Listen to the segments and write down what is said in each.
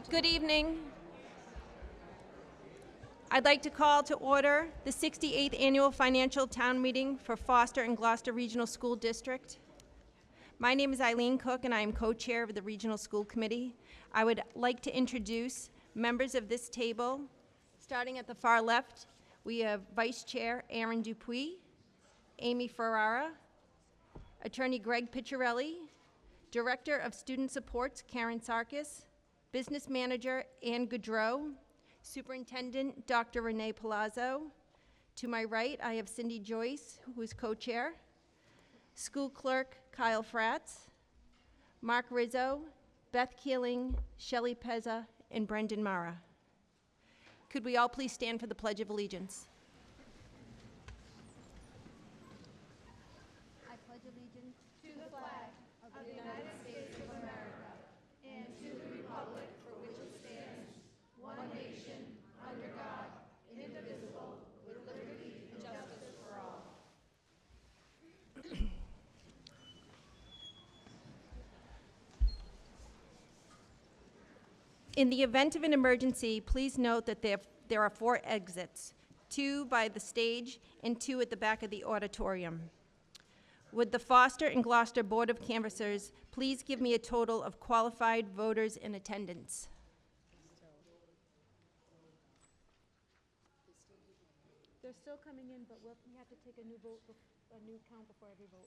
Good evening. I'd like to call to order the 68th Annual Financial Town Meeting for Foster and Gloucester Regional School District. My name is Eileen Cook, and I am co-chair of the Regional School Committee. I would like to introduce members of this table. Starting at the far left, we have Vice Chair Aaron Dupuis, Amy Ferrara, Attorney Greg Picciarelli, Director of Student Supports Karen Sarkis, Business Manager Ann Goudreau, Superintendent Dr. Renee Palazzo. To my right, I have Cindy Joyce, who is co-chair, School Clerk Kyle Fratz, Mark Rizzo, Beth Keeling, Shelley Pezza, and Brendan Mara. Could we all please stand for the Pledge of Allegiance? I pledge allegiance to the flag of the United States of America and to the republic for which it stands, one nation, under God, indivisible, with liberty and justice for all. In the event of an emergency, please note that there are 4 exits, 2 by the stage and 2 at the back of the auditorium. Would the Foster and Gloucester Board of Canvassers please give me a total of qualified voters in attendance? They're still coming in, but we have to take a new vote, a new count before every vote.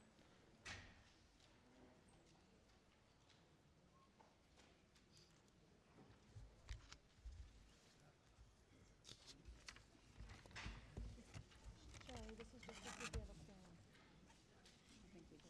Sorry, this is just to see if we have a quorum. I think we did.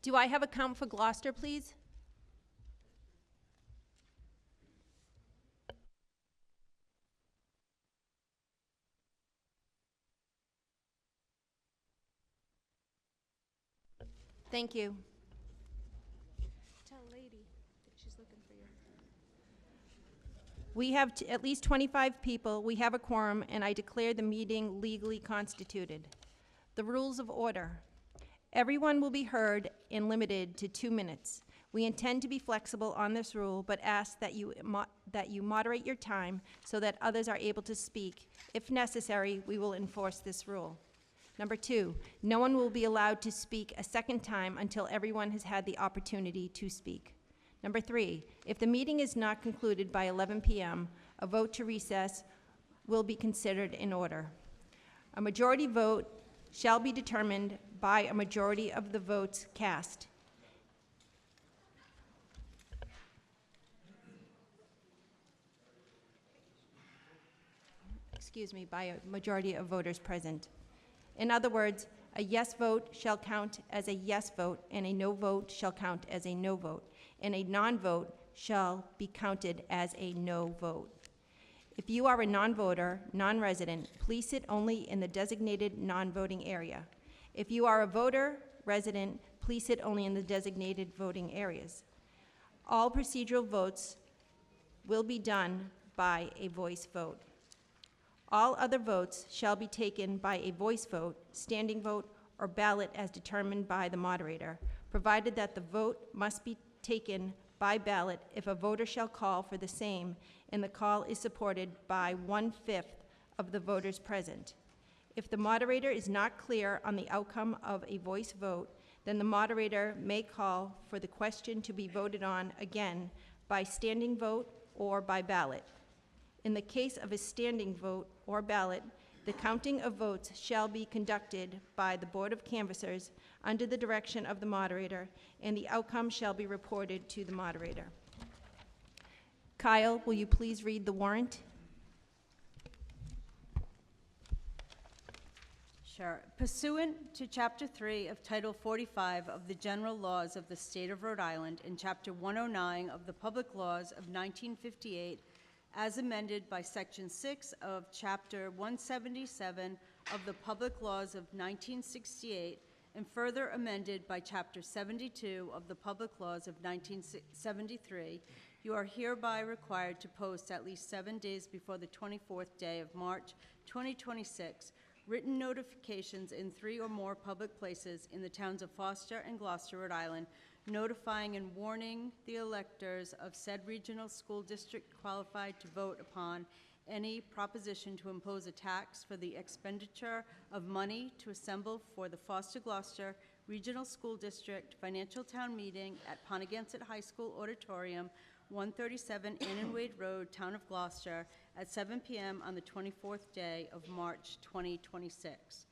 Do I have a count for Gloucester, please? Thank you. Tell lady that she's looking for you. We have at least 25 people. We have a quorum, and I declare the meeting legally constituted. The rules of order. Everyone will be heard and limited to 2 minutes. We intend to be flexible on this rule, but ask that you moderate your time so that others are able to speak. If necessary, we will enforce this rule. Number 2, no one will be allowed to speak a second time until everyone has had the opportunity to speak. Number 3, if the meeting is not concluded by 11 p.m., a vote to recess will be considered in order. A majority vote shall be determined by a majority of the votes cast. By a majority of voters present. In other words, a yes vote shall count as a yes vote, and a no vote shall count as a no vote, and a non-vote shall be counted as a no vote. If you are a non-voter, non-resident, please sit only in the designated non-voting area. If you are a voter, resident, please sit only in the designated voting areas. All procedural votes will be done by a voice vote. All other votes shall be taken by a voice vote, standing vote, or ballot as determined by the moderator, provided that the vote must be taken by ballot if a voter shall call for the same and the call is supported by 1/5 of the voters present. If the moderator is not clear on the outcome of a voice vote, then the moderator may call for the question to be voted on again by standing vote or by ballot. In the case of a standing vote or ballot, the counting of votes shall be conducted by the Board of Canvassers under the direction of the moderator, and the outcome shall be reported to the moderator. Kyle, will you please read the warrant? Sure. Pursuant to Chapter 3 of Title 45 of the General Laws of the State of Rhode Island and Chapter 109 of the Public Laws of 1958, as amended by Section 6 of Chapter 177 of the Public Laws of 1968, and further amended by Chapter 72 of the Public Laws of 1973, you are hereby required to post at least 7 days before the 24th day of March 2026 written notifications in 3 or more public places in the towns of Foster and Gloucester, Rhode Island, notifying and warning the electors of said regional school district qualified to vote upon any proposition to impose a tax for the expenditure of money to assemble for the Foster-Glocester Regional School District Financial Town Meeting at Pontiac High School Auditorium, 137 Annan Wade Road, Town of Gloucester, at 7 p.m. on the 24th day of March 2026.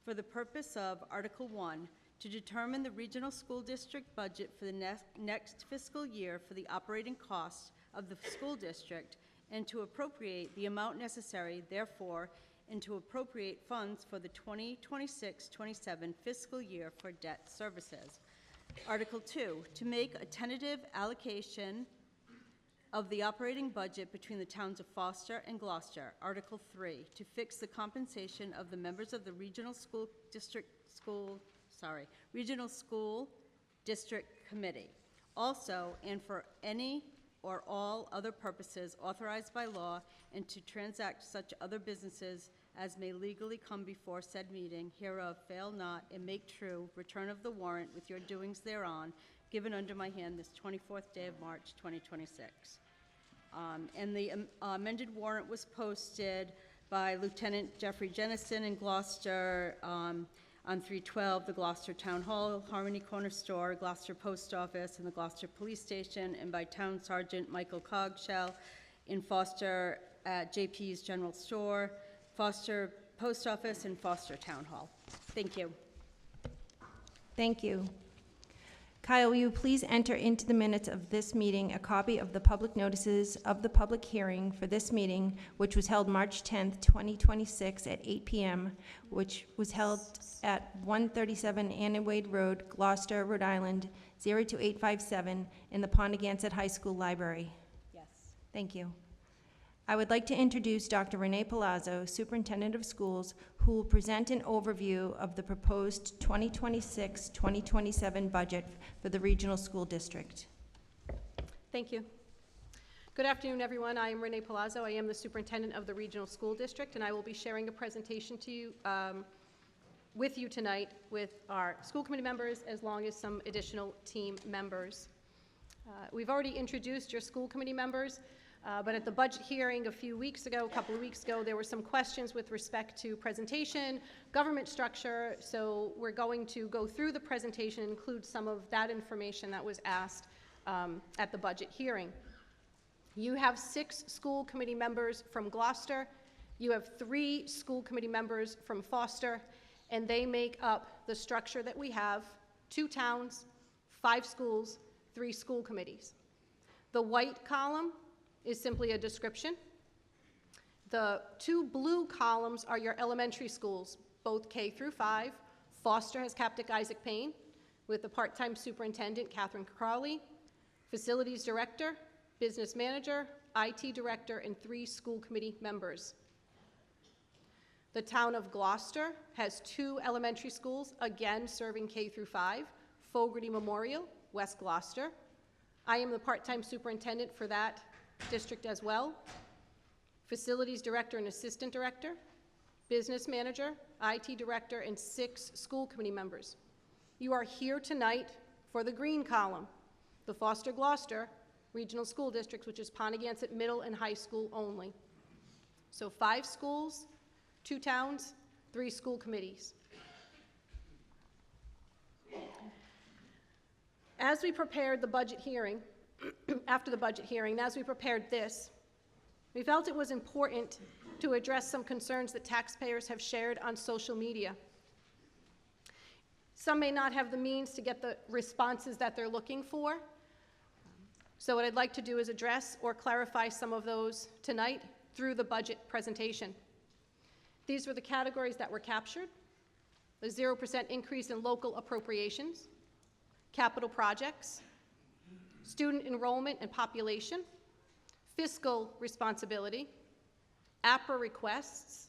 For the purpose of Article 1, to determine the regional school district budget for the next fiscal year for the operating costs of the school district, and to appropriate the amount necessary, therefore, and to appropriate funds for the 2026-27 fiscal year for debt services. Article 2, to make a tentative allocation of the operating budget between the towns of Foster and Gloucester. Article 3, to fix the compensation of the members of the Regional School District Committee. Also, and for any or all other purposes authorized by law, and to transact such other businesses as may legally come before said meeting, hereof fail not, and make true return of the warrant with your doings thereon, given under my hand this 24th day of March 2026. And the amended warrant was posted by Lieutenant Jeffrey Jennison in Gloucester on 312, the Gloucester Town Hall, Harmony Corner Store, Gloucester Post Office, and the Gloucester Police Station, and by Town Sergeant Michael Cogshell in Foster at JP's General Store, Foster Post Office, and Foster Town Hall. Thank you. Thank you. Kyle, will you please enter into the minutes of this meeting a copy of the public notices of the public hearing for this meeting, which was held March 10th, 2026 at 8 p.m., which was held at 137 Annan Wade Road, Gloucester, Rhode Island, 02857, in the Pontiac High School Library? Yes. Thank you. I would like to introduce Dr. Renee Palazzo, Superintendent of Schools, who will present an overview of the proposed 2026-2027 budget for the regional school district. Thank you. Good afternoon, everyone. I am Renee Palazzo. I am the superintendent of the regional school district, and I will be sharing a presentation to you with you tonight with our school committee members, as long as some additional team members. We've already introduced your school committee members. But at the budget hearing a couple of weeks ago, there were some questions with respect to presentation, government structure, so we're going to go through the presentation and include some of that information that was asked at the budget hearing. You have 6 school committee members from Gloucester, you have 3 school committee members from Foster, and they make up the structure that we have: 2 towns, 5 schools, 3 school committees. The white column is simply a description. The 2 blue columns are your elementary schools, both K through 5. Foster has Captain Isaac Payne with the part-time superintendent, Catherine Crowley, facilities director, business manager, IT director, and 3 school committee members. The town of Gloucester has 2 elementary schools, again serving K through 5, Fogarty Memorial, West Gloucester. I am the part-time superintendent for that district as well. Facilities director and assistant director, business manager, IT director, and 6 school committee members. You are here tonight for the green column, the Foster-Glocester Regional School District, which is Pontiac Middle and High School only. So 5 schools, 2 towns, 3 school committees. As we prepared the budget hearing, after the budget hearing, and as we prepared this, we felt it was important to address some concerns that taxpayers have shared on social media. Some may not have the means to get the responses that they're looking for. So what I'd like to do is address or clarify some of those tonight through the budget presentation. These were the categories that were captured: the 0% increase in local appropriations, capital projects, student enrollment and population, fiscal responsibility, APRA requests,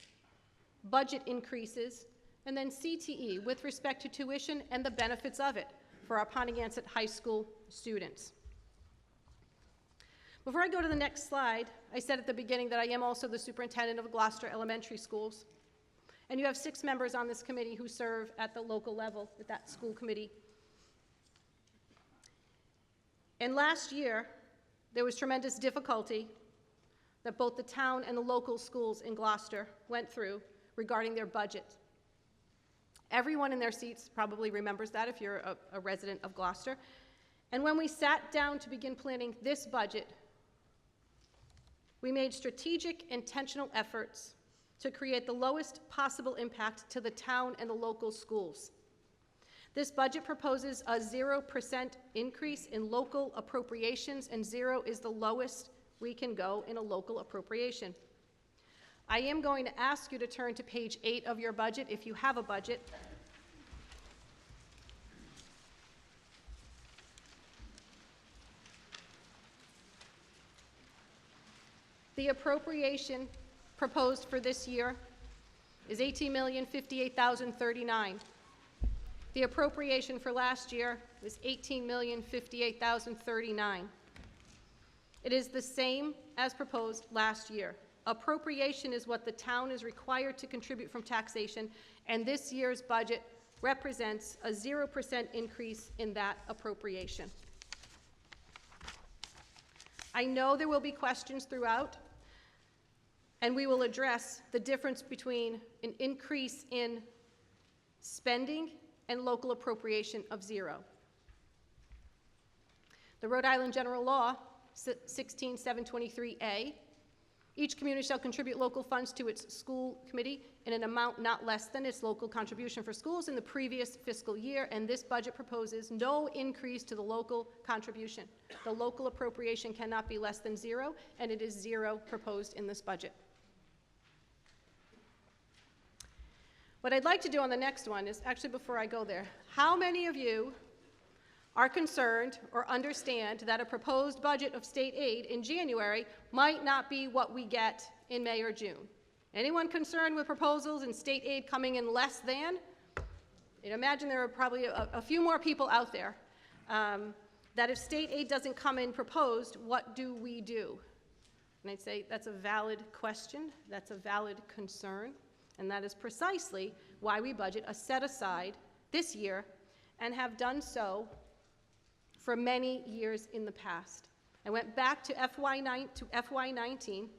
budget increases, and then CTE with respect to tuition and the benefits of it for our Pontiac High School students. Before I go to the next slide, I said at the beginning that I am also the superintendent of Gloucester Elementary Schools. And you have 6 members on this committee who serve at the local level with that school committee. And last year, there was tremendous difficulty that both the town and the local schools in Gloucester went through regarding their budget. Everyone in their seats probably remembers that if you're a resident of Gloucester. And when we sat down to begin planning this budget, we made strategic, intentional efforts to create the lowest possible impact to the town and the local schools. This budget proposes a 0% increase in local appropriations, and 0 is the lowest we can go in a local appropriation. I am going to ask you to turn to page 8 of your budget if you have a budget. The appropriation proposed for this year is $18,058,039. The appropriation for last year was $18,058,039. It is the same as proposed last year. Appropriation is what the town is required to contribute from taxation, and this year's budget represents a 0% increase in that appropriation. I know there will be questions throughout, and we will address the difference between an increase in spending and local appropriation of 0. The Rhode Island General Law, 16723A, each community shall contribute local funds to its school committee in an amount not less than its local contribution for schools in the previous fiscal year, and this budget proposes no increase to the local contribution. The local appropriation cannot be less than 0, and it is 0 proposed in this budget. What I'd like to do on the next one is, actually before I go there, how many of you are concerned or understand that a proposed budget of state aid in January might not be what we get in May or June? Anyone concerned with proposals and state aid coming in less than? You'd imagine there are probably a few more people out there. That if state aid doesn't come in proposed, what do we do? And I'd say that's a valid question, that's a valid concern, and that is precisely why we budget a set aside this year and have done so for many years in the past. I went back to FY19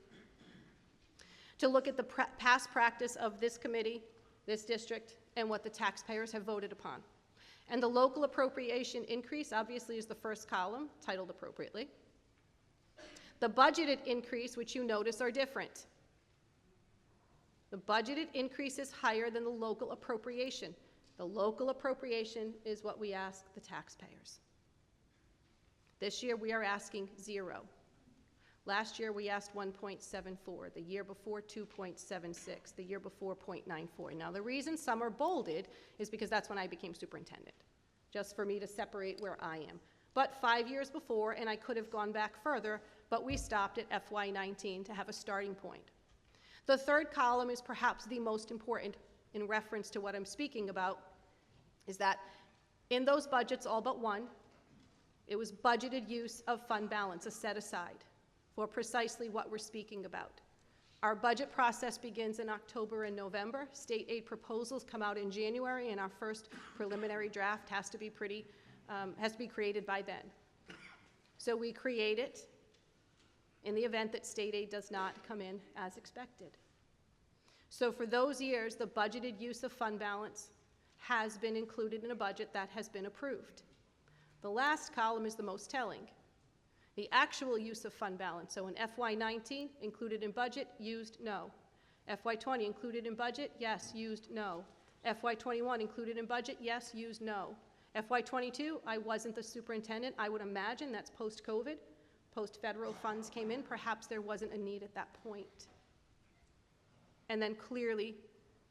to look at the past practice of this committee, this district, and what the taxpayers have voted upon. And the local appropriation increase obviously is the first column, titled appropriately. The budgeted increase, which you notice are different. The budgeted increase is higher than the local appropriation. The local appropriation is what we ask the taxpayers. This year we are asking 0. Last year we asked 1.74, the year before 2.76, the year before 0.94. Now the reason some are bolded is because that's when I became superintendent, just for me to separate where I am. But 5 years before, and I could have gone back further, but we stopped at FY19 to have a starting point. The third column is perhaps the most important in reference to what I'm speaking about, is that in those budgets, all but one, it was budgeted use of fund balance, a set aside, for precisely what we're speaking about. Our budget process begins in October and November. State aid proposals come out in January, and our first preliminary draft has to be created by then. So we create it in the event that state aid does not come in as expected. So for those years, the budgeted use of fund balance has been included in a budget that has been approved. The last column is the most telling. The actual use of fund balance, so in FY19, included in budget, used, no. FY20, included in budget, yes, used, no. FY21, included in budget, yes, used, no. FY22, I wasn't the superintendent. I would imagine that's post-COVID. Post-federal funds came in. Perhaps there wasn't a need at that point. And then clearly,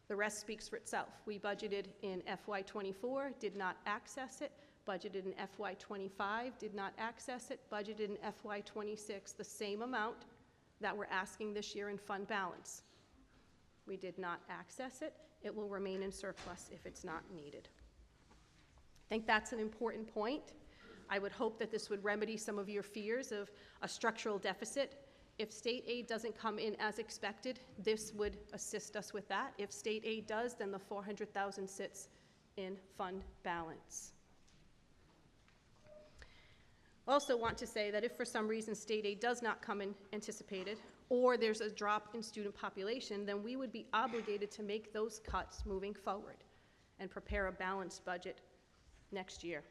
the rest speaks for itself. We budgeted in FY24, did not access it. Budgeted in FY25, did not access it. Budgeted in FY26, the same amount that we're asking this year in fund balance. We did not access it. It will remain in surplus if it's not needed. I think that's an important point. I would hope that this would remedy some of your fears of a structural deficit. If state aid doesn't come in as expected, this would assist us with that. If state aid does, then the $400,000 sits in fund balance. Also want to say that if for some reason state aid does not come in anticipated, or there's a drop in student population, then we would be obligated to make those cuts moving forward and prepare a balanced budget next year.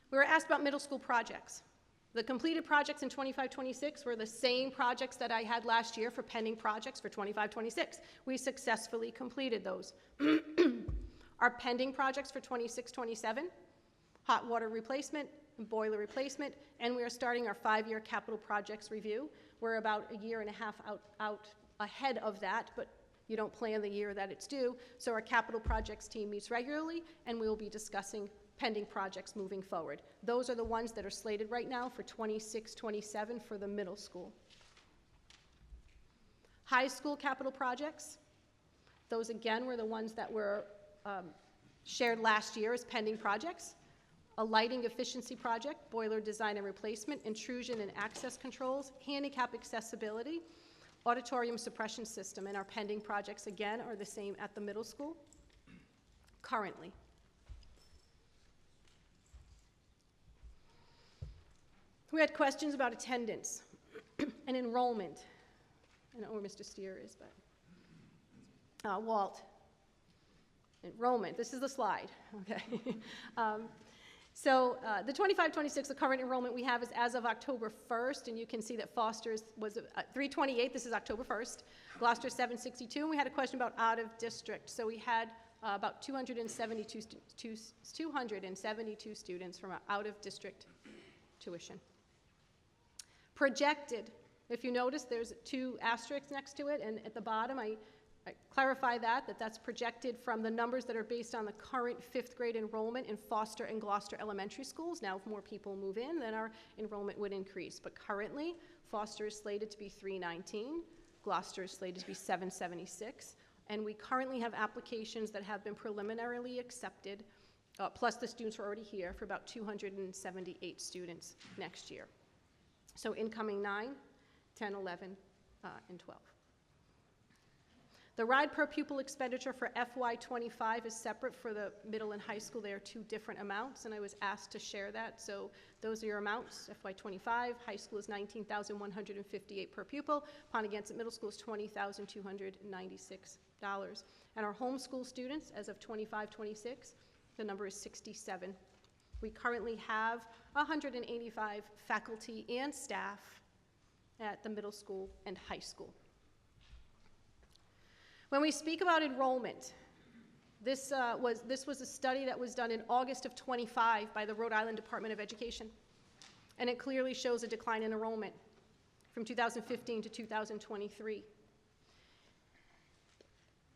We were asked about middle school projects. The completed projects in 25-26 were the same projects that I had last year for pending projects for 25-26. We successfully completed those. Our pending projects for 26-27, hot water replacement, boiler replacement, and we are starting our 5-year capital projects review. We're about a year and a half out ahead of that, but you don't plan the year that it's due. So our capital projects team meets regularly, and we will be discussing pending projects moving forward. Those are the ones that are slated right now for 26-27 for the middle school. High school capital projects, those again were the ones that were shared last year as pending projects. A lighting efficiency project, boiler design and replacement, intrusion and access controls, handicap accessibility, auditorium suppression system, and our pending projects again are the same at the middle school currently. We had questions about attendance and enrollment. I don't know where Mr. Steer is, but Walt. Enrollment, this is the slide, okay. So the 25-26, the current enrollment we have is as of October 1st, and you can see that Foster's was 328, this is October 1st, Gloucester 762, and we had a question about out of district. So we had about 272 students from out of district tuition. Projected, if you notice, there's 2 asterisks next to it, and at the bottom I clarify that's projected from the numbers that are based on the current 5th grade enrollment in Foster and Gloucester elementary schools. Now, if more people move in, then our enrollment would increase. But currently, Foster is slated to be 319, Gloucester is slated to be 776, and we currently have applications that have been preliminarily accepted, plus the students who are already here, for about 278 students next year. So incoming 9, 10, 11, and 12. The ride per pupil expenditure for FY25 is separate for the middle and high school. They are 2 different amounts, and I was asked to share that. So those are your amounts. FY25, high school is $19,158 per pupil. Pontiac Middle School is $20,296. And our homeschool students, as of 25-26, the number is 67. We currently have 185 faculty and staff at the middle school and high school. When we speak about enrollment, this was a study that was done in August of 25 by the Rhode Island Department of Education, and it clearly shows a decline in enrollment from 2015 to 2023.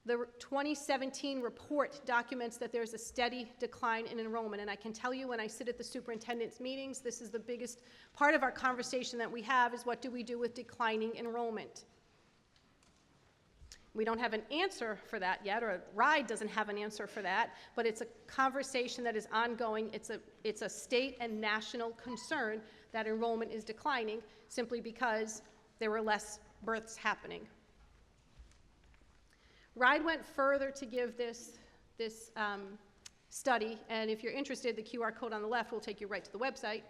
The 2017 report documents that there's a steady decline in enrollment, and I can tell you when I sit at the superintendent's meetings, this is the biggest part of our conversation that we have is what do we do with declining enrollment? We don't have an answer for that yet, or RIDE doesn't have an answer for that, but it's a conversation that is ongoing. It's a state and national concern that enrollment is declining simply because there were less births happening. RIDE went further to give this study, and if you're interested, the QR code on the left will take you right to the website.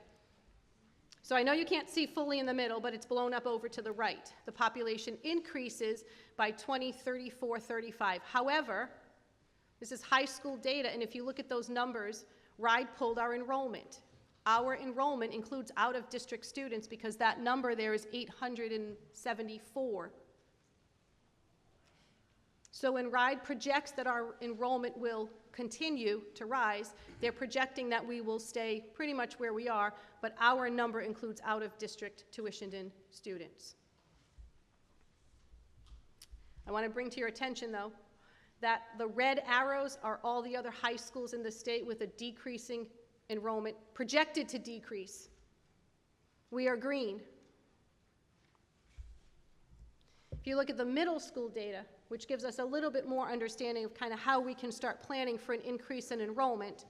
So I know you can't see fully in the middle, but it's blown up over to the right. The population increases by 2034, 35. However, this is high school data, and if you look at those numbers, RIDE pulled our enrollment. Our enrollment includes out-of-district students because that number there is 874. So when RIDE projects that our enrollment will continue to rise, they're projecting that we will stay pretty much where we are, but our number includes out-of-district tuitioned-in students. I want to bring to your attention, though, that the red arrows are all the other high schools in the state with a decreasing enrollment, projected to decrease. We are green. If you look at the middle school data, which gives us a little bit more understanding of kind of how we can start planning for an increase in enrollment,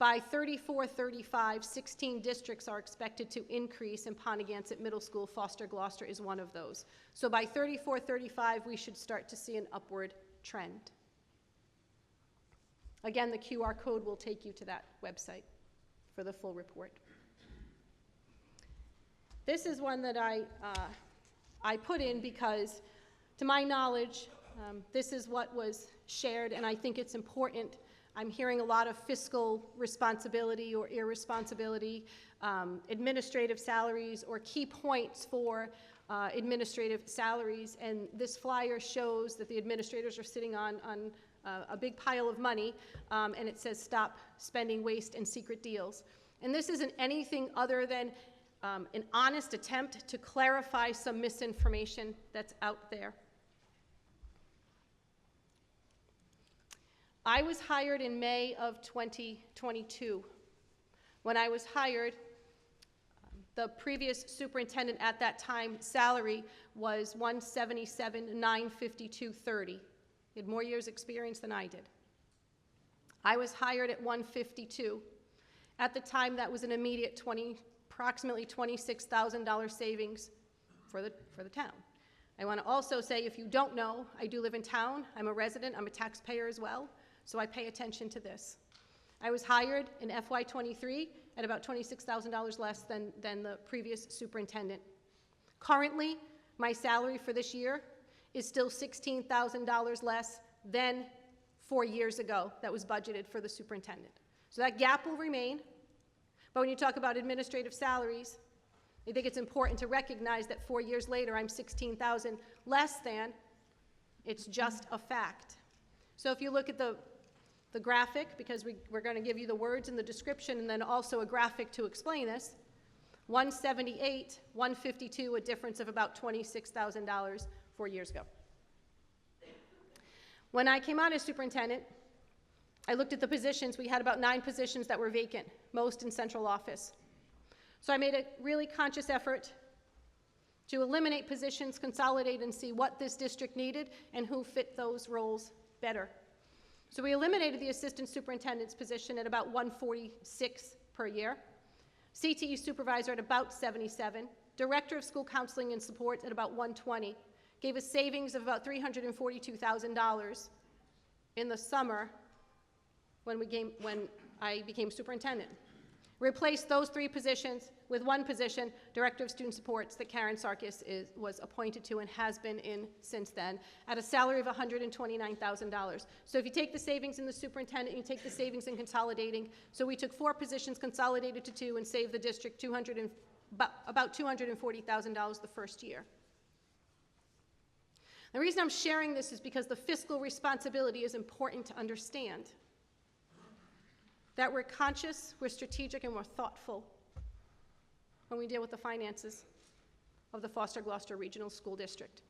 by 34, 35, 16 districts are expected to increase in Pontiac Middle School. Foster-Glocester is one of those. So by 34, 35, we should start to see an upward trend. Again, the QR code will take you to that website for the full report. This is one that I put in because, to my knowledge, this is what was shared, and I think it's important. I'm hearing a lot of fiscal responsibility or irresponsibility, administrative salaries, or key points for administrative salaries, and this flyer shows that the administrators are sitting on a big pile of money, and it says stop spending waste and secret deals. And this isn't anything other than an honest attempt to clarify some misinformation that's out there. I was hired in May of 2022. When I was hired, the previous superintendent at that time salary was $177,952.30. He had more years experience than I did. I was hired at $152. At the time, that was an immediate approximately $26,000 savings for the town. I want to also say, if you don't know, I do live in town. I'm a resident. I'm a taxpayer as well, so I pay attention to this. I was hired in FY23 at about $26,000 less than the previous superintendent. Currently, my salary for this year is still $16,000 less than 4 years ago that was budgeted for the superintendent. So that gap will remain. But when you talk about administrative salaries, I think it's important to recognize that 4 years later, I'm $16,000 less than. It's just a fact. So if you look at the graphic, because we're going to give you the words in the description and then also a graphic to explain this, 178, 152, a difference of about $26,000 4 years ago. When I came on as superintendent, I looked at the positions. We had about 9 positions that were vacant, most in central office. So I made a really conscious effort to eliminate positions, consolidate, and see what this district needed and who fit those roles better. So we eliminated the assistant superintendent's position at about $146 per year, CTE supervisor at about $77, director of school counseling and support at about $120, gave us savings of about $342,000 in the summer when I became superintendent. Replaced those 3 positions with 1 position, Director of Student Supports, that Karen Sarkis was appointed to and has been in since then, at a salary of $129,000. So if you take the savings in the superintendent, you take the savings in consolidating, so we took 4 positions, consolidated to 2, and saved the district about $240,000 the first year. The reason I'm sharing this is because the fiscal responsibility is important to understand. That we're conscious, we're strategic, and we're thoughtful when we deal with the finances of the Foster-Glocester Regional School District.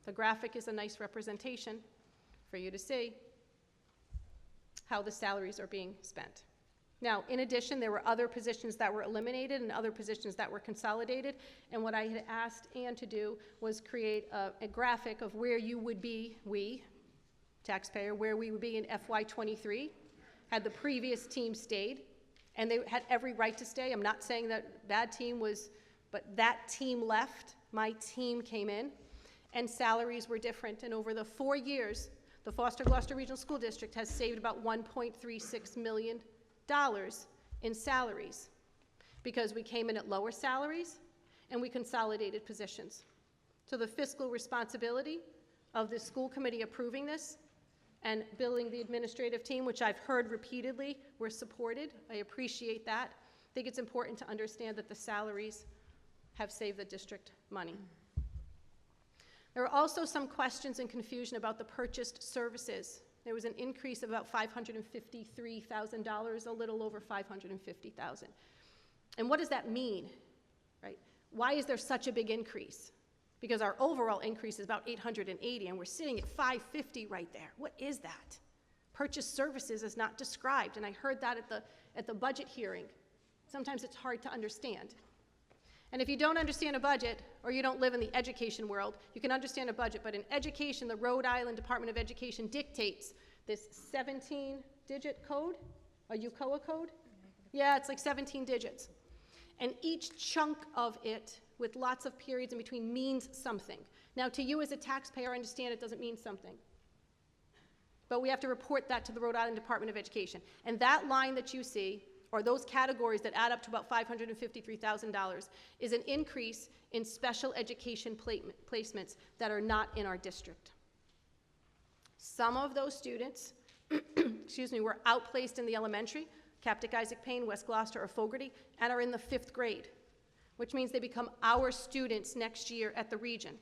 The graphic is a nice representation for you to see how the salaries are being spent. Now, in addition, there were other positions that were eliminated and other positions that were consolidated, and what I had asked Ann to do was create a graphic of where you would be, we, taxpayer, where we would be in FY23, had the previous team stayed, and they had every right to stay. I'm not saying that bad team was, but that team left, my team came in, and salaries were different, and over the 4 years, the Foster-Glocester Regional School District has saved about $1.36 million in salaries because we came in at lower salaries and we consolidated positions. So the fiscal responsibility of the school committee approving this and billing the administrative team, which I've heard repeatedly were supported, I appreciate that. I think it's important to understand that the salaries have saved the district money. There are also some questions and confusion about the purchased services. There was an increase of about $553,000, a little over $550,000. And what does that mean, right? Why is there such a big increase? Because our overall increase is about $880, and we're sitting at $550 right there. What is that? Purchased services is not described, and I heard that at the budget hearing. Sometimes it's hard to understand. And if you don't understand a budget, or you don't live in the education world, you can understand a budget, but in education, the Rhode Island Department of Education dictates this 17-digit code, a UCOA code. Yeah, it's like 17 digits. And each chunk of it, with lots of periods in between, means something. Now, to you as a taxpayer, I understand it doesn't mean something. But we have to report that to the Rhode Island Department of Education. And that line that you see, or those categories that add up to about $553,000, is an increase in special education placements that are not in our district. Some of those students, excuse me, were outplaced in the elementary, Captic Isaac Payne, West Gloucester, or Fogarty, and are in the 5th grade, which means they become our students next year at the region.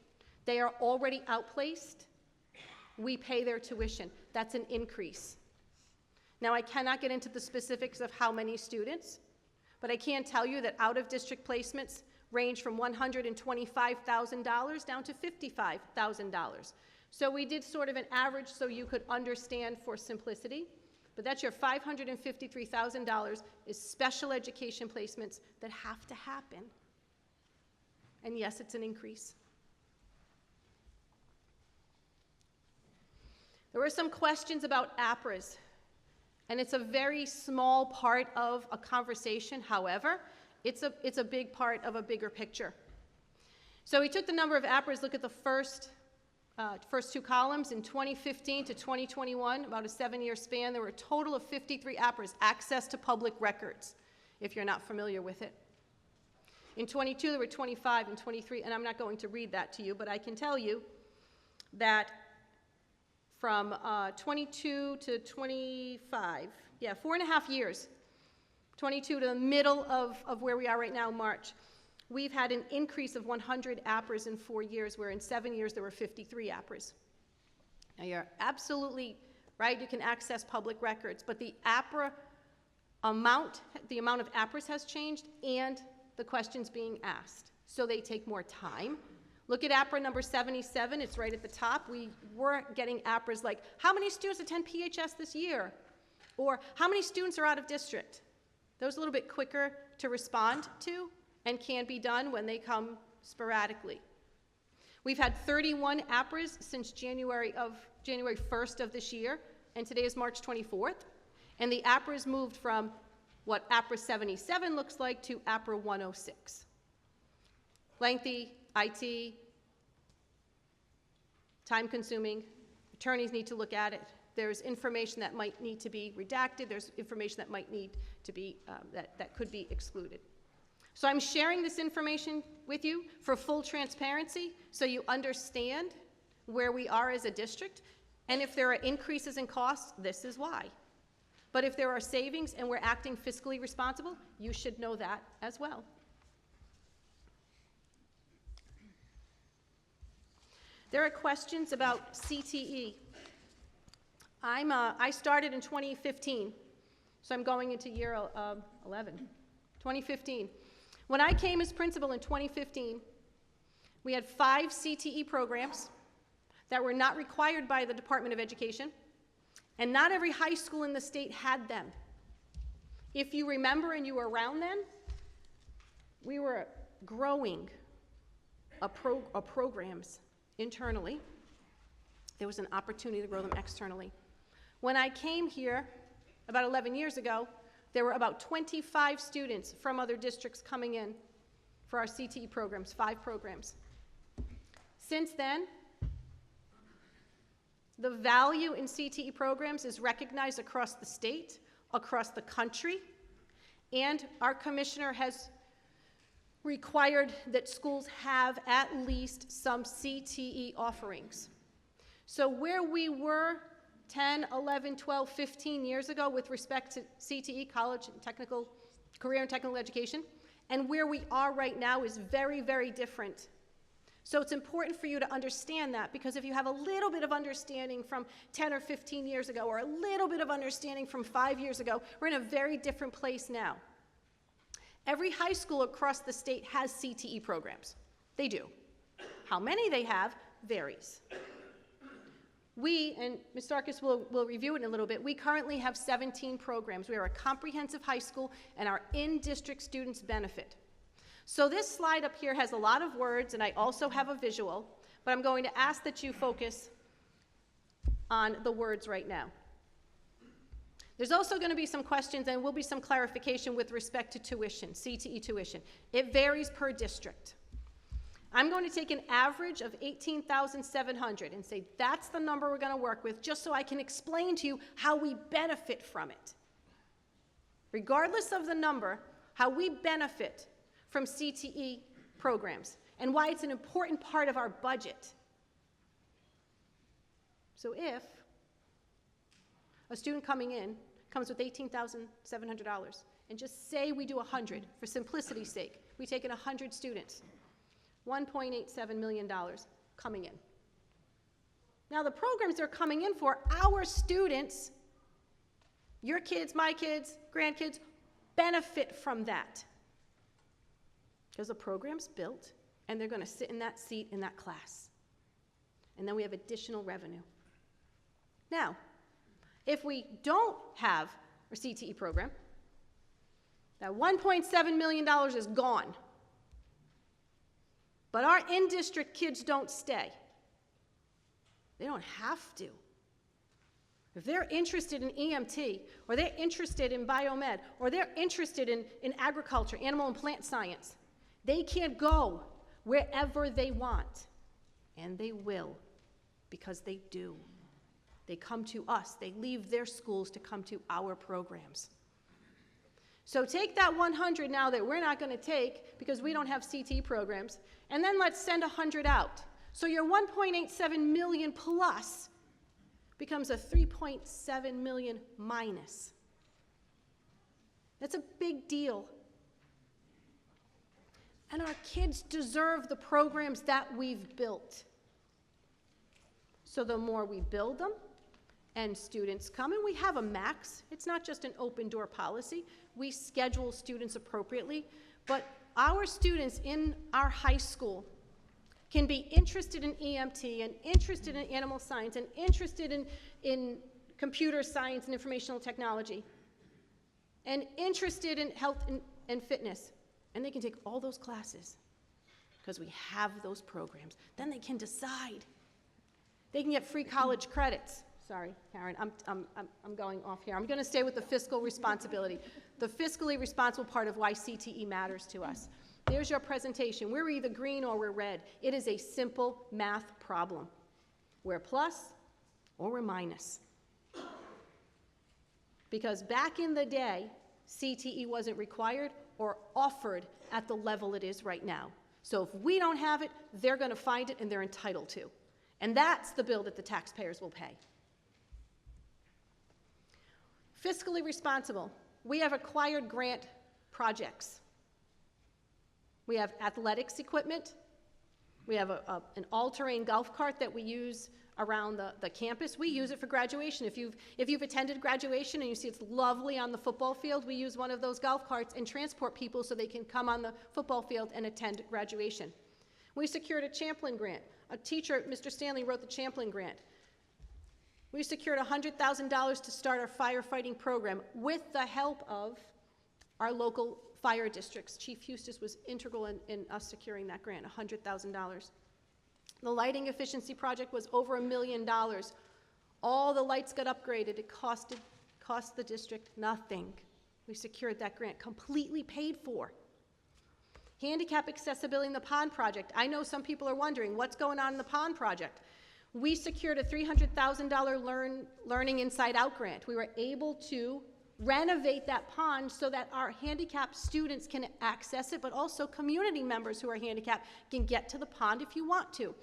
They are already outplaced. We pay their tuition. That's an increase. Now, I cannot get into the specifics of how many students, but I can tell you that out-of-district placements range from $125,000 down to $55,000. So we did sort of an average so you could understand for simplicity, but that's your $553,000 is special education placements that have to happen. And yes, it's an increase. There were some questions about APRAs. And it's a very small part of a conversation. However, it's a big part of a bigger picture. So we took the number of APRAs, look at the first 2 columns. In 2015 to 2021, about a 7-year span, there were a total of 53 APRAs, access to public records, if you're not familiar with it. In 22, there were 25, and 23, and I'm not going to read that to you, but I can tell you that from 22 to 25, 4.5 years, 22 to the middle of where we are right now, March, we've had an increase of 100 APRAs in 4 years, where in 7 years there were 53 APRAs. Now, you're absolutely right, you can access public records, but the amount of APRAs has changed, and the questions being asked. So they take more time. Look at APRA number 77, it's right at the top. We were getting APRAs like, how many students attend PHS this year? Or how many students are out of district? Those are a little bit quicker to respond to and can be done when they come sporadically. We've had 31 APRAs since January 1st of this year, and today is March 24th. And the APRAs moved from what APRA 77 looks like to APRA 106. Lengthy, IT, time-consuming, attorneys need to look at it. There's information that might need to be redacted. There's information that might need to be, that could be excluded. So I'm sharing this information with you for full transparency so you understand where we are as a district. And if there are increases in costs, this is why. But if there are savings and we're acting fiscally responsible, you should know that as well. There are questions about CTE. I started in 2015, so I'm going into year 11, 2015. When I came as principal in 2015, we had 5 CTE programs. that were not required by the Department of Education, and not every high school in the state had them. If you remember and you were around then, we were growing programs internally. There was an opportunity to grow them externally. When I came here about 11 years ago, there were about 25 students from other districts coming in for our CTE programs, 5 programs. Since then, the value in CTE programs is recognized across the state, across the country, and our commissioner has required that schools have at least some CTE offerings. So where we were 10, 11, 12, 15 years ago with respect to CTE, college and technical, career and technical education, and where we are right now is very, very different. So it's important for you to understand that, because if you have a little bit of understanding from 10 or 15 years ago, or a little bit of understanding from 5 years ago, we're in a very different place now. Every high school across the state has CTE programs. They do. How many they have varies. We, and Ms. Sarkis will review it in a little bit, we currently have 17 programs. We are a comprehensive high school, and our in-district students benefit. So this slide up here has a lot of words, and I also have a visual, but I'm going to ask that you focus on the words right now. There's also going to be some questions, and will be some clarification with respect to tuition, CTE tuition. It varies per district. I'm going to take an average of 18,700 and say that's the number we're going to work with, just so I can explain to you how we benefit from it. Regardless of the number, how we benefit from CTE programs and why it's an important part of our budget. So if a student coming in comes with $18,700, and just say we do 100 for simplicity's sake, we take in 100 students, $1.87 million coming in. Now the programs they're coming in for, our students, your kids, my kids, grandkids, benefit from that. Because the program's built, and they're going to sit in that seat in that class. And then we have additional revenue. Now, if we don't have a CTE program, that $1.7 million is gone. But our in-district kids don't stay. They don't have to. If they're interested in EMT, or they're interested in biomed, or they're interested in agriculture, animal and plant science, they can't go wherever they want. And they will, because they do. They come to us. They leave their schools to come to our programs. So take that 100 now that we're not going to take because we don't have CTE programs, and then let's send 100 out. So your 1.87 million plus becomes a 3.7 million minus. That's a big deal. And our kids deserve the programs that we've built. So the more we build them, and students come, and we have a max. It's not just an open door policy. We schedule students appropriately, but our students in our high school can be interested in EMT and interested in animal science and interested in computer science and informational technology and interested in health and fitness. And they can take all those classes because we have those programs. Then they can decide. They can get free college credits. Sorry, Karen, I'm going off here. I'm going to stay with the fiscal responsibility. The fiscally responsible part of why CTE matters to us. There's your presentation. We're either green or we're red. It is a simple math problem. We're plus or we're minus. Because back in the day, CTE wasn't required or offered at the level it is right now. So if we don't have it, they're going to find it and they're entitled to. And that's the bill that the taxpayers will pay. Fiscally responsible. We have acquired grant projects. We have athletics equipment. We have an all-terrain golf cart that we use around the campus. We use it for graduation. If you've attended graduation and you see it's lovely on the football field, we use one of those golf carts and transport people so they can come on the football field and attend graduation. We secured a Champlin grant. A teacher, Mr. Stanley, wrote the Champlain Grant. We secured $100,000 to start our firefighting program with the help of our local fire districts. Chief Hustis was integral in us securing that grant, $100,000. The lighting efficiency project was over $1 million. All the lights got upgraded. It cost the district nothing. We secured that grant, completely paid for. Handicap accessibility in the pond project. I know some people are wondering, what's going on in the pond project? We secured a $300,000 Learning Inside Out grant. We were able to renovate that pond so that our handicapped students can access it, but also community members who are handicapped can get to the pond if you want to.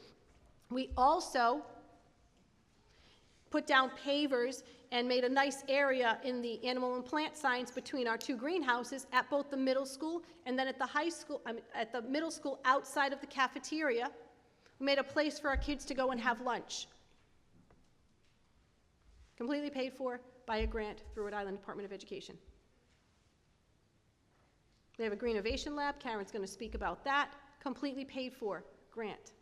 We also put down pavers and made a nice area in the animal and plant science between our two greenhouses at both the middle school and then at the high school, at the middle school outside of the cafeteria. We made a place for our kids to go and have lunch. Completely paid for by a grant through Rhode Island Department of Education. We have a Green Innovation Lab. Karen's going to speak about that. Completely paid for grant.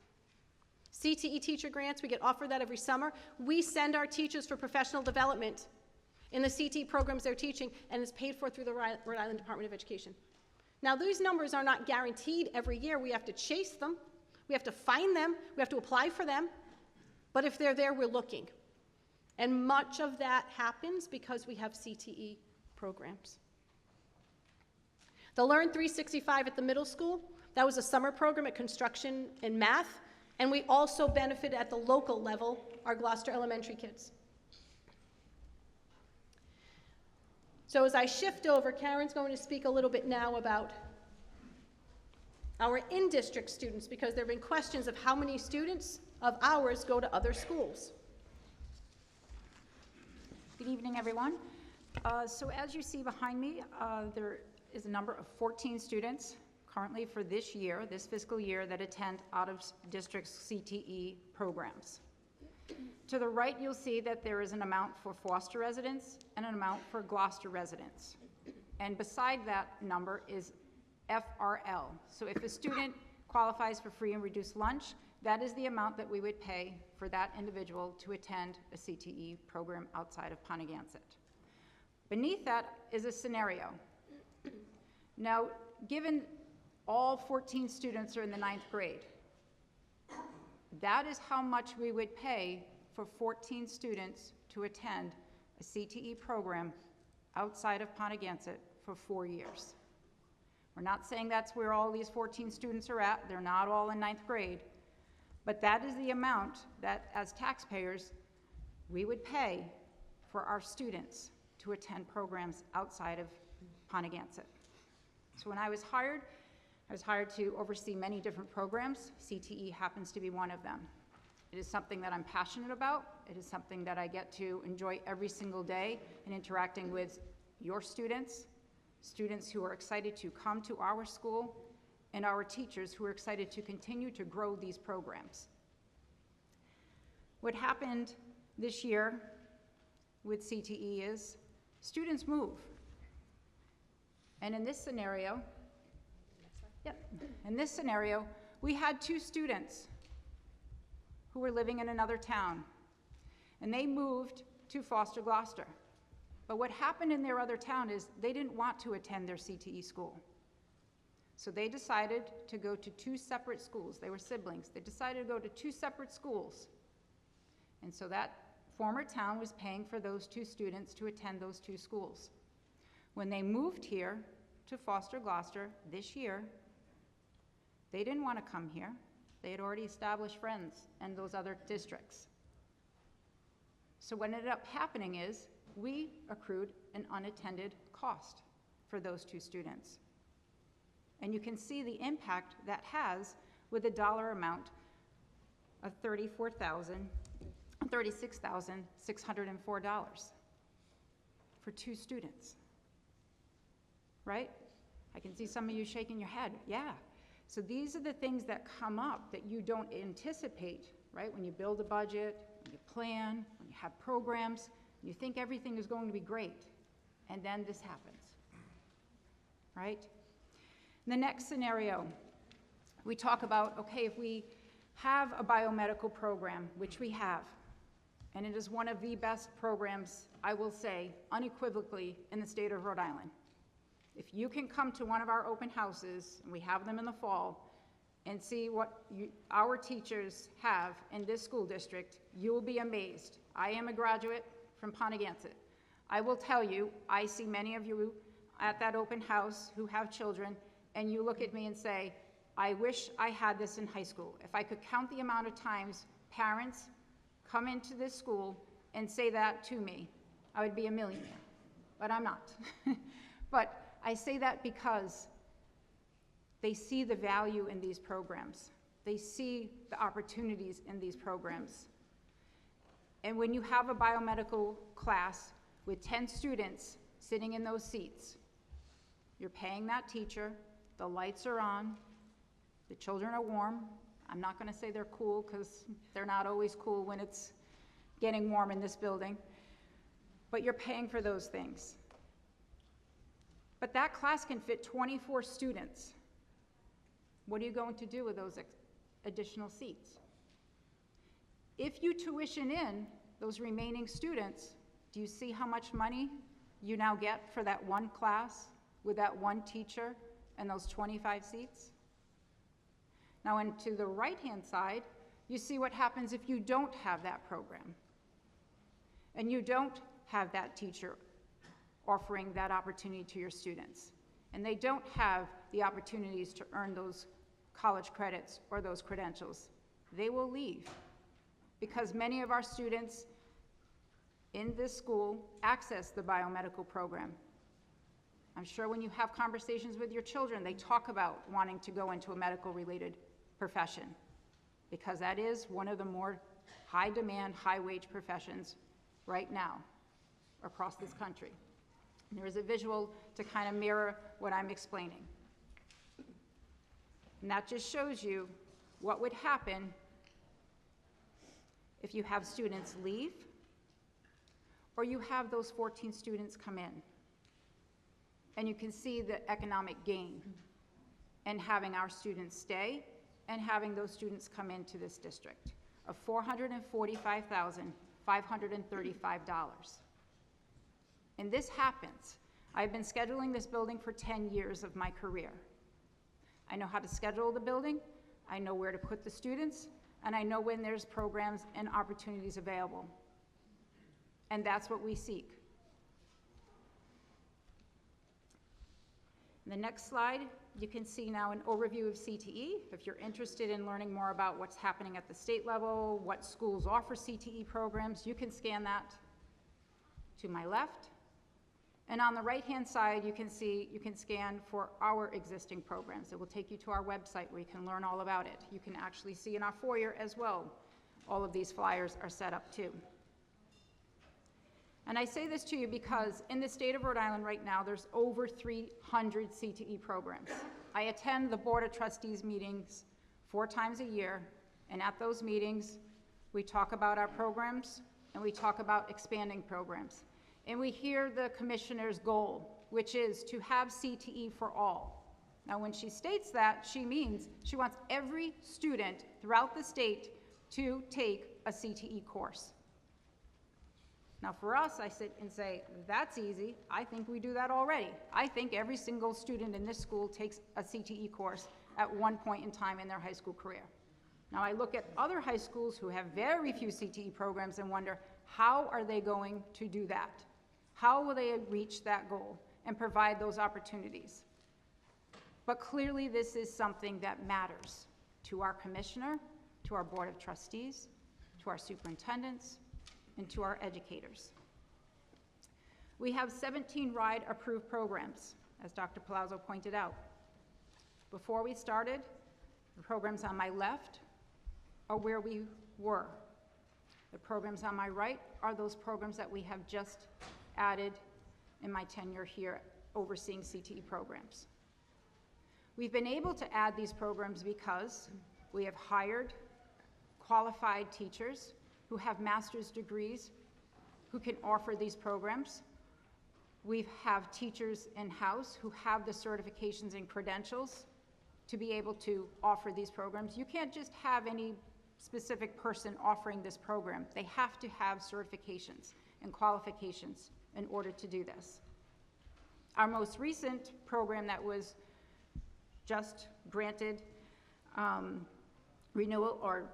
CTE teacher grants, we get offered that every summer. We send our teachers for professional development in the CTE programs they're teaching, and it's paid for through the Rhode Island Department of Education. Now, these numbers are not guaranteed every year. We have to chase them. We have to find them. We have to apply for them. But if they're there, we're looking. And much of that happens because we have CTE programs. The Learn 365 at the middle school, that was a summer program at construction and math. And we also benefit at the local level, our Gloucester elementary kids. So as I shift over, Karen's going to speak a little bit now about our in-district students, because there have been questions of how many students of ours go to other schools. Good evening, everyone. So as you see behind me, there is a number of 14 students currently for this year, this fiscal year, that attend out-of-district CTE programs. To the right, you'll see that there is an amount for Foster residents and an amount for Gloucester residents. And beside that number is FRL. So if a student qualifies for free and reduced lunch, that is the amount that we would pay for that individual to attend a CTE program outside of Pontiac. Beneath that is a scenario. Now, given all 14 students are in the 9th grade, that is how much we would pay for 14 students to attend a CTE program outside of Pontiac for 4 years. We're not saying that's where all these 14 students are at. They're not all in 9th grade. But that is the amount that, as taxpayers, we would pay for our students to attend programs outside of Pontiac. So when I was hired to oversee many different programs. CTE happens to be one of them. It is something that I'm passionate about. It is something that I get to enjoy every single day in interacting with your students, students who are excited to come to our school, and our teachers who are excited to continue to grow these programs. What happened this year with CTE is students move. And in this scenario, we had 2 students who were living in another town, and they moved to Foster-Glocester. But what happened in their other town is they didn't want to attend their CTE school. So they decided to go to 2 separate schools. They were siblings. They decided to go to 2 separate schools. And so that former town was paying for those 2 students to attend those 2 schools. When they moved here to Foster-Glocester this year, they didn't want to come here. They had already established friends in those other districts. So what ended up happening is we accrued an unattended cost for those 2 students. And you can see the impact that has with a dollar amount of $36,604 for 2 students, right? I can see some of you shaking your head, yeah. So these are the things that come up that you don't anticipate, right? When you build a budget, when you plan, when you have programs, you think everything is going to be great, and then this happens, right? In the next scenario, we talk about, okay, if we have a biomedical program, which we have, and it is one of the best programs, I will say, unequivocally, in the state of Rhode Island. If you can come to one of our open houses, and we have them in the fall, and see what our teachers have in this school district, you will be amazed. I am a graduate from Pontiac. I will tell you, I see many of you at that open house who have children, and you look at me and say, I wish I had this in high school. If I could count the amount of times parents come into this school and say that to me, I would be a millionaire, but I'm not. But I say that because they see the value in these programs. They see the opportunities in these programs. And when you have a biomedical class with 10 students sitting in those seats, you're paying that teacher, the lights are on, the children are warm. I'm not gonna say they're cool, because they're not always cool when it's getting warm in this building, but you're paying for those things. But that class can fit 24 students. What are you going to do with those additional seats? If you tuition in those remaining students, do you see how much money you now get for that one class with that one teacher and those 25 seats? Now, and to the right-hand side, you see what happens if you don't have that program and you don't have that teacher offering that opportunity to your students, and they don't have the opportunities to earn those college credits or those credentials. They will leave, because many of our students in this school access the biomedical program. I'm sure when you have conversations with your children, they talk about wanting to go into a medical-related profession, because that is one of the more high-demand, high-wage professions right now across this country. And there is a visual to kind of mirror what I'm explaining. And that just shows you what would happen if you have students leave or you have those 14 students come in. And you can see the economic gain in having our students stay and having those students come into this district of $445,535. And this happens. I've been scheduling this building for 10 years of my career. I know how to schedule the building, I know where to put the students, and I know when there's programs and opportunities available. And that's what we seek. In the next slide, you can see now an overview of CTE. If you're interested in learning more about what's happening at the state level, what schools offer CTE programs, you can scan that to my left. And on the right-hand side, you can scan for our existing programs. It will take you to our website where you can learn all about it. You can actually see in our foyer as well. All of these flyers are set up too. And I say this to you because in the state of Rhode Island right now, there's over 300 CTE programs. I attend the Board of Trustees meetings 4 times a year, and at those meetings, we talk about our programs and we talk about expanding programs. And we hear the commissioner's goal, which is to have CTE for all. Now, when she states that, she means she wants every student throughout the state to take a CTE course. Now, for us, I sit and say, that's easy. I think we do that already. I think every single student in this school takes a CTE course at one point in time in their high school career. Now, I look at other high schools who have very few CTE programs and wonder, how are they going to do that? How will they reach that goal and provide those opportunities? But clearly, this is something that matters to our commissioner, to our Board of Trustees, to our superintendents, and to our educators. We have 17 RIDE-approved programs, as Dr. Palazzo pointed out. Before we started, the programs on my left are where we were. The programs on my right are those programs that we have just added in my tenure here overseeing CTE programs. We've been able to add these programs because we have hired qualified teachers who have master's degrees who can offer these programs. We have teachers in-house who have the certifications and credentials to be able to offer these programs. You can't just have any specific person offering this program. They have to have certifications and qualifications in order to do this. Our most recent program that was just granted renewal or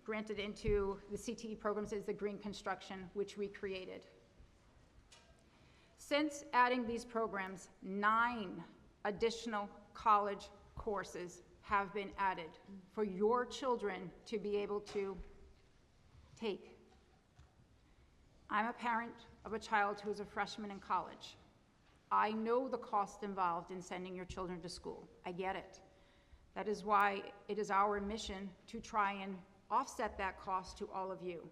granted into the CTE programs is the green construction, which we created. Since adding these programs, 9 additional college courses have been added for your children to be able to take. I'm a parent of a child who is a freshman in college. I know the cost involved in sending your children to school. I get it. That is why it is our mission to try and offset that cost to all of you.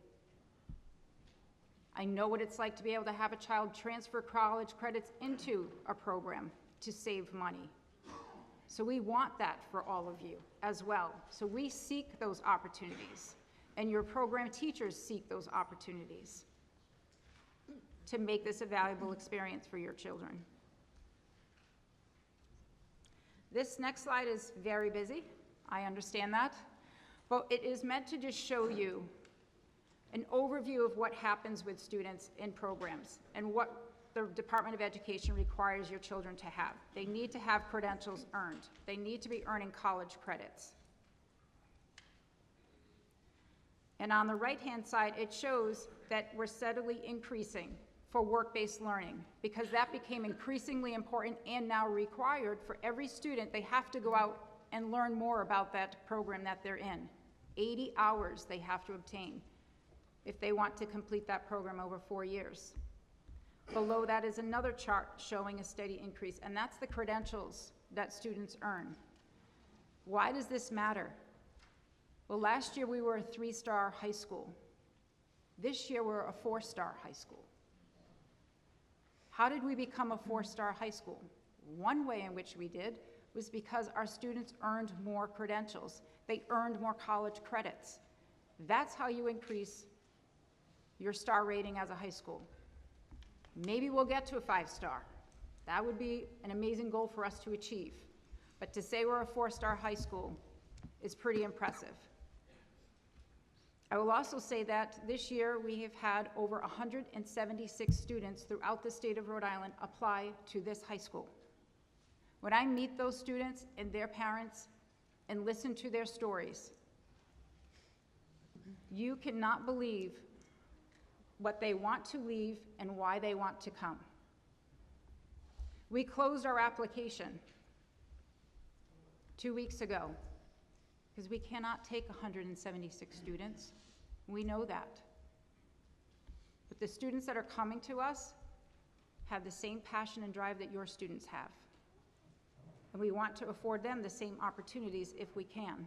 I know what it's like to be able to have a child transfer college credits into a program to save money. So we want that for all of you as well. So we seek those opportunities, and your program teachers seek those opportunities to make this a valuable experience for your children. This next slide is very busy. I understand that. But it is meant to just show you an overview of what happens with students in programs and what the Department of Education requires your children to have. They need to have credentials earned. They need to be earning college credits. And on the right-hand side, it shows that we're steadily increasing for work-based learning, because that became increasingly important and now required for every student. They have to go out and learn more about that program that they're in. 80 hours they have to obtain if they want to complete that program over 4 years. Below that is another chart showing a steady increase, and that's the credentials that students earn. Why does this matter? Well, last year we were a 3-star high school. This year we're a 4-star high school. How did we become a 4-star high school? One way in which we did was because our students earned more credentials. They earned more college credits. That's how you increase your star rating as a high school. Maybe we'll get to a 5-star. That would be an amazing goal for us to achieve. But to say we're a 4-star high school is pretty impressive. I will also say that this year we have had over 176 students throughout the state of Rhode Island apply to this high school. When I meet those students and their parents and listen to their stories, you cannot believe what they want to leave and why they want to come. We closed our application 2 weeks ago because we cannot take 176 students. We know that. But the students that are coming to us have the same passion and drive that your students have. And we want to afford them the same opportunities if we can.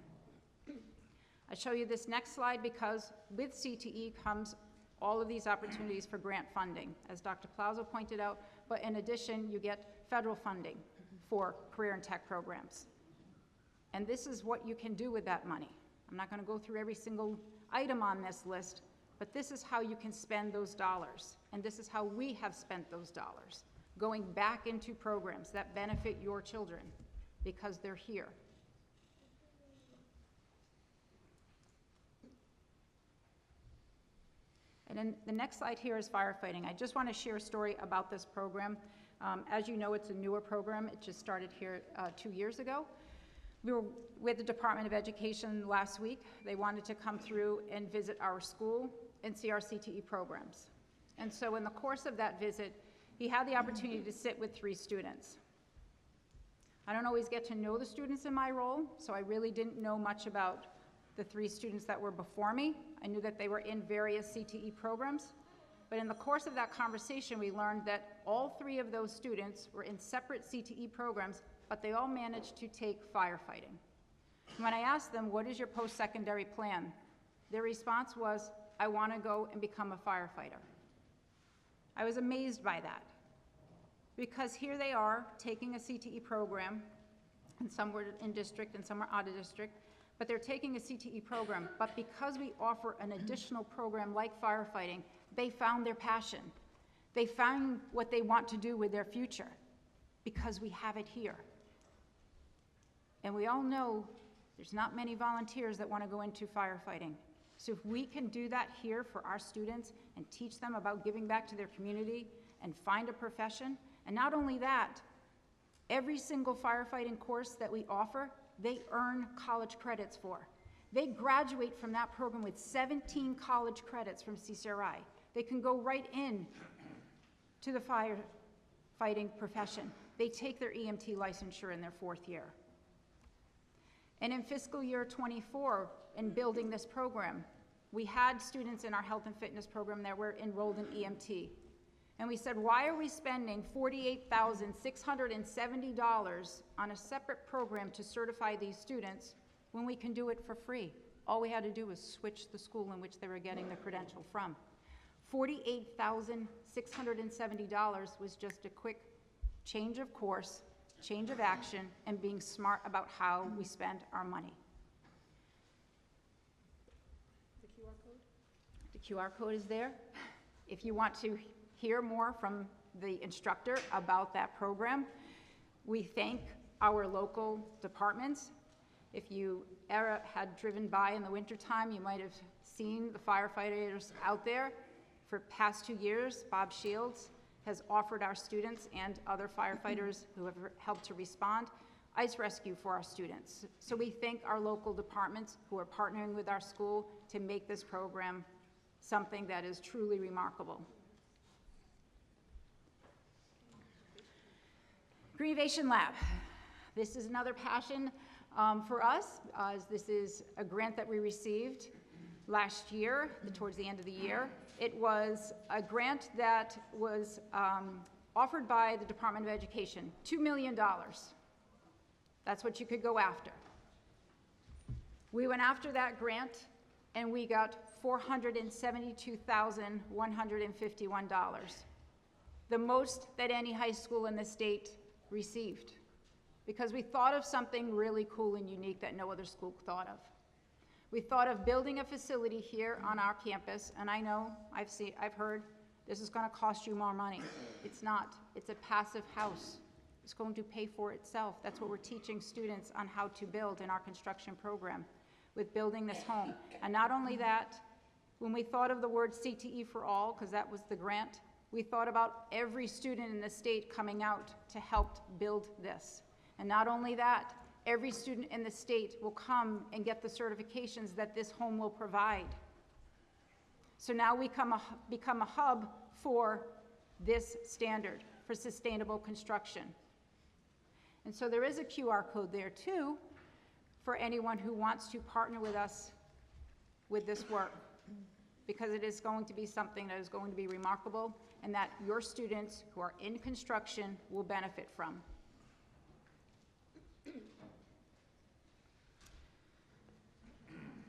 I show you this next slide because with CTE comes all of these opportunities for grant funding, as Dr. Palazzo pointed out, but in addition, you get federal funding for career and tech programs. And this is what you can do with that money. I'm not going to go through every single item on this list, but this is how you can spend those dollars, and this is how we have spent those dollars, going back into programs that benefit your children because they're here. And then the nenext slide here is firefighting. I just want to share a story about this program. As you know, it's a newer program. It just started here 2 years ago. We were with the Department of Education last week. They wanted to come through and visit our school and see our CTE programs. And so in the course of that visit, he had the opportunity to sit with 3 students. I don't always get to know the students in my role, so I really didn't know much about the 3 students that were before me. I knew that they were in various CTE programs, but in the course of that conversation, we learned that all 3 of those students were in separate CTE programs, but they all managed to take firefighting. When I asked them, what is your post-secondary plan? Their response was, I want to go and become a firefighter. I was amazed by that, because here they are taking a CTE program, and some were in district and some are out of district, but they're taking a CTE program, but because we offer an additional program like firefighting, they found their passion. They found what they want to do with their future, because we have it here. And we all know there's not many volunteers that want to go into firefighting. So if we can do that here for our students and teach them about giving back to their community and find a profession, and not only that, every single firefighting course that we offer, they earn college credits for. They graduate from that program with 17 college credits from CCRI. They can go right in to the firefighting profession. They take their EMT licensure in their 4th year. And in fiscal year '24, in building this program, we had students in our health and fitness program that were enrolled in EMT. And we said, why are we spending $48,670 on a separate program to certify these students when we can do it for free? All we had to do was switch the school in which they were getting the credential from. $48,670 was just a quick change of course, change of action, and being smart about how we spend our money. The QR code? The QR code is there. If you want to hear more from the instructor about that program, we thank our local departments. If you ever had driven by in the wintertime, you might have seen the firefighters out there. For past 2 years, Bob Shields has offered our students and other firefighters who have helped to respond ice rescue for our students. So we thank our local departments who are partnering with our school to make this program something that is truly remarkable. Grievation Lab. This is another passion for us, as this is a grant that we received last year, towards the end of the year. It was a grant that was offered by the Department of Education, $2 million. That's what you could go after. We went after that grant and we got $472,151, the most that any high school in the state received, because we thought of something really cool and unique that no other school thought of. We thought of building a facility here on our campus, and I know, I've heard, this is going to cost you more money. It's not. It's a passive house. It's going to pay for itself. That's what we're teaching students on how to build in our construction program with building this home. And not only that, when we thought of the word CTE for all, because that was the grant, we thought about every student in the state coming out to help build this. And not only that, every student in the state will come and get the certifications that this home will provide. So now we become a hub for this standard for sustainable construction. And so there is a QR code there too for anyone who wants to partner with us with this work, because it is going to be something that is going to be remarkable and that your students who are in construction will benefit from.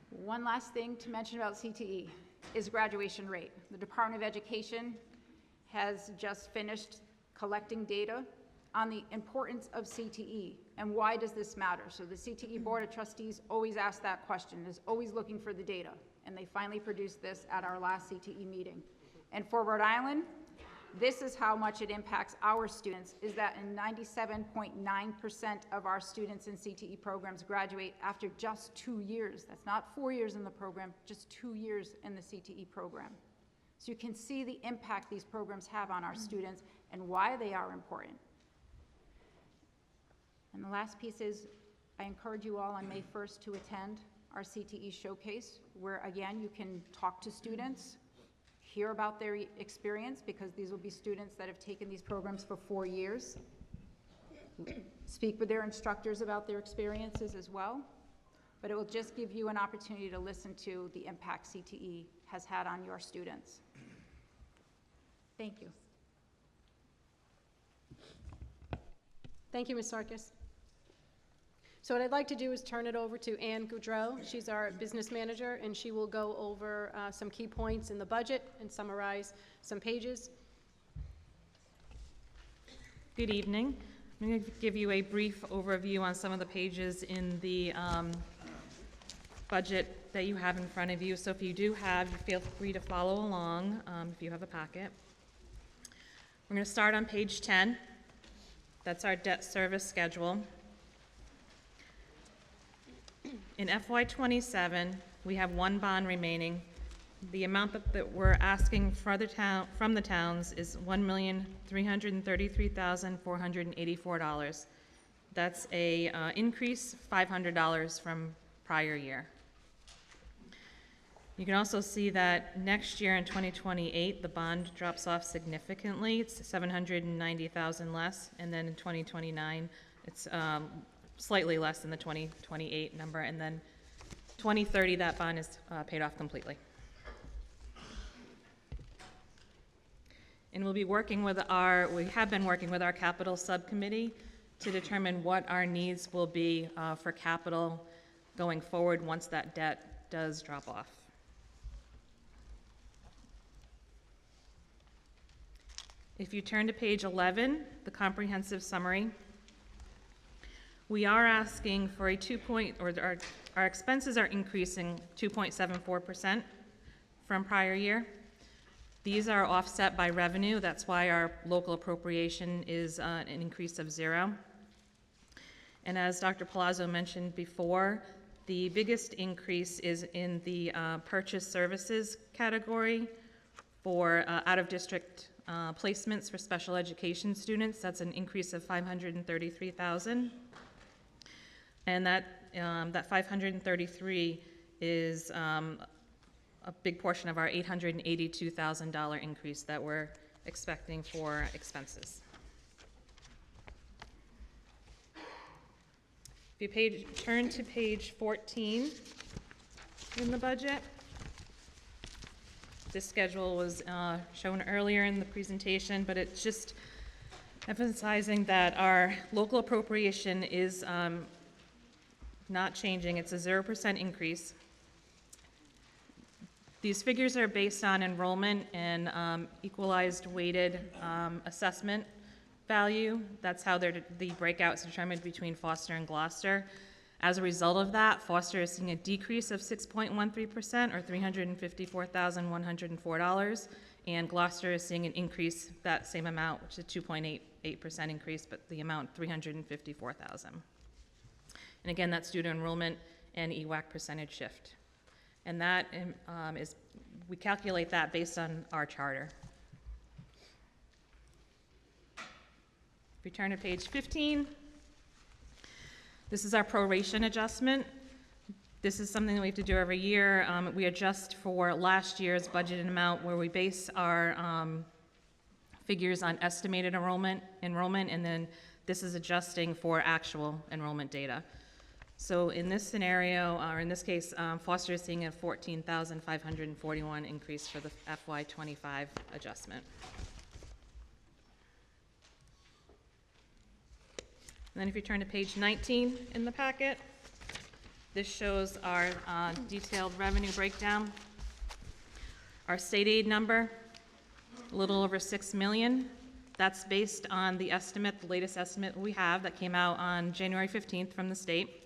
One last thing to mention about CTE is graduation rate. The Department of Education has just finished collecting data on the importance of CTE and why does this matter. So the CTE Board of Trustees always asks that question, is always looking for the data, and they finally produced this at our last CTE meeting. And for Rhode Island, this is how much it impacts our students, is that in 97.9% of our students in CTE programs graduate after just 2 years. That's not 4 years in the program, just 2 years in the CTE program. So you can see the impact these programs have on our students and why they are important. And the last piece is, I encourage you all on May 1st to attend our CTE showcase, where again, you can talk to students, hear about their experience, because these will be students that have taken these programs for 4 years. Speak with their instructors about their experiences as well, but it will just give you an opportunity to listen to the impact CTE has had on your students. Thank you. Thank you, Ms. Sarkis. So what I'd like to do is turn it over to Ann Goudreau. She's our business manager, and she will go over some key points in the budget and summarize some pages. Good evening. I'm going to give you a brief overview on some of the pages in the budget that you have in front of you. So if you do have, feel free to follow along if you have a packet. We're going to start on page 10. That's our debt service schedule. In FY27, We have one bond remaining. The amount that we're asking for from the towns is $1,333,484. That's a increase $500 from prior year. You can also see that next year in 2028, the bond drops off significantly. It's $790,000 less, and then in 2029, it's slightly less than the 2028 number, and then 2030, that bond is paid off completely. And we have been working with our capital subcommittee to determine what our needs will be for capital going forward once that debt does drop off. If you turn to page 11, the comprehensive summary, we are asking for our expenses are increasing 2.74% from prior year. These are offset by revenue. That's why our local appropriation is an increase of 0. And as Dr. Palazzo mentioned before, the biggest increase is in the purchase services category for out-of-district placements for special education students. That's an increase of $533,000. And that 533 is a big portion of our $882,000 increase that we're expecting for expenses. If you turn to page 14 in the budget, this schedule was shown earlier in the presentation, but it's just emphasizing that our local appropriation is not changing. It's a 0% increase. These figures are based on enrollment and equalized weighted assessment value. That's how the breakout is determined between Foster and Gloucester. As a result of that, Foster is seeing a decrease of 6.13%, or $354,104, and Gloucester is seeing an increase, that same amount, which is a 2.88% increase, but the amount $354,000. And again, that's due to enrollment and EWAC percentage shift. And that we calculate that based on our charter. If we turn to page 15, this is our proration adjustment. This is something that we have to do every year. We adjust for last year's budgeted amount where we base our figures on estimated enrollment, and then this is adjusting for actual enrollment data. So in this scenario, or in this case, Foster is seeing a $14,541 increase for the FY25 adjustment. And then if you turn to page 19 in the packet, this shows our detailed revenue breakdown. Our state aid number, a little over $6 million. That's based on the estimate, the latest estimate we have that came out on January 15th from the state.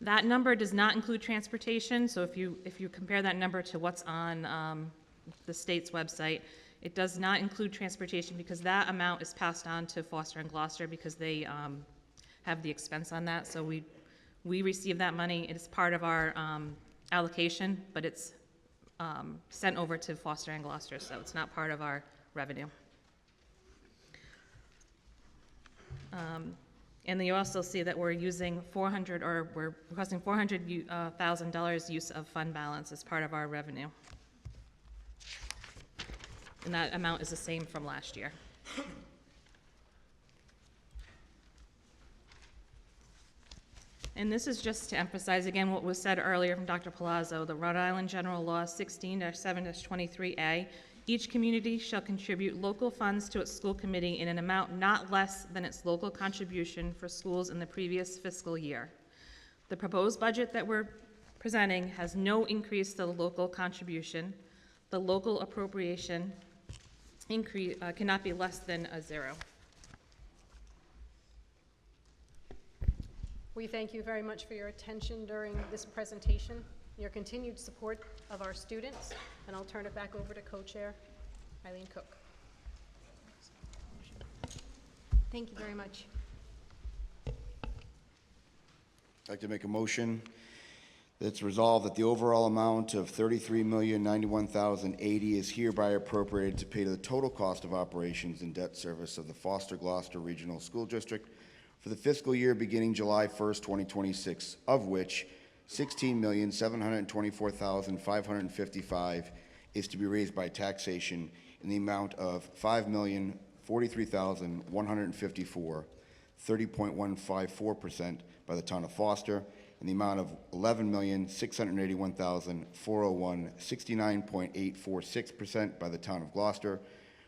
That number does not include transportation, so if you compare that number to what's on the state's website, it does not include transportation because that amount is passed on to Foster and Gloucester because they have the expense on that. So we receive that money. It is part of our allocation, but it's sent over to Foster and Gloucester, so it's not part of our revenue. And then you also see that we're using we're requesting $400,000 use of fund balance as part of our revenue. And that amount is the same from last year. And this is just to emphasize again what was said earlier from Dr. Palazzo, the Rhode Island General Law 16-7-23A. Each community shall contribute local funds to its school committee in an amount not less than its local contribution for schools in the previous fiscal year. The proposed budget that we're presenting has no increase to the local contribution. The local appropriation increase cannot be less than a 0. We thank you very much for your attention during this presentation, your continued support of our students, and I'll turn it back over to co-chair Eileen Cook. Thank you very much. I'd like to make a motion It's resolved that the overall amount of $33,091,080 is hereby appropriated to pay the total cost of operations and debt service of the Foster-Glocester Regional School District for the fiscal year beginning July 1st, 2026, of which $16,724,555 is to be raised by taxation in the amount of $5,043,154, 30.154% by the town of Foster, in the amount of $11,681,401, 69.846% by the town of Gloucester,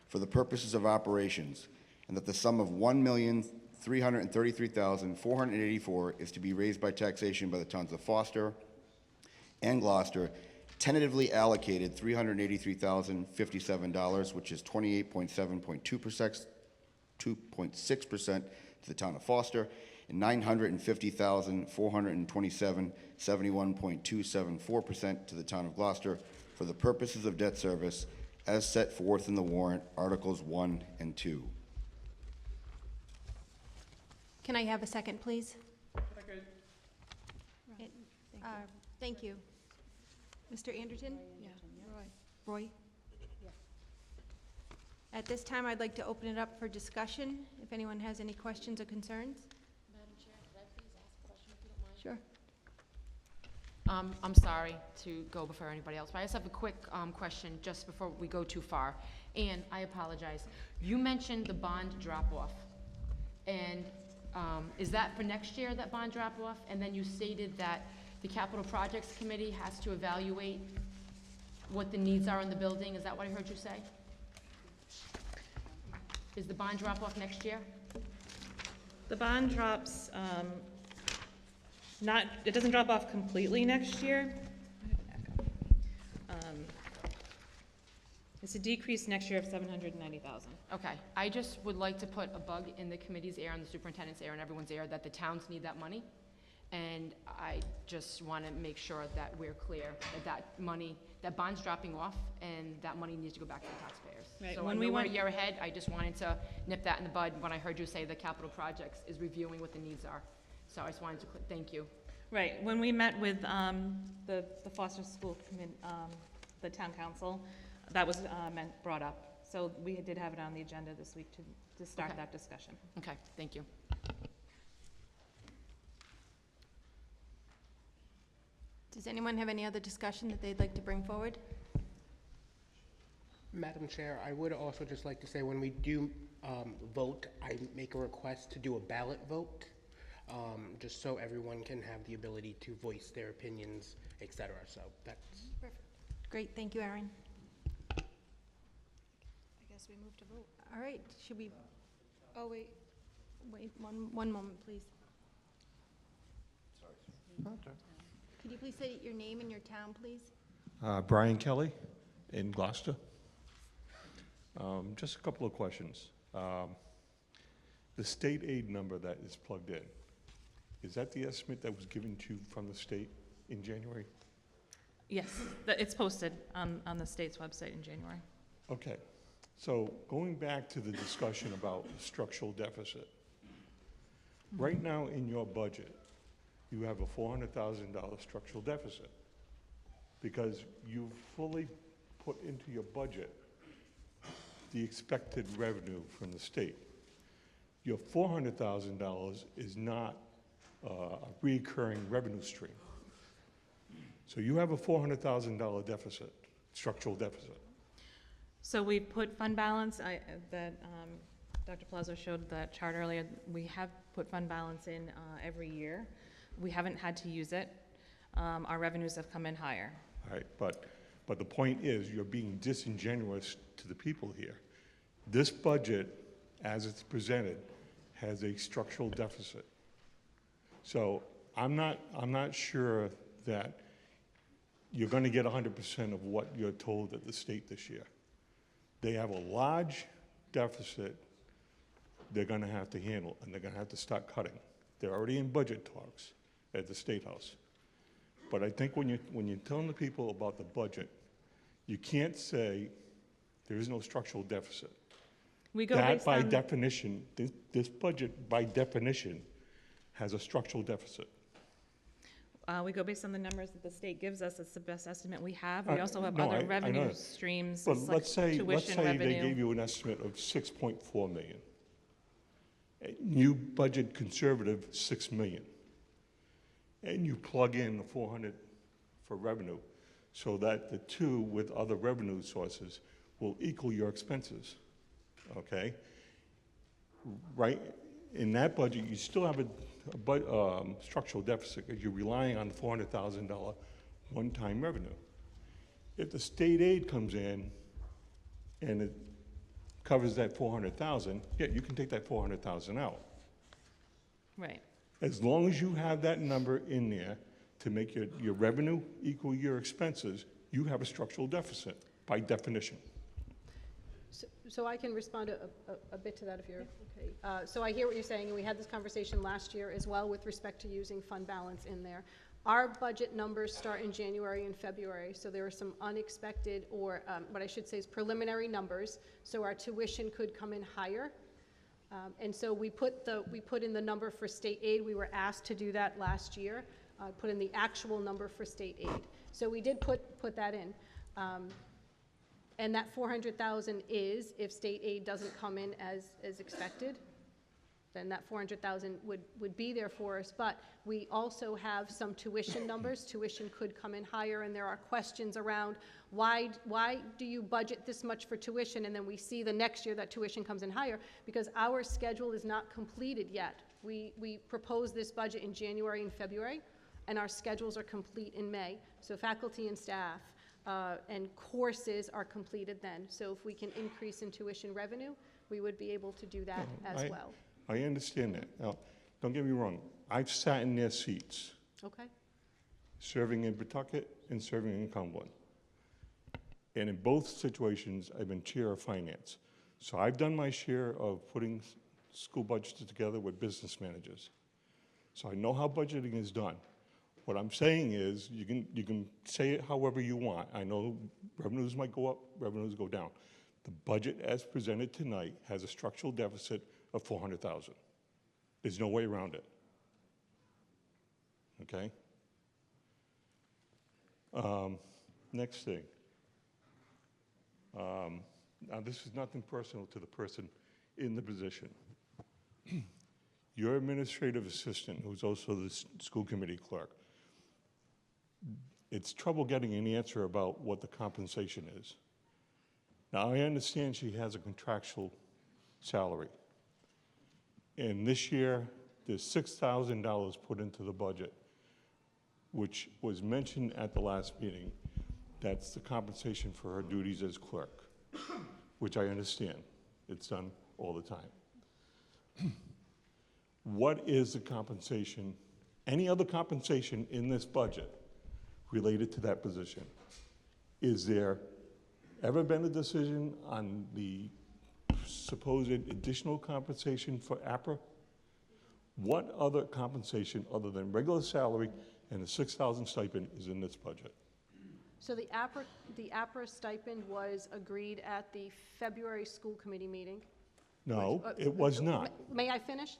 for the purposes of operations, and that the sum of $1,333,484 is to be raised by taxation by the towns of Foster and Gloucester, tentatively allocated $383,057, which is 28.7.2%, 2.6% to the town of Foster, and $950,427, 71.274% to the town of Gloucester, for the purposes of debt service as set forth in the warrant, Articles 1 and 2. Can I have a second, please? Thank you. Mr. Anderton? Roy? At this time, I'd like to open it up for discussion, if anyone has any questions or concerns. Madam Chair, could I please ask a question, if you don't mind? Sure. I'm sorry to go before anybody else, but I just have a quick question just before we go too far. And I apologize. You mentioned the bond drop-off. And is that for next year, that bond drop-off? And then you stated that the Capital Projects Committee has to evaluate what the needs are in the building. Is that what I heard you say? Is the bond drop-off next year? The bond drops, it doesn't drop off completely next year. It's a decrease next year of $790,000. Okay. I just would like to put a bug in the committee's ear and the superintendent's ear and everyone's ear that the towns need that money. And I just want to make sure that we're clear that that money, that bond's dropping off, and that money needs to go back to the taxpayers. Right, So when I we know we're a went- year ahead, I just wanted to nip that in the bud when I heard you say the capital projects is reviewing what the needs are. So I just wanted to, thank you. Right, when we met with the Foster School Committee, the town council, that was brought up. So we did have it on the agenda this week to start Okay. that discussion. Okay, thank you. Does anyone have any other discussion that they'd like to bring forward? Madam Chair, I would also just like to say, when we do vote, I make a request to do a ballot vote, just so everyone can have the ability to voice their opinions, et cetera. So that's... Great, thank you, Erin. I guess we move to vote. All right, should we, Oh, wait. wait one moment, please. Could you please say your name and your town, please? Brian Kelly in Gloucester. Just a couple of questions. The state aid number that is plugged in, is that the estimate that was given to you from the state in January? Yes, it's posted on the state's website in January. Okay, so going back to the discussion about structural deficit, right now in your budget, you have a $400,000 structural deficit because you've fully put into your budget the expected revenue from the state. Your $400,000 is not a recurring revenue stream. So you have a $400,000 deficit, structural deficit. So we put fund balance, Dr. Palazzo showed that chart earlier. We have put fund balance in every year. We haven't had to use it. Our revenues have come in higher. All right, but the point is, you're being disingenuous to the people here. This budget, as it's presented, has a structural deficit. So I'm not sure that you're going to get 100% of what you're told at the state this year. They have a large deficit they're going to have to handle, and they're going to have to start cutting. They're already in budget talks at the State House. But I think when you're telling the people about the budget, you can't say there is no structural deficit. We go That, based by on, definition, this budget, by definition, has a structural deficit. We go based on the numbers that the state gives us. It's the best estimate we have. We Uh, also have no, other I know revenue that. streams, But like tuition let's say they revenue. gave you an estimate of 6.4 million. You budget conservative 6 million. And you plug in the 400 for revenue, so that the two with other revenue sources will equal your expenses, okay? Right, in that budget, you still have a structural deficit, because you're relying on the $400,000 one-time revenue. If the state aid comes in and it covers that 400,000, yeah, you can take that 400,000 out. Right. As long as you have that number in there to make your revenue equal your expenses, you have a structural deficit by definition. So I can respond a bit to that if you're okay. So I hear what you're saying, and we had this conversation last year as well with respect to using fund balance in there. Our budget numbers start in January and February, so there are some unexpected, or what I should say is preliminary numbers, so our tuition could come in higher. And so we put in the number for state aid. We were asked to do that last year, put in the actual number for state aid. So we did put that in. And that 400,000 is, if state aid doesn't come in as expected, then that 400,000 would be there for us. But we also have some tuition numbers. Tuition could come in higher, and there are questions around why do you budget this much for tuition, and then we see the next year that tuition comes in higher, because our schedule is not completed yet. We proposed this budget in January and February, and our schedules are complete in May. So faculty and staff and courses are completed then. So if we can increase in tuition revenue, we would be able to do that as well. I understand that. Now, don't get me wrong. I've sat in their seats, Okay? serving in Pawtucket and serving in Cumberland. And in both situations, I've been chair of finance. So I've done my share of putting school budgets together with business managers. So I know how budgeting is done. What I'm saying is, you can say it however you want. I know revenues might go up, revenues go down. The budget as presented tonight has a structural deficit of 400,000. There's no way around it. Okay? Next thing. Now, this is nothing personal to the person in the position. Your administrative assistant, who's also the school committee clerk, it's trouble getting an answer about what the compensation is. Now, I understand she has a contractual salary. And this year, there's $6,000 put into the budget, which was mentioned at the last meeting. That's the compensation for her duties as clerk, which I understand. It's done all the time. What is the compensation, any other compensation in this budget related to that position? Is there ever been a decision on the supposed additional compensation for APRA? What other compensation other than regular salary and the 6,000 stipend is in this budget? So the APRA stipend was agreed at the February school committee meeting. No, it was not. May I finish?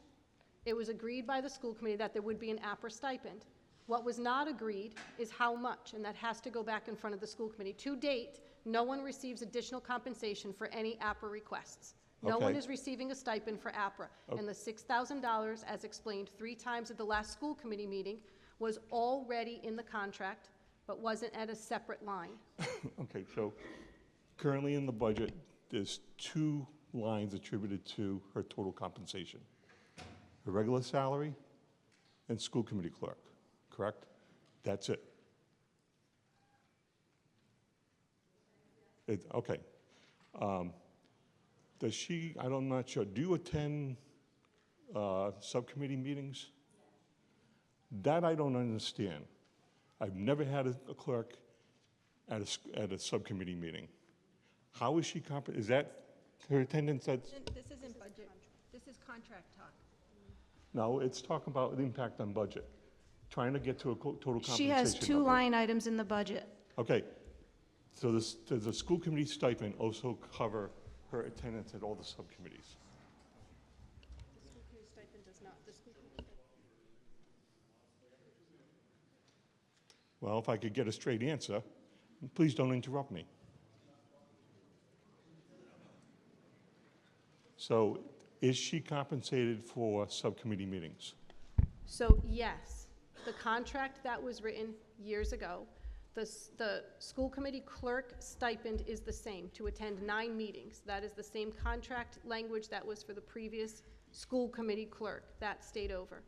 It was agreed by the school committee that there would be an APRA stipend. What was not agreed is how much, and that has to go back in front of the school committee. To date, no one receives additional compensation for any APRA requests. No one Okay. is receiving a stipend for APRA. And the $6,000, as explained 3 times at the last school committee meeting, was already in the contract, but wasn't at a separate line. Okay, so currently in the budget, there's 2 lines attributed to her total compensation. Her regular salary and school committee clerk, correct? That's it. Okay. Does she, I'm not sure, do you attend subcommittee meetings? That I don't understand. I've never had a clerk at a subcommittee meeting. How is she is that her attendance at? This isn't budget. This is contract talk. No, it's talking about the impact on budget, trying to get to a total compensation. She has 2 number. line items in the budget. Okay, so does the school committee stipend also cover her attendance at all the subcommittees? The school committee stipend does not. The school committee Well, if I could get a straight answer, please don't interrupt me. So is she compensated for subcommittee meetings? So yes, the contract that was written years ago, the school committee clerk stipend is the same, to attend 9 meetings. That is the same contract language that was for the previous school committee clerk. That stayed over.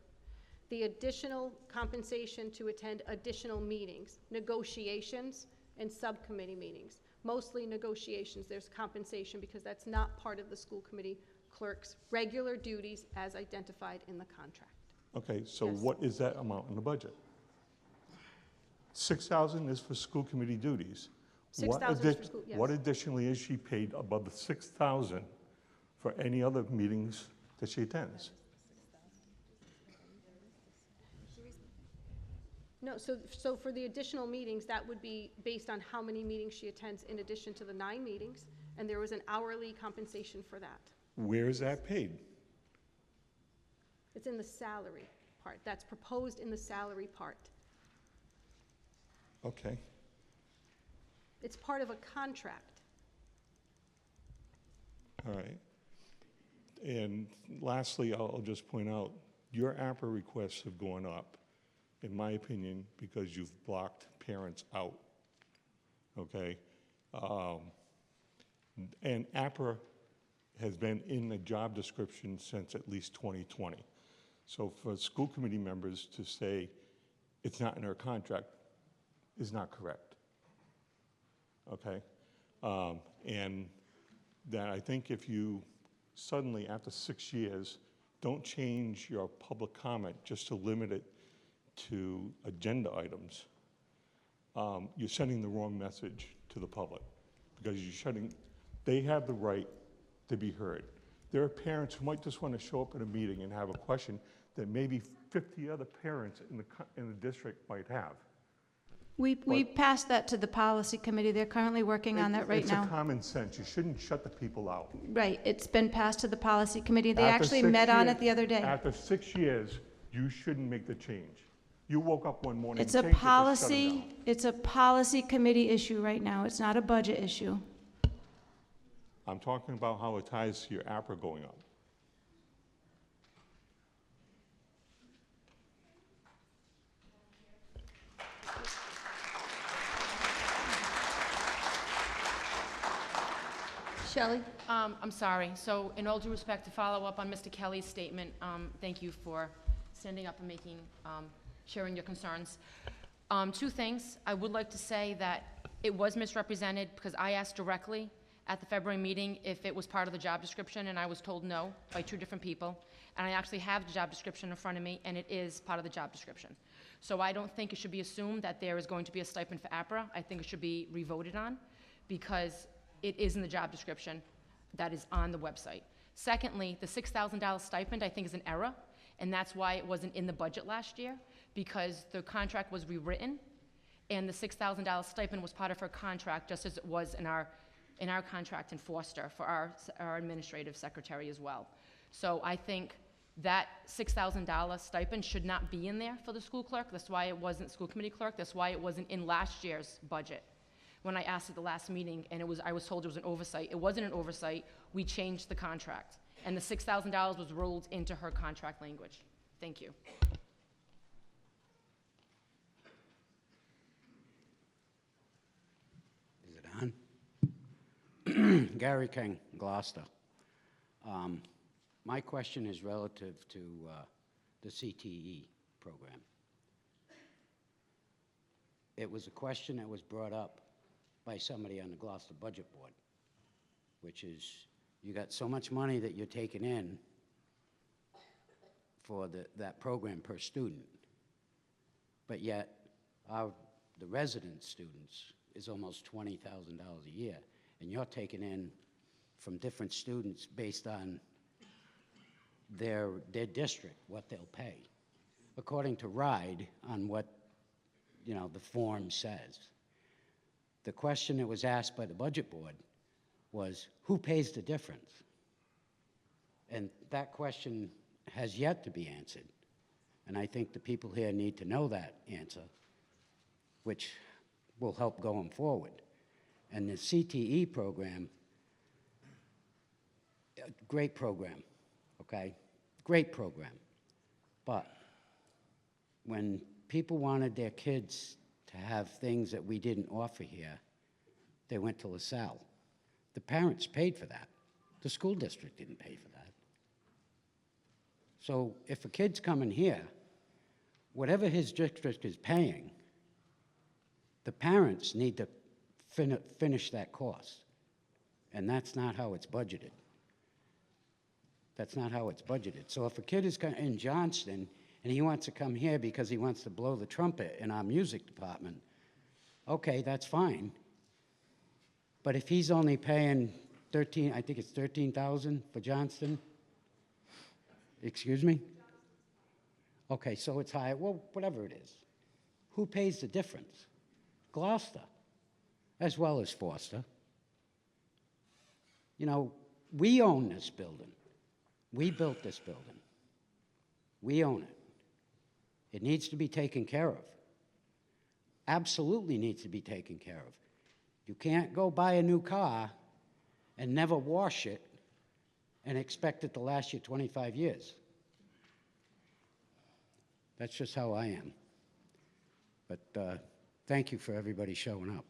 The additional compensation to attend additional meetings, negotiations, and subcommittee meetings. Mostly negotiations, there's compensation because that's not part of the school committee clerk's regular duties as identified in the contract. Okay, so Yes. what is that amount in the budget? 6,000 is for school committee duties. 6,000 is for school, yes. What additionally is she paid above the 6,000 for any other meetings that she attends? No, so for the additional meetings, that would be based on how many meetings she attends in addition to the 9 meetings, and there was an hourly compensation for that. Where is that paid? It's in the salary part. That's proposed in the salary part. Okay. It's part of a contract. All right. And lastly, I'll just point out, your APRA requests have gone up, in my opinion, because you've blocked parents out, okay? And APRA has been in the job description since at least 2020. So for school committee members to say it's not in our contract is not correct, okay? And that I think if you suddenly, after 6 years, don't change your public comment just to limit it to agenda items, you're sending the wrong message to the public, because they have the right to be heard. There are parents who might just want to show up at a meeting and have a question that maybe 50 other parents in the district might have. We passed that to the policy committee. They're currently working on that right It's now. a common sense. You shouldn't shut the people out. Right, it's been passed to the policy committee. They After actually 6 met on years- it the other day. After 6 years, you shouldn't make the change. You woke up one morning and It's a changed it to shut 'em policy, down. it's a policy committee issue right now. It's not a budget issue. I'm talking about how it ties to your APRA going up. Shelley? I'm sorry. So in all due respect, to follow up on Mr. Kelly's statement, thank you for standing up and sharing your concerns. 2 things. I would like to say that it was misrepresented because I asked directly at the February meeting if it was part of the job description, and I was told no by 2 different people. And I actually have the job description in front of me, and it is part of the job description. So I don't think it should be assumed that there is going to be a stipend for APRA. I think it should be revoted on because it is in the job description that is on the website. Secondly, the $6,000 stipend I think is an error, and that's why it wasn't in the budget last year, because the contract was rewritten, and the $6,000 stipend was part of her contract, just as it was in our contract in Foster for our administrative secretary as well. So I think that $6,000 stipend should not be in there for the school clerk. That's why it wasn't school committee clerk. That's why it wasn't in last year's budget. When I asked at the last meeting, and I was told it was an oversight. It wasn't an oversight. We changed the contract, and the $6,000 was rolled into her contract language. Thank you. Is it on? Gary King, Gloucester. My question is relative to the CTE program. It was a question that was brought up by somebody on the Gloucester Budget Board, which is, you got so much money that you're taking in for that program per student, but yet the resident students is almost $20,000 a year, and you're taking in from different students based on their district, what they'll pay, according to RIDE on what, the form says. The question that was asked by the budget board was, who pays the difference? And that question has yet to be answered. And I think the people here need to know that answer. which will help going forward. And the CTE program, great program, okay? Great program. But when people wanted their kids to have things that we didn't offer here, they went to LaSalle. The parents paid for that. The school district didn't pay for that. So if a kid's coming here, whatever his district is paying, the parents need to finish that cost. And that's not how it's budgeted. That's not how it's budgeted. So if a kid is in Johnston and he wants to come here because he wants to blow the trumpet in our music department, okay, that's fine. But if he's only paying I think it's 13,000 for Johnston? Excuse me? Okay, so it's high, well, whatever it is. Who pays the difference? Gloucester, as well as Foster. You know, we own this building. We built this building. We own it. It needs to be taken care of. Absolutely needs to be taken care of. You can't go buy a new car and never wash it and expect it to last you 25 years. That's just how I am. But thank you for everybody showing up.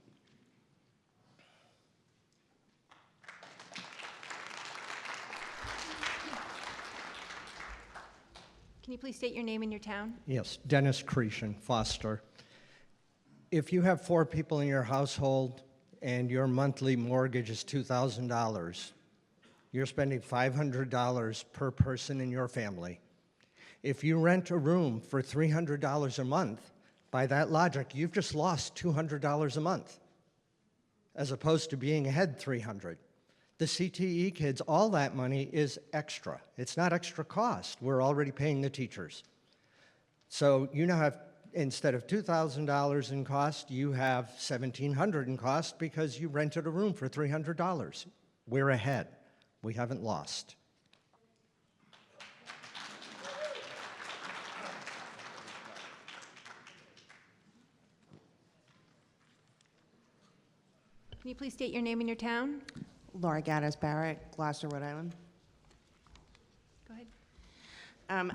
Can you please state your name and your town? Yes, Dennis Cretion, Foster. If you have 4 people in your household and your monthly mortgage is $2,000, you're spending $500 per person in your family. If you rent a room for $300 a month, by that logic, you've just lost $200 a month, as opposed to being ahead $300. The CTE kids, all that money is extra. It's not extra cost. We're already paying the teachers. So you now have, instead of $2,000 in cost, you have $1,700 in cost because you rented a room for $300. We're ahead. We haven't lost. Can you please state your name and your town? Laura Gaddis Barrett, Gloucester, Rhode Island. Go ahead.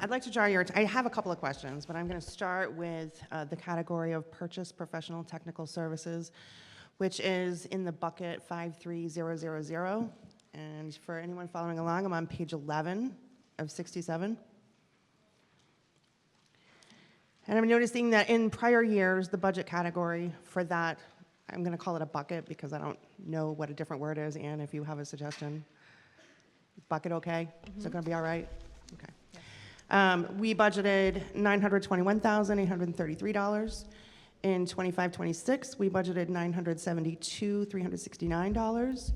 I'd like to draw your, I have a couple of questions, but I'm going to start with the category of purchase professional technical services, which is in the bucket 53000. And for anyone following along, I'm on page 11 of 67. And I'm noticing that in prior years, the budget category for that, I'm going to call it a bucket because I don't know what a different word is. Ann, if you have a suggestion. Bucket okay? Is it going to be all right? Okay. We budgeted $921,833. In 25-26, we budgeted $972,369.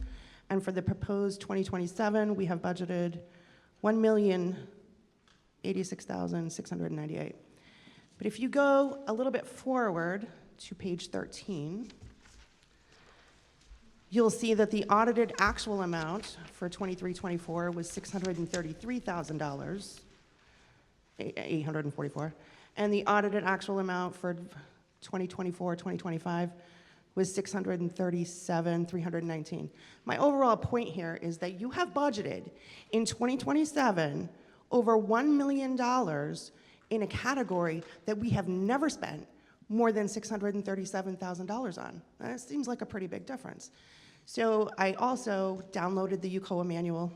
And for the proposed 2027, we have budgeted $1,086,698. But if you go a little bit forward to page 13, you'll see that the audited actual amount for 23-24 was $633,000, 844, and the audited actual amount for 2024-2025 was $637,319. My overall point here is that you have budgeted in 2027 over $1 million in a category that we have never spent more than $637,000 on. That seems like a pretty big difference. So I also downloaded the UCOA manual,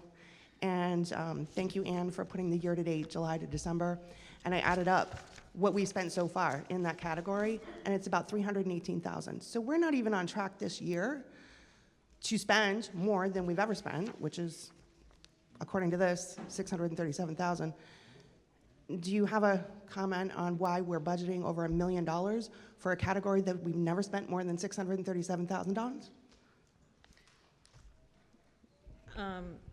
and thank you, Ann, for putting the year-to-date, July to December, and I added up what we spent so far in that category, and it's about $318,000. So we're not even on track this year to spend more than we've ever spent, which is, according to this, $637,000. Do you have a comment on why we're budgeting over $1 million for a category that we've never spent more than $637,000?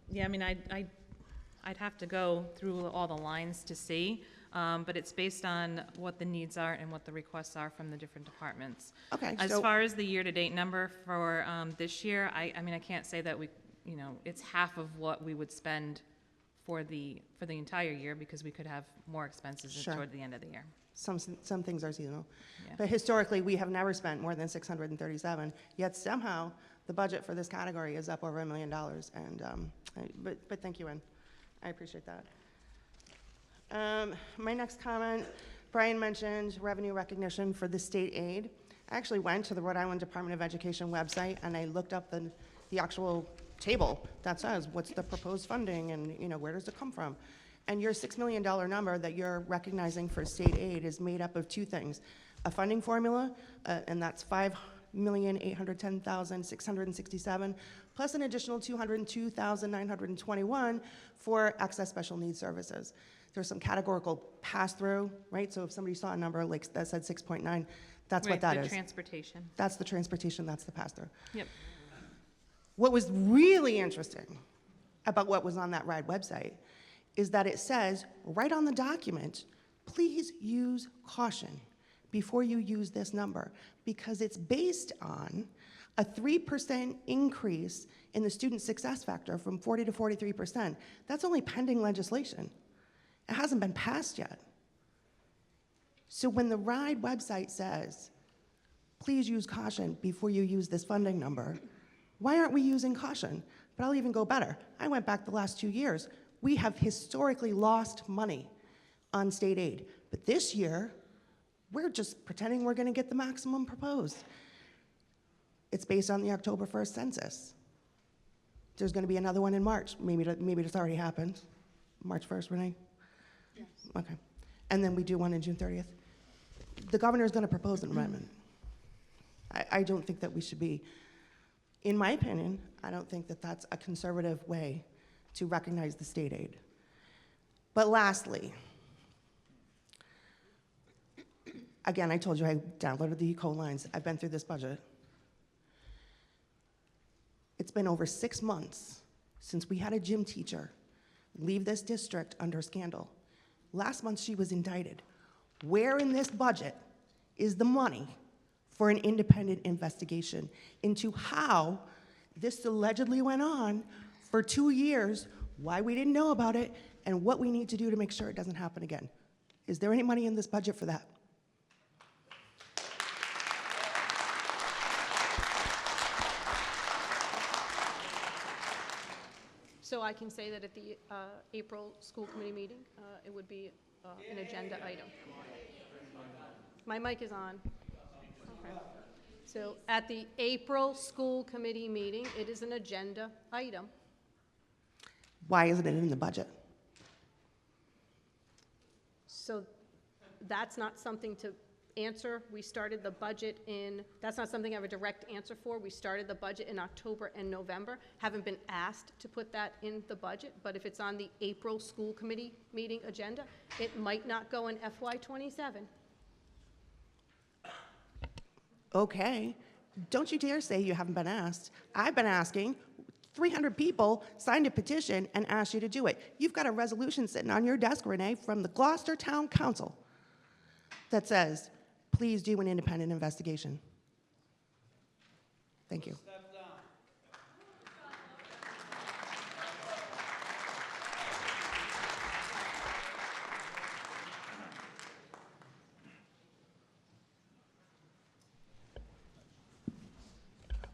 Yeah, I mean, I'd have to go through all the lines to see, but it's based on what the needs are and what the requests are from the different departments. Okay. As far as the year-to-date number for this year, I mean, I can't say that we, you know, it's half of what we would spend for the entire year, because we could have more expenses Sure. toward the end of the year. Some things are seasonal. Yeah. But historically, we have never spent more than 637, yet somehow the budget for this category is up over $1 million. And, but thank you, Ann. I appreciate that. My next comment, Brian mentioned revenue recognition for the state aid. I actually went to the Rhode Island Department of Education website and I looked up the actual table that says what's the proposed funding and, you know, where does it come from? And your $6 million number that you're recognizing for state aid is made up of two things: a funding formula, and that's $5,810,667, plus an additional $202,921 for excess special needs services. There's some categorical pass-through, right? So if somebody saw a number like that said 6.9, that's what that The is. transportation. That's the transportation, that's the pass-through. Yep. What was really interesting about what was on that RIDE website is that it says right on the document, please use caution before you use this number, because it's based on a 3% increase in the student success factor from 40 to 43%. That's only pending legislation. It hasn't been passed yet. So when the RIDE website says, please use caution before you use this funding number, why aren't we using caution? But I'll even go better. I went back the last 2 years. We have historically lost money on state aid. But this year, we're just pretending we're going to get the maximum proposed. It's based on the October 1st census. There's going to be another one in March. Maybe it's already happened. March 1st, Renee? Yes. Okay. And then we do one on June 30th. The governor's going to propose an amendment. I don't think that we should be, in my opinion, I don't think that that's a conservative way to recognize the state aid. But lastly, again, I told you I downloaded the ECO lines. I've been through this budget. It's been over 6 months since we had a gym teacher leave this district under scandal. Last month she was indicted. Where in this budget is the money for an independent investigation into how this allegedly went on for 2 years, why we didn't know about it, and what we need to do to make sure it doesn't happen again? Is there any money in this budget for that? So I can say that at the April school committee meeting, it would be an agenda item. My mic is on. Okay. So at the April school committee meeting, it is an agenda item. Why isn't it in the budget? So that's not something to answer. We started the budget that's not something I have a direct answer for. We started the budget in October and November. Haven't been asked to put that in the budget, but if it's on the April school committee meeting agenda, it might not go in FY27. Okay, don't you dare say you haven't been asked. I've been asking. 300 people signed a petition and asked you to do it. You've got a resolution sitting on your desk, Renee, from the Gloucester Town Council that says, please do an independent investigation. Thank you.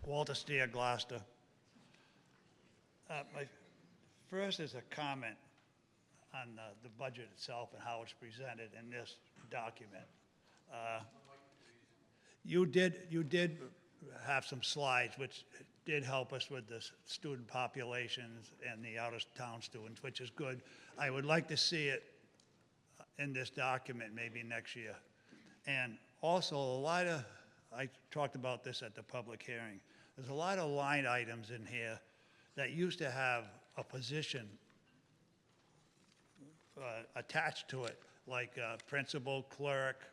Walter Steer, Gloucester. My first is a comment on the budget itself and how it's presented in this document. You did have some slides which did help us with the student populations and the out-of-town students, which is good. I would like to see it in this document maybe next year. And also, I talked about this at the public hearing, there's a lot of line items in here that used to have a position attached to it, like principal, clerk,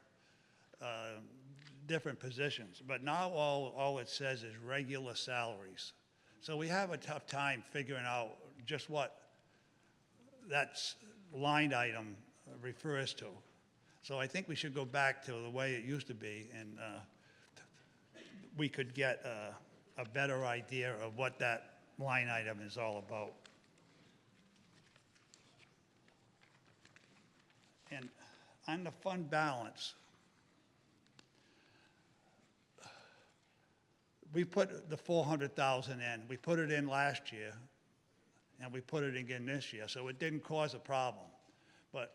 different positions. But now all it says is regular salaries. So we have a tough time figuring out just what that line item refers to. So I think we should go back to the way it used to be, and we could get a better idea of what that line item is all about. And on the fund balance, we put the 400,000 in. We put it in last year, and we put it again this year, so it didn't cause a problem. But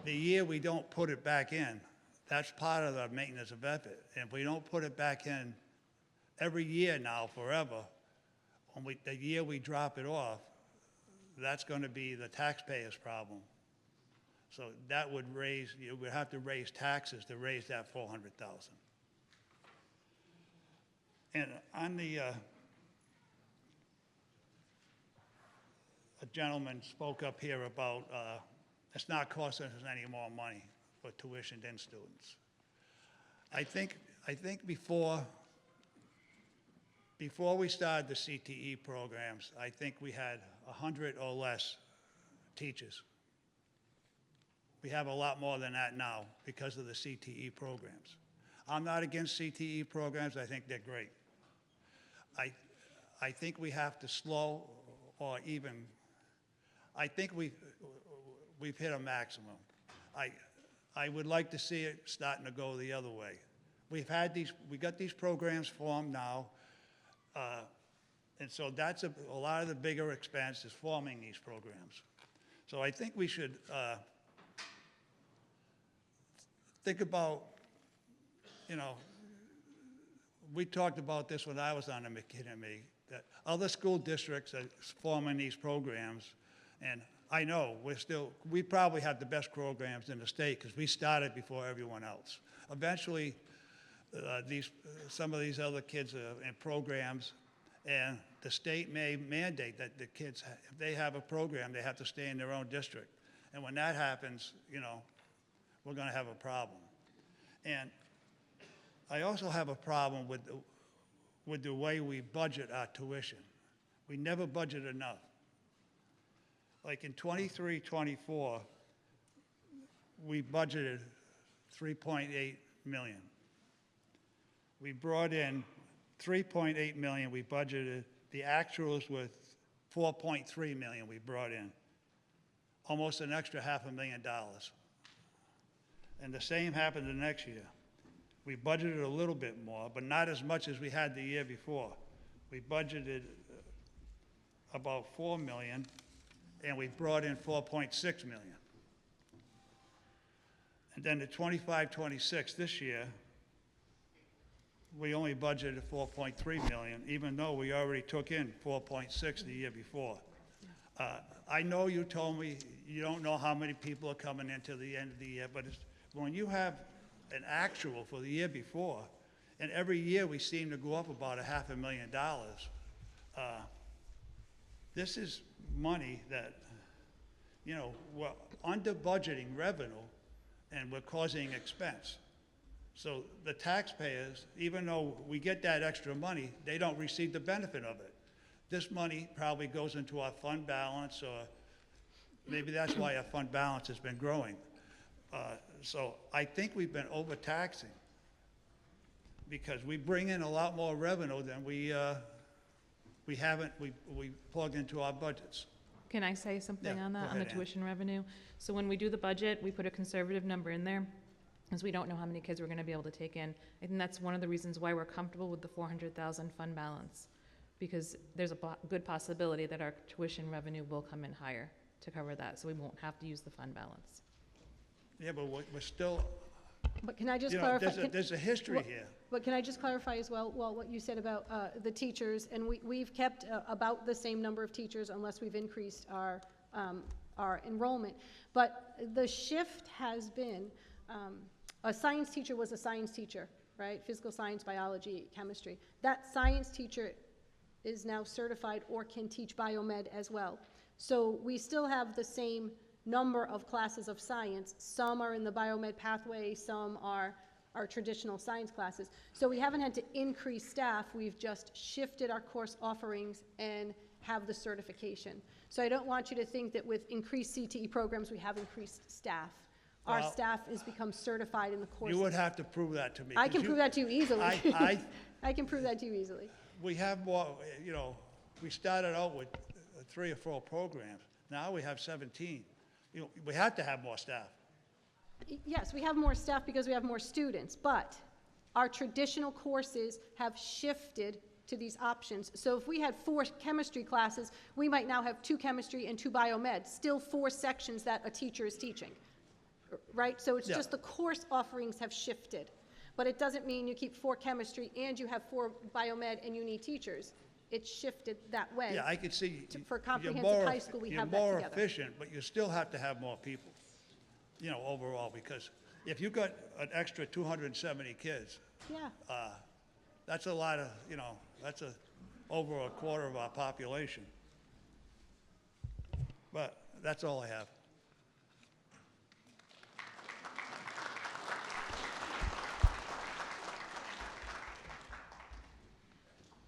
the year we don't put it back in, that's part of the maintenance of effort. And if we don't put it back in every year now, forever, the year we drop it off, that's going to be the taxpayer's problem. So that would raise, you would have to raise taxes to raise that 400,000. And on the, a gentleman spoke up here about it's not costing us any more money for tuitioned in students. I think before we started the CTE programs, I think we had 100 or less teachers. We have a lot more than that now because of the CTE programs. I'm not against CTE programs. I think they're great. I think we have to slow, or even, I think we've hit a maximum. I would like to see it starting to go the other way. We got these programs formed now, and so that's a lot of the bigger expense is forming these programs. So I think we should think about, we talked about this when I was on the McKinney, that other school districts are forming these programs, and I know we probably have the best programs in the state because we started before everyone else. Eventually, some of these other kids are in programs, and the state may mandate that the kids, if they have a program, they have to stay in their own district. And when that happens, we're going to have a problem. And I also have a problem with the way we budget our tuition. We never budget enough. Like in 23-24, we budgeted $3.8 million. We brought in $3.8 million. We budgeted, the actuals with $4.3 million we brought in. Almost an extra $500,000. And the same happened the next year. We budgeted a little bit more, but not as much as we had the year before. We budgeted about $4 million, and we brought in $4.6 million. And then the 25-26 this year, we only budgeted $4.3 million, even though we already took in $4.6 the year before. I know you told me you don't know how many people are coming into the end of the year, but when you have an actual for the year before, and every year we seem to go up about $500,000, this is money that, we're under budgeting revenue and we're causing expense. So the taxpayers, even though we get that extra money, they don't receive the benefit of it. This money probably goes into our fund balance, or maybe that's why our fund balance has been growing. So I think we've been overtaxing because we bring in a lot more revenue than we plugged into our budgets. Can I say something Yeah, on that, go on the ahead, Ann. tuition revenue? So when we do the budget, we put a conservative number in there, because we don't know how many kids we're gonna be able to take in. I think that's one of the reasons why we're comfortable with the 400,000 fund balance, because there's a good possibility that our tuition revenue will come in higher to cover that, so we won't have to use the fund balance. Yeah, but we're still, But can I just clarify? there's a history here. But can I just clarify as well, what you said about the teachers, and we've kept about the same number of teachers unless we've increased our enrollment. But the shift has been, a science teacher was a science teacher, right? Physical science, biology, chemistry. That science teacher is now certified or can teach biomed as well. So we still have the same number of classes of science. Some are in the biomed pathway, some are traditional science classes. So we haven't had to increase staff, we've just shifted our course offerings and have the certification. So I don't want you to think that with increased CTE programs, we have increased staff. Our Well, staff has become certified in the courses. You would have to prove that to me. I can 'cause prove that to you easily. I can prove that to you easily. We have more, we started out with 3 or 4 programs. Now we have 17. We have to have more staff. Yes, we have more staff because we have more students, but our traditional courses have shifted to these options. So if we had 4 chemistry classes, we might now have 2 chemistry and 2 biomed, still 4 sections that a teacher is teaching, right? So it's Yeah. just the course offerings have shifted. But it doesn't mean you keep 4 chemistry and you have 4 biomed and you need teachers. It's shifted that way. Yeah, I could see. For you're comprehensive more high school, we have that You're more together. efficient, but you still have to have more people, you know, overall, because if you got an extra 270 kids, Yeah. that's a lot of, you know, that's over a quarter of our population. But that's all I have.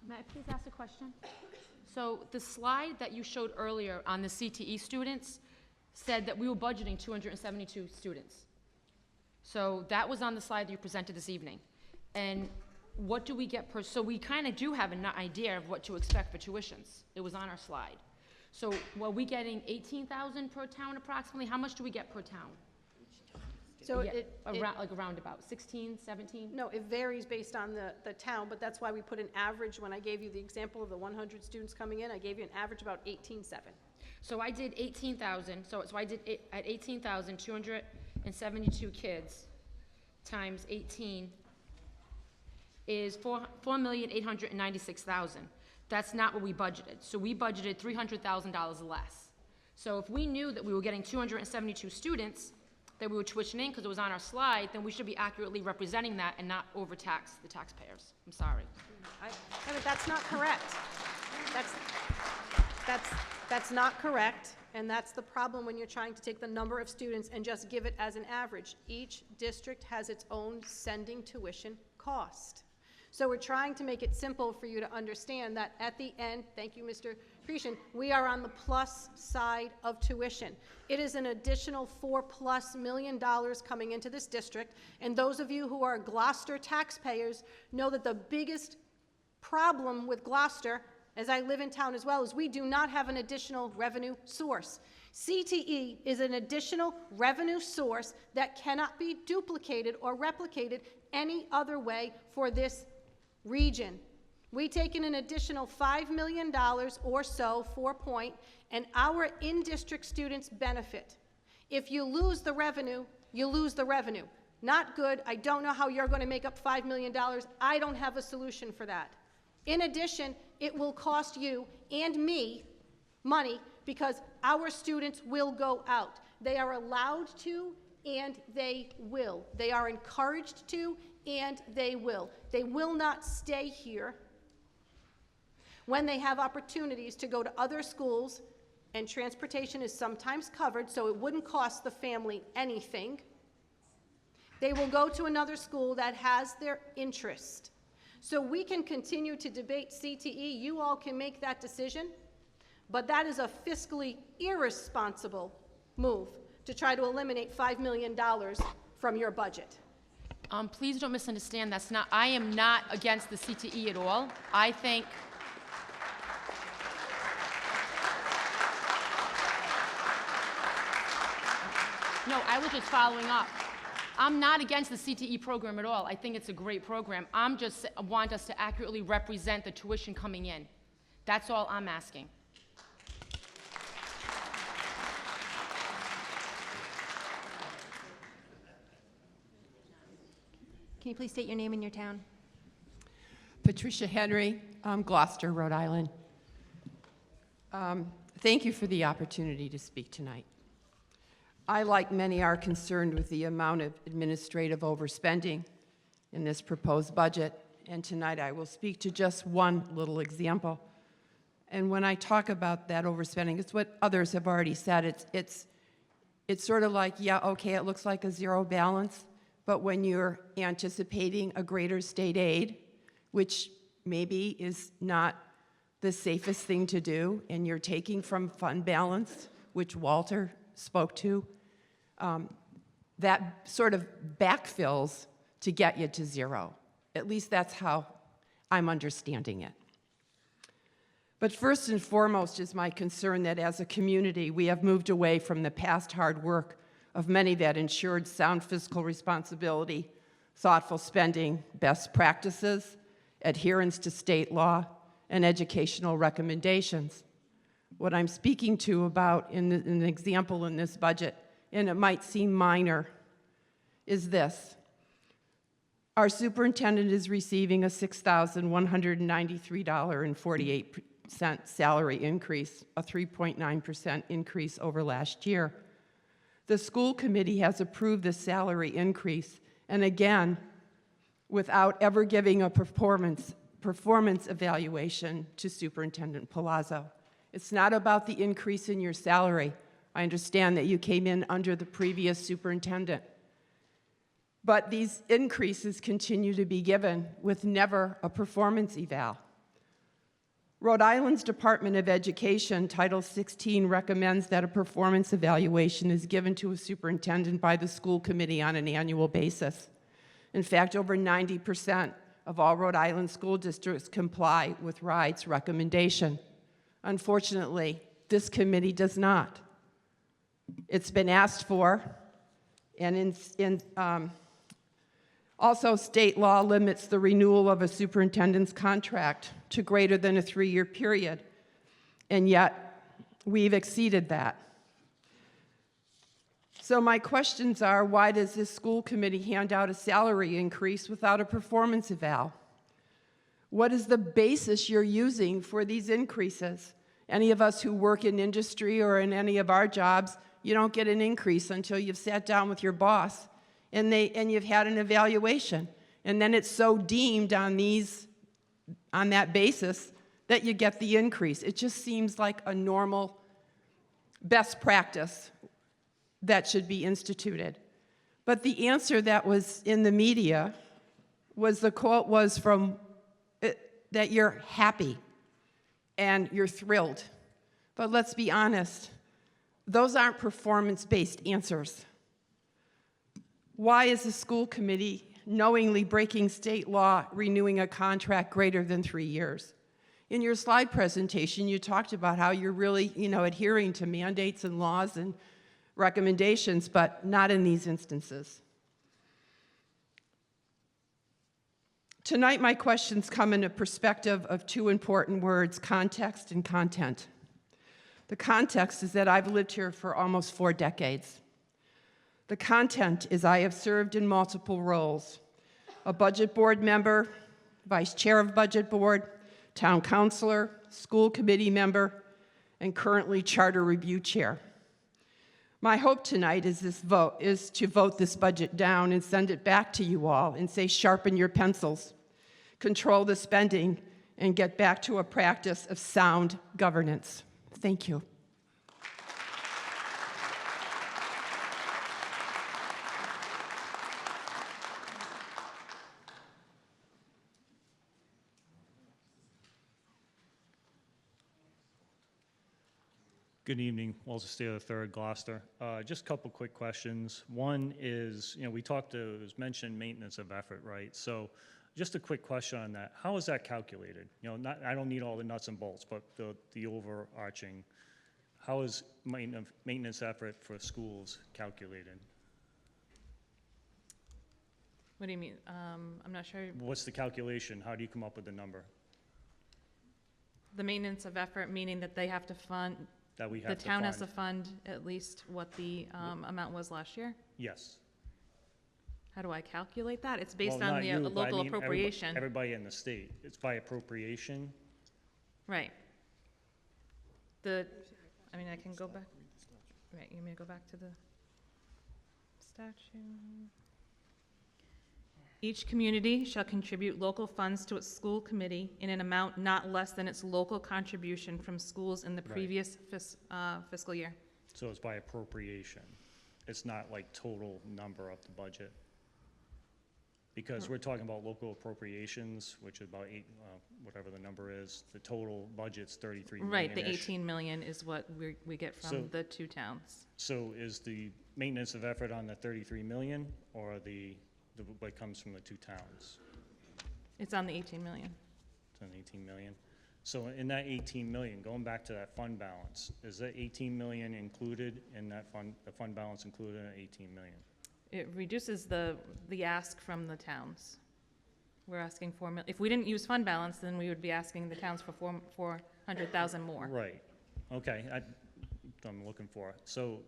May I please ask a question? So the slide that you showed earlier on the CTE students said that we were budgeting 272 students. So that was on the slide that you presented this evening. And what do we get per, so we kind of do have an idea of what to expect for tuitions. It was on our slide. So were we getting 18,000 per town approximately? How much do we get per town? So Yeah, it, around, like around about 16, 17? no, it varies based on the town, but that's why we put an average. When I gave you the example of the 100 students coming in, I gave you an average about 18,700. So I did 18,000, so I did it at 18,272 kids times 18 is 4,896,000. That's not what we budgeted. So we budgeted $300,000 less. So if we knew that we were getting 272 students that we were tuitioning because it was on our slide, then we should be accurately representing that and not overtax the taxpayers. I'm sorry. But that's not correct. That's not correct, and that's the problem when you're trying to take the number of students and just give it as an average. Each district has its own sending tuition cost. So we're trying to make it simple for you to understand that at the end, thank you, Mr. Cretion, we are on the plus side of tuition. It is an additional $4+ million coming into this district, and those of you who are Gloucester taxpayers know that the biggest problem with Gloucester, as I live in town as well, is we do not have an additional revenue source. CTE is an additional revenue source that cannot be duplicated or replicated any other way for this region. We take in an additional $5 million or so, 4 point, and our in-district students benefit. If you lose the revenue, you lose the revenue. Not good. I don't know how you're going to make up $5 million. I don't have a solution for that. In addition, it will cost you and me money because our students will go out. They are allowed to, and they will. They are encouraged to, and they will. They will not stay here when they have opportunities to go to other schools, and transportation is sometimes covered, so it wouldn't cost the family anything. They will go to another school that has their interest. So we can continue to debate CTE. You all can make that decision, but that is a fiscally irresponsible move to try to eliminate $5 million from your budget. Please don't misunderstand. That's not, I am not against the CTE at all. I think, no, I was just following up. I'm not against the CTE program at all. I think it's a great program. I'm just want us to accurately represent the tuition coming in. That's all I'm asking. Can you please state your name and your town? Patricia Henry, Gloucester, Rhode Island. Thank you for the opportunity to speak tonight. I, like many, are concerned with the amount of administrative overspending in this proposed budget, and tonight I will speak to just one little example. And when I talk about that overspending, it's what others have already said. It's sort of like, yeah, okay, it looks like a zero balance, but when you're anticipating a greater state aid, which maybe is not the safest thing to do, and you're taking from fund balance, which Walter spoke to, that sort of backfills to get you to zero. At least that's how I'm understanding it. But first and foremost is my concern that as a community, we have moved away from the past hard work of many that ensured sound fiscal responsibility, thoughtful spending, best practices, adherence to state law, and educational recommendations. What I'm speaking to about in an example in this budget, and it might seem minor, is this. Our superintendent is receiving a $6,193.48 salary increase, a 3.9% increase over last year. The school committee has approved this salary increase, and again, without ever giving a performance evaluation to Superintendent Palazzo. It's not about the increase in your salary. I understand that you came in under the previous superintendent. But these increases continue to be given with never a performance eval. Rhode Island's Department of Education, Title 16, recommends that a performance evaluation is given to a superintendent by the school committee on an annual basis. In fact, over 90% of all Rhode Island school districts comply with RIDE's recommendation. Unfortunately, this committee does not. It's been asked for, and also, state law limits the renewal of a superintendent's contract to greater than a 3-year period, and yet we've exceeded that. So my questions are, why does this school committee hand out a salary increase without a performance eval? What is the basis you're using for these increases? Any of us who work in industry or in any of our jobs, you don't get an increase until you've sat down with your boss and you've had an evaluation. And then it's so deemed on that basis that you get the increase. It just seems like a normal best practice that should be instituted. But the answer that was in the media was, the quote was from that you're happy and you're thrilled. But let's be honest, those aren't performance-based answers. Why is the school committee knowingly breaking state law, renewing a contract greater than 3 years? In your slide presentation, you talked about how you're really, adhering to mandates and laws and recommendations, but not in these instances. Tonight, my questions come in a perspective of two important words, context and content. The context is that I've lived here for almost 4 decades. The content is I have served in multiple roles: a budget board member, vice chair of budget board, town councilor, school committee member, and currently charter review chair. My hope tonight is to vote this budget down and send it back to you all and say, sharpen your pencils, control the spending, and get back to a practice of sound governance. Thank you. Good evening, Walter Steele, 3rd Gloucester. Just a couple quick questions. One is, it was mentioned maintenance of effort, right? So just a quick question on that. How is that calculated? I don't need all the nuts and bolts, but the overarching, how is maintenance effort for schools calculated? What do you mean? I'm not sure. What's the calculation? How do you come up with the number? The maintenance of effort, meaning that they have to fund, That we have the to town has fund? to fund at least what the amount was last year? Yes. How do I calculate that? It's based Well, on not the you, but I local mean appropriation. Everybody in the state. It's by appropriation. Right. I can go back. Right, you want me to go back to the statute? Each community shall contribute local funds to its school committee in an amount not less than its local contribution from schools in the Right. previous fiscal year. So it's by appropriation. It's not like total number of the budget. Because we're talking about local appropriations, which is about whatever the number is. The total budget's 33 million-ish. Right, the 18 million is what we get So- from the 2 towns. So is the maintenance of effort on the 33 million or what comes from the 2 towns? It's on the 18 million. It's on 18 million. So in that 18 million, going back to that fund balance, is that 18 million included in that fund, the fund balance included in that 18 million? It reduces the ask from the towns. We're asking if we didn't use fund balance, then we would be asking the towns for 400,000 more. Right, okay, I'm looking for it. So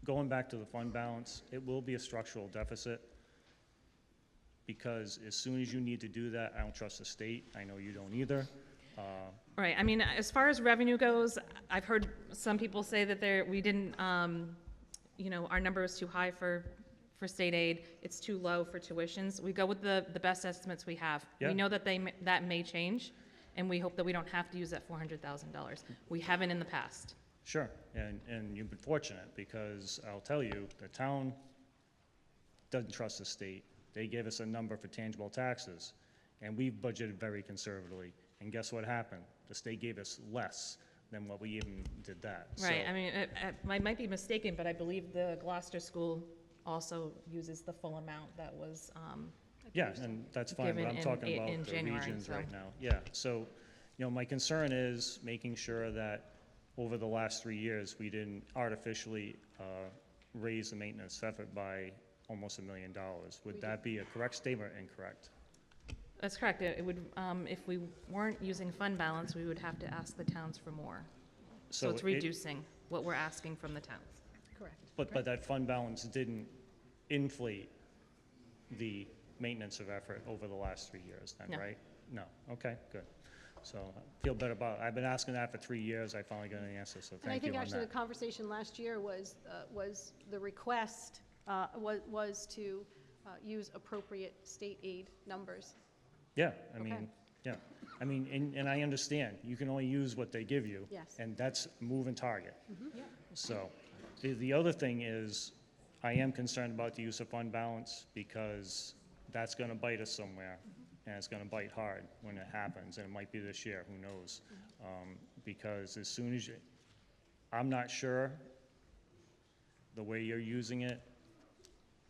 going back to the fund balance, it will be a structural deficit because as soon as you need to do that, I don't trust the state. I know you don't either. Right, I mean, as far as revenue goes, I've heard some people say that we didn't, you know, our number is too high for state aid, it's too low for tuitions. We go with the best estimates we have. Yeah. We know that that may change, and we hope that we don't have to use that $400,000. We haven't in the past. Sure, and you've been fortunate because I'll tell you, the town doesn't trust the state. They gave us a number for tangible taxes, and we've budgeted very conservatively. And guess what happened? The state gave us less than what we even did that. Right, So- I mean, I might be mistaken, but I believe the Gloucester School also uses the full amount that was, Yeah, and that's fine, but given I'm in talking about the January, regions so. right now. Yeah, so, you know, my concern is making sure that over the last 3 years, we didn't artificially raise the maintenance effort by almost $1 million. Would that be a correct statement or incorrect? That's correct. It would, if we weren't using fund balance, we would have to ask the towns for more. So it's reducing what we're asking from the towns. Correct. But that fund balance didn't inflate the maintenance of effort over the last 3 years then, No. right? No, okay, good. So I feel better about it. I've been asking that for 3 years. I finally got an answer, so And I thank you think on actually the that. conversation last year was the request was to use appropriate state aid numbers. Yeah, I Okay. mean, yeah. I mean, and I understand, you can only use what they give you. Yes. And that's a moving target. Yeah. So, the other thing is, I am concerned about the use of fund balance because that's gonna bite us somewhere. And it's gonna bite hard when it happens, and it might be this year, who knows? Because as soon as I'm not sure the way you're using it,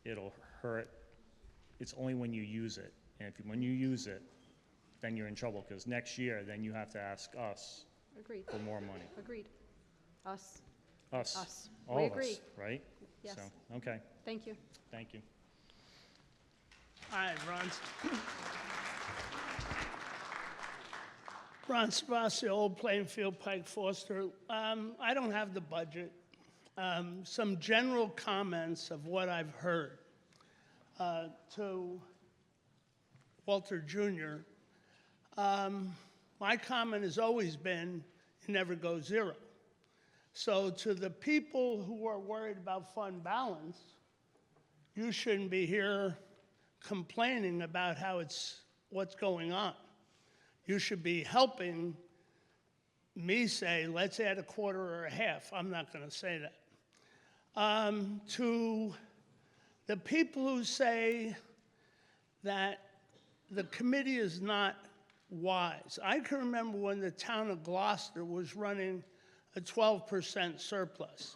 it'll hurt. It's only when you use it. And when you use it, then you're in trouble, because next year, then you have to ask us Agreed. for more money. Agreed. Us. Us. Us. All We of us, agree. right? Yes. So, okay, Thank you. thank you. Hi, Ron Spasio, Old Plainfield, Pike Foster. I don't have the budget. Some general comments of what I've heard. To Walter Jr., my comment has always been, it never goes zero. So to the people who are worried about fund balance, you shouldn't be here complaining about what's going on. You should be helping me say, let's add a quarter or a half. I'm not going to say that. To the people who say that the committee is not wise. I can remember when the town of Gloucester was running a 12% surplus.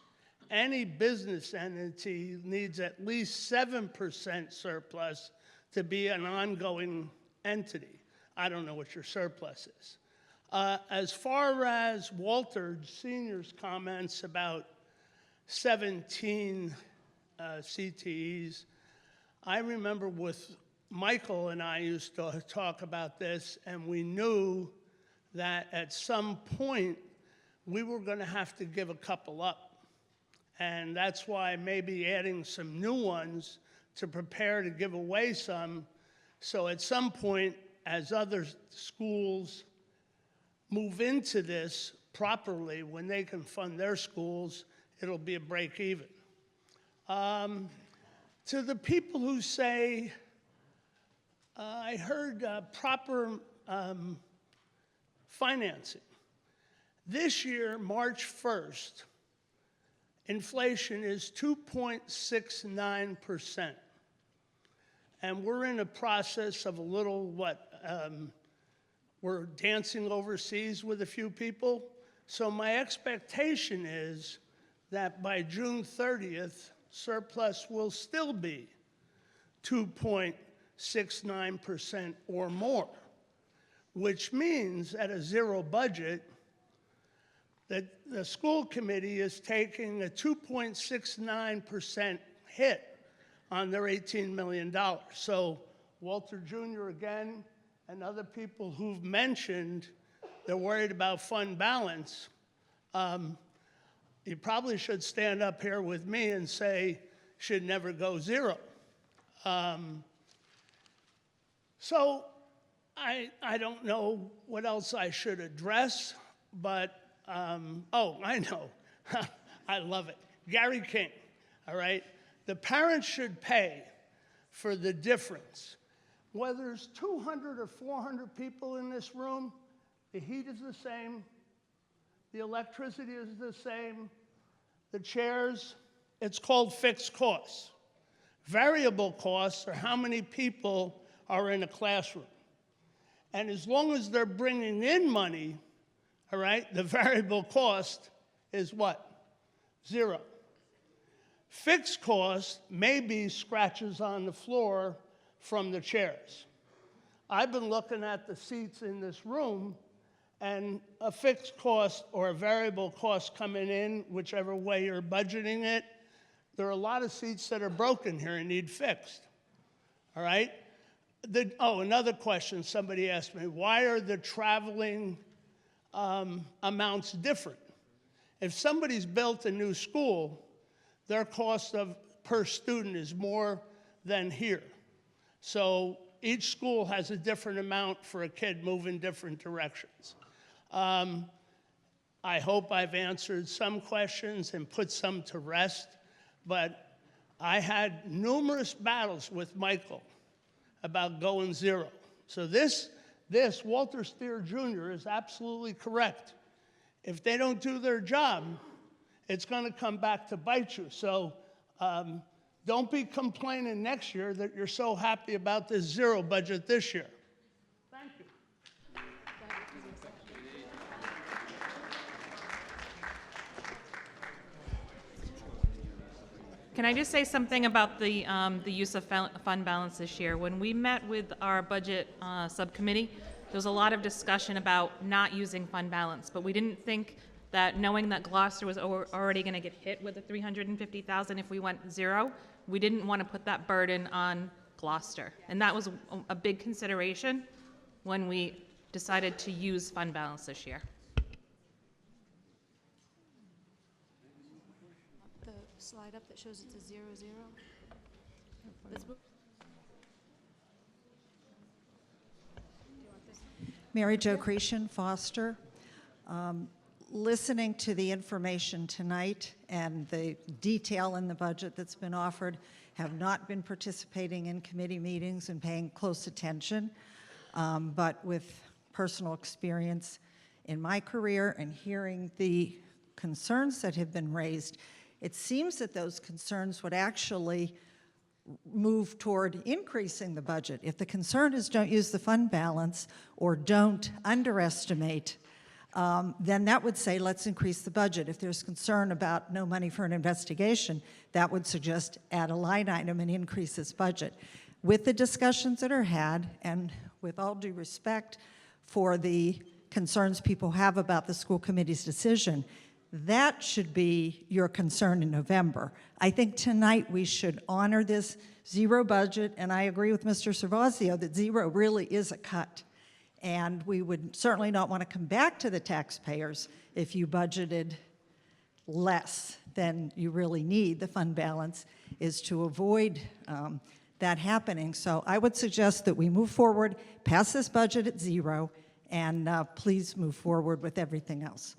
Any business entity needs at least 7% surplus to be an ongoing entity. I don't know what your surplus is. As far as Walter Sr.'s comments about 17 CTEs, I remember with Michael and I used to talk about this, and we knew that at some point we were going to have to give a couple up. And that's why maybe adding some new ones to prepare to give away some. So at some point, as other schools move into this properly, when they can fund their schools, it'll be a break even. To the people who say, I heard proper financing. This year, March 1st, inflation is 2.69%. And we're in a process of a little, we're dancing overseas with a few people. So my expectation is that by June 30th, surplus will still be 2.69% or more. which means at a zero budget, that the school committee is taking a 2.69% hit on their $18 million. So Walter Jr. again, and other people who've mentioned they're worried about fund balance, you probably should stand up here with me and say, should never go zero. So I don't know what else I should address, but, oh, I know. I love it. Gary King, all right? The parents should pay for the difference. Whether there's 200 or 400 people in this room, the heat is the same, the electricity is the same, the chairs, it's called fixed costs. Variable costs are how many people are in a classroom. And as long as they're bringing in money, all right, the variable cost is what? Zero. Fixed cost may be scratches on the floor from the chairs. I've been looking at the seats in this room, and a fixed cost or a variable cost coming in, whichever way you're budgeting it, there are a lot of seats that are broken here and need fixed, all right? Another question somebody asked me, why are the traveling amounts different? If somebody's built a new school, their cost per student is more than here. So each school has a different amount for a kid moving different directions. I hope I've answered some questions and put some to rest, but I had numerous battles with Michael about going zero. So this Walter Steer Jr. is absolutely correct. If they don't do their job, it's going to come back to bite you. So don't be complaining next year that you're so happy about this zero budget this year. Thank you. Can I just say something about the use of fund balance this year? When we met with our budget subcommittee, there was a lot of discussion about not using fund balance, but we didn't think that knowing that Gloucester was already going to get hit with the $350,000 if we went zero, we didn't want to put that burden on Gloucester. And that was a big consideration when we decided to use fund balance this year. The slide up that shows it's a 0, 0. Let's move. Mary Jo Cretion, Foster. Listening to the information tonight and the detail in the budget that's been offered, have not been participating in committee meetings and paying close attention, but with personal experience in my career and hearing the concerns that have been raised, it seems that those concerns would actually move toward increasing the budget. If the concern is don't use the fund balance or don't underestimate, then that would say let's increase the budget. If there's concern about no money for an investigation, that would suggest add a line item and increase this budget. With the discussions that are had, and with all due respect for the concerns people have about the school committee's decision, that should be your concern in November. I think tonight we should honor this zero budget, and I agree with Mr. Servazio that zero really is a cut. And we would certainly not want to come back to the taxpayers if you budgeted less than you really need. The fund balance is to avoid that happening. So I would suggest that we move forward, pass this budget at zero, and please move forward with everything else.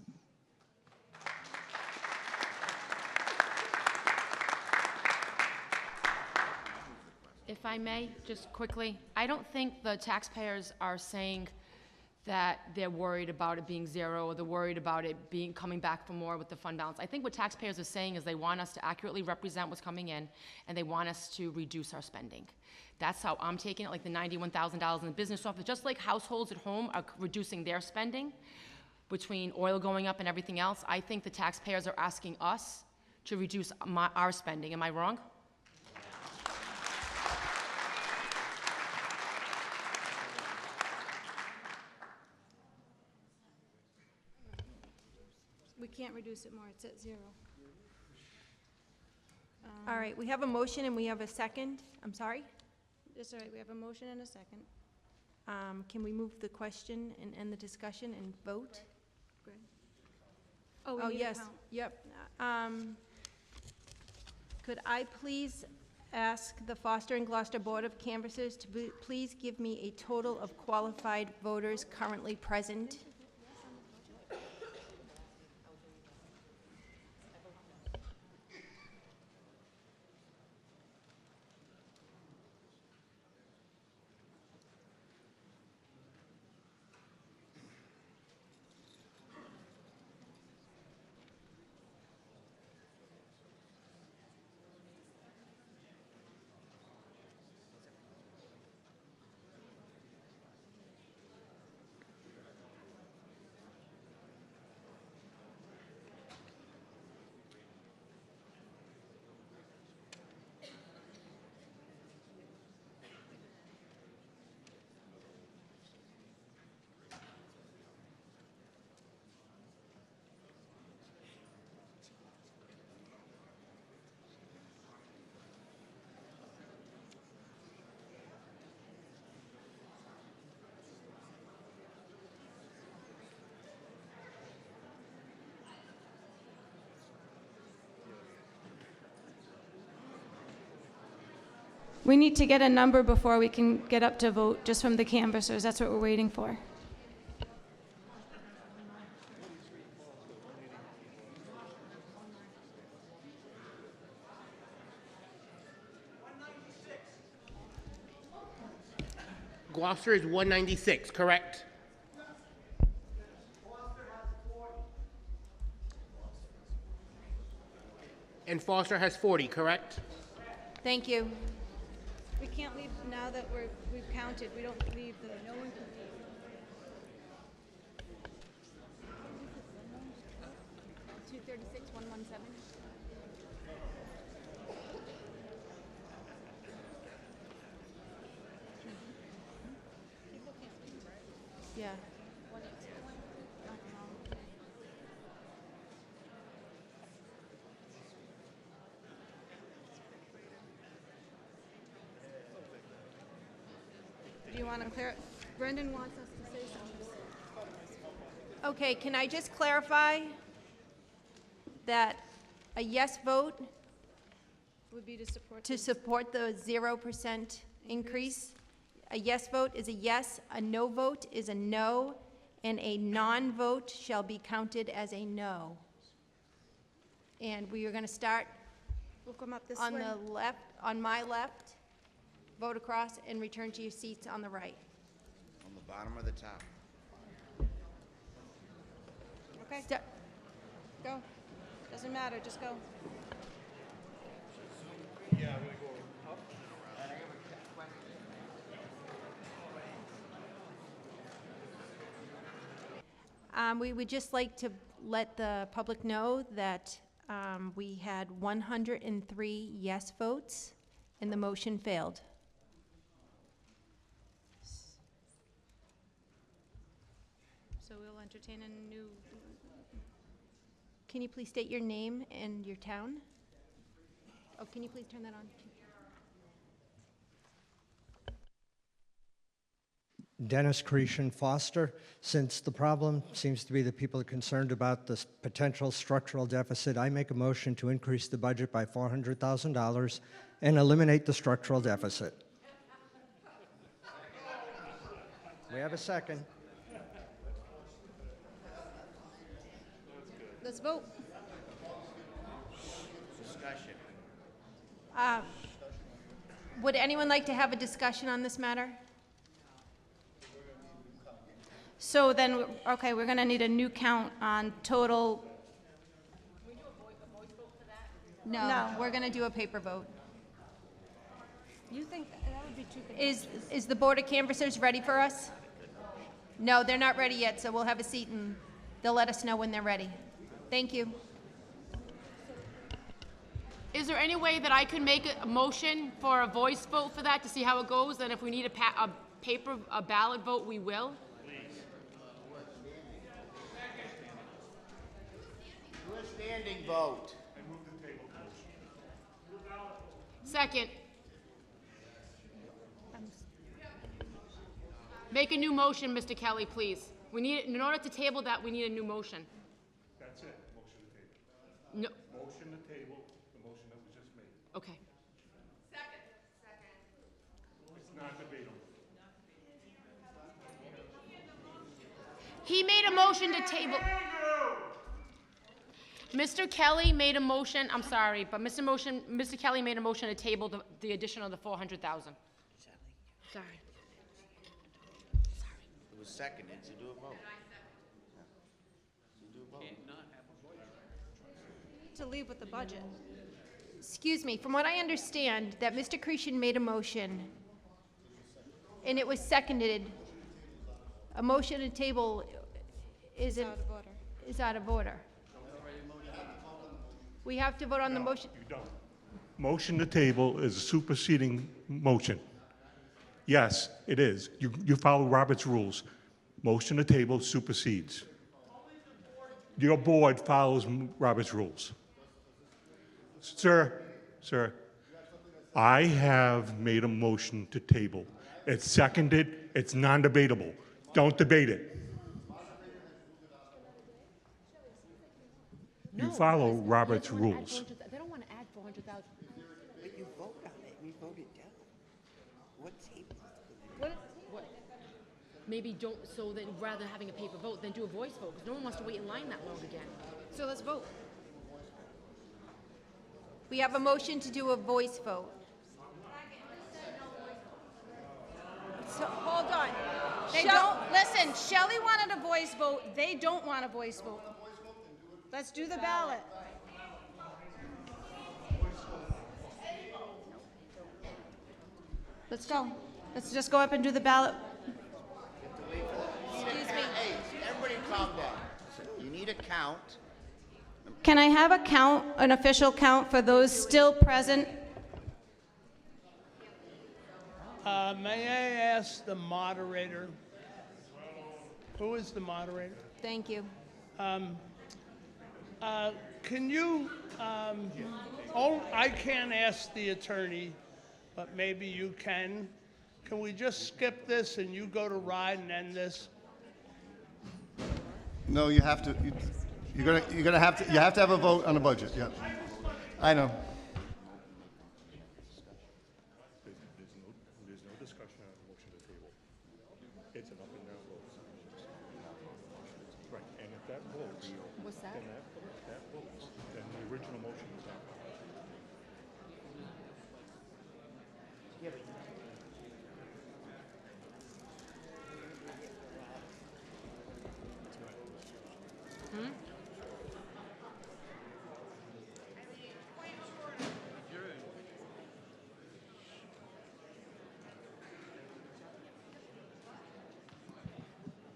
If I may, just quickly, I don't think the taxpayers are saying that they're worried about it being zero or they're worried about it coming back for more with the fund balance. I think what taxpayers are saying is they want us to accurately represent what's coming in and they want us to reduce our spending. That's how I'm taking it, like the $91,000 in the business office, just like households at home are reducing their spending between oil going up and everything else. I think the taxpayers are asking us to reduce our spending. Am I wrong? reduce it more, it's at 0. All right, we have a motion and we have a second. I'm sorry? That's all right, we have a motion and a second. Can we move the question and end the discussion and vote? Go ahead. Oh, we need a yes, count. yep. Could I please ask the Foster and Gloucester Board of Canvassers to please give me a total of qualified voters currently present? We need to get a number before we can get up to vote, just from the canvassers. That's what we're waiting for. Gloucester is 196, correct? And Foster has 40, correct? Thank you. We can't leave now that we've counted. We don't leave the. No one can leave. 236, 117. Yeah. Do you want to clear it? Brendan wants us to say something. Okay, can I just clarify that a yes vote Would be to support. to support the 0% increase? A yes vote is a yes, a no vote is a no, and a non-vote shall be counted as a no. And we are going to start We'll come up this on way. the left, on my left, vote across, and return to your seats on the right. On the bottom or the top? Okay. Go. Doesn't matter, just go. We would just like to let the public know that we had 103 yes votes, and the motion failed. So we'll entertain a new. Can you please state your name and your town? Oh, can you please turn that on? Dennis Cretion Foster. Since the problem seems to be that people are concerned about this potential structural deficit, I make a motion to increase the budget by $400,000 and eliminate the structural deficit. We have a second. Let's vote. Discussion. Would anyone like to have a discussion on this matter? So then, okay, we're going to need a new count on total. No, we're going to do a paper vote. You think that would be too big? Is the Board of Canvassers ready for us? No, they're not ready yet, so we'll have a seat and they'll let us know when they're ready. Thank you. Is there any way that I could make a motion for a voice vote for that to see how it goes? And if we need a ballot vote, we will? Standing vote. Second. Make a new motion, Mr. Kelly, please. We need, in order to table that, we need a new motion. That's it, motion to table. No, Motion to table, the motion that was just made. okay. It's not debatable. He made a motion to table. Mr. Kelly made a motion, I'm sorry, but Mr. Kelly made a motion to table the addition of the 400,000. Sorry. It was seconded to do a vote. To leave with the budget. Excuse me, from what I understand, that Mr. Cretion made a motion, and it was seconded. A motion to table is out of order. We have to vote on the motion. You don't. Motion to table is a superseding motion. Yes, it is. You follow Robert's rules. Motion to table supersedes. Your board follows Robert's rules. Sir, I have made a motion to table. It's seconded, it's non-debatable. Don't debate it. You follow Robert's rules. They don't want to add 400,000. But you vote on it, we voted down. What table? What? Maybe don't, so then rather than having a paper vote, then do a voice vote, because no one wants to wait in line that long again. So let's vote. We have a motion to do a voice vote. So, hold on. They don't, listen, Shelley wanted a voice vote, they don't want a voice vote. Let's do the ballot. Let's go. Let's just go up and do the ballot. Excuse me. Hey, everybody calm down. You need a count. Can I have a count, an official count for those still present? May I ask the moderator, who is the moderator? Thank you. Can you, I can't ask the attorney, but maybe you can. Can we just skip this and you go to ride and end this? No, you have to. You have to have a vote on the budget. Yeah, I know. There's no discussion on the motion to table. It's an up and down vote. Right, and if that votes, What's that? then that votes, then the original motion is out.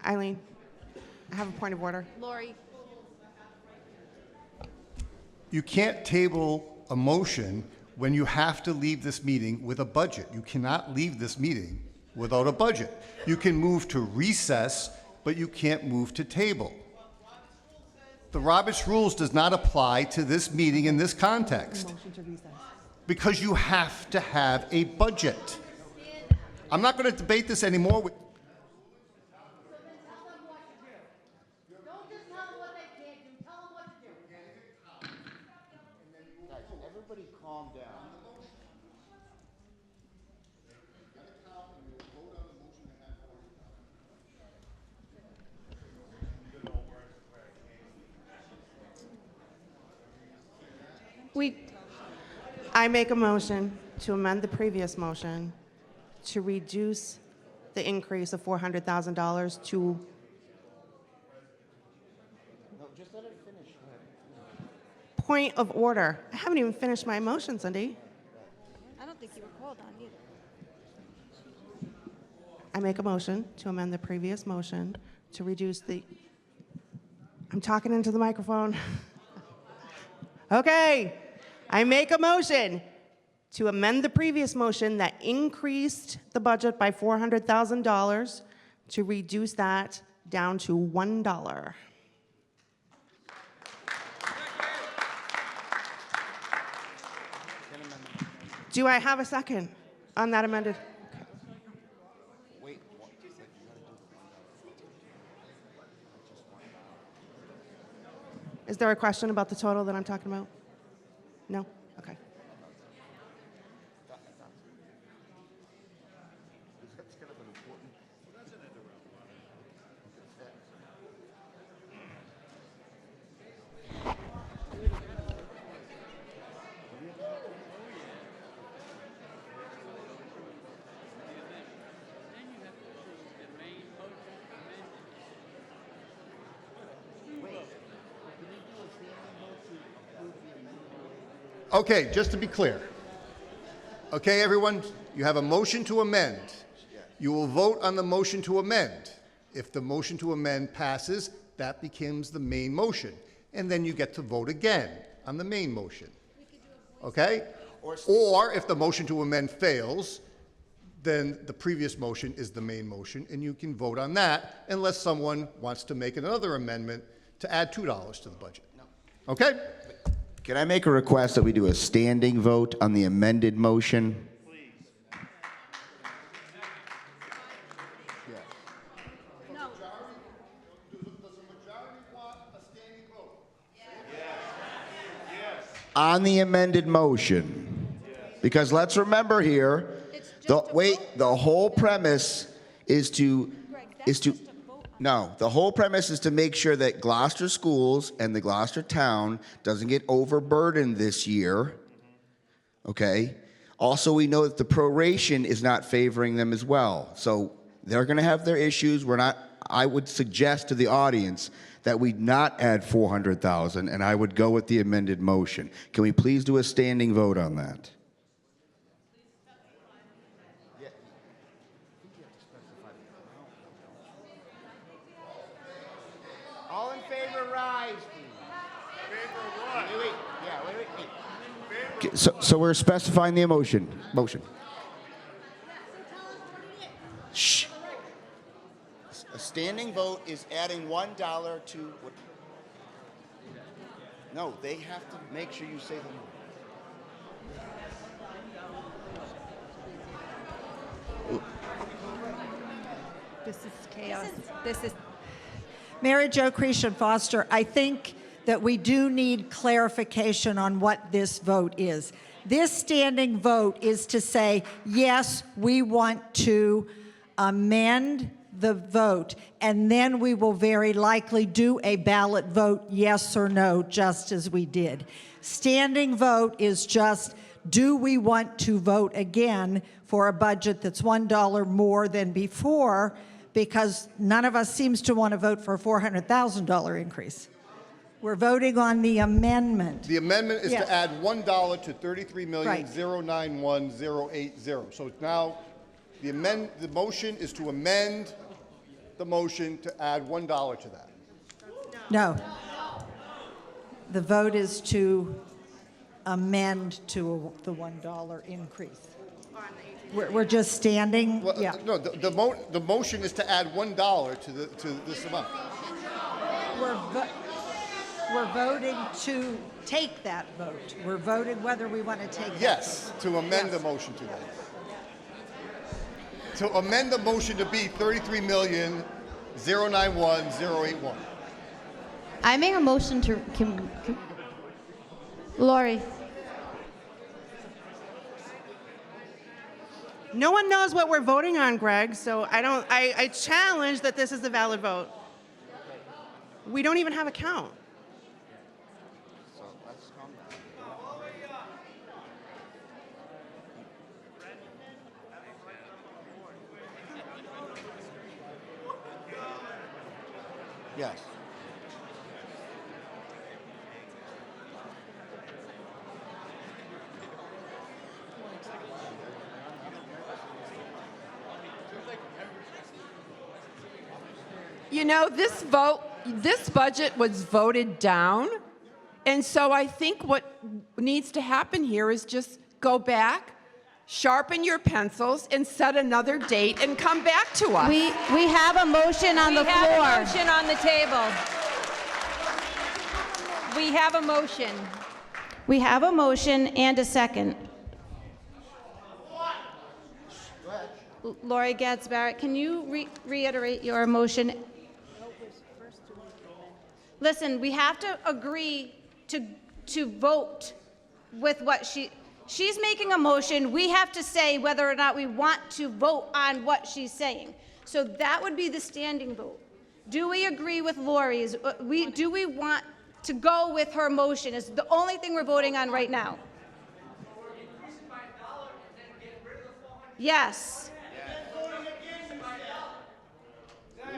Eileen, I have a point of order. Lori. You can't table a motion when you have to leave this meeting with a budget. You cannot leave this meeting without a budget. You can move to recess, but you can't move to table. The Roberts Rules does not apply to this meeting in this context Motion to recess. because you have to have a budget. I'm not going to debate this anymore with Everybody calm down. I make a motion to amend the previous motion to reduce the increase of $400,000 to, No, just let it finish. point of order. I haven't even finished my motion, Cindy. I don't think you were called on either. I make a motion to amend the previous motion to reduce the, I'm talking into the microphone. Okay. I make a motion to amend the previous motion that increased the budget by $400,000 to reduce that down to $1. Do I have a second on that amended? Is there a question about the total that I'm talking about? No? Okay. Okay, just to be clear. Okay, everyone, you have a motion to amend. You will vote on the motion to amend. If the motion to amend passes, that becomes the main motion. And then you get to vote again on the main motion. Okay? Or if the motion to amend fails, then the previous motion is the main motion, and you can vote on that unless someone wants to make another amendment to add $2 to the budget. Okay? Can I make a request that we do a standing vote on the amended motion? On the amended motion. Because let's remember here, the whole premise is to make sure that Gloucester schools and the Gloucester town doesn't get overburdened this year. Okay? Also, we know that the proration is not favoring them as well. So they're going to have their issues. I would suggest to the audience that we not add $400,000, and I would go with the amended motion. Can we please do a standing vote on that? All in favor, rise, please. So we're specifying the motion. Shh. A standing vote is adding $1 to what? No, they have to make sure you say the. This is chaos. Mary Jo Cretion Foster, I think that we do need clarification on what this vote is. This standing vote is to say, yes, we want to amend the vote, and then we will very likely do a ballot vote, yes or no, just as we did. Standing vote is just, do we want to vote again for a budget that's $1 more than before, because none of us seems to want to vote for a $400,000 increase. We're voting on the amendment. The amendment is Yes. to add $1 to $33,091,080. So now the motion is to amend the motion to add $1 to that. No. The vote is to amend to the $1 increase. We're just standing, Well, yeah. No, the motion is to add $1 to this amount. We're voting to take that vote. We're voting whether we want to take that Yes, vote. to amend the motion to that. To amend the motion to be $33,091,081. I make a motion to, Lori. No one knows what we're voting on, Greg, so I challenge that this is a valid vote. We don't even have a count. Yes. You know, this budget was voted down, and so I think what needs to happen here is just go back, sharpen your pencils, and set another date and come back to us. We have a motion on the floor. We have a motion on the table. We have a motion. We have a motion and a second. Lori Getz Barrett, can you reiterate your motion? Listen, we have to agree to vote with what she's making a motion. We have to say whether or not we want to vote on what she's saying. So that would be the standing vote. Do we agree with Lori's? Do we want to go with her motion? Is the only thing we're voting on right now. Yes.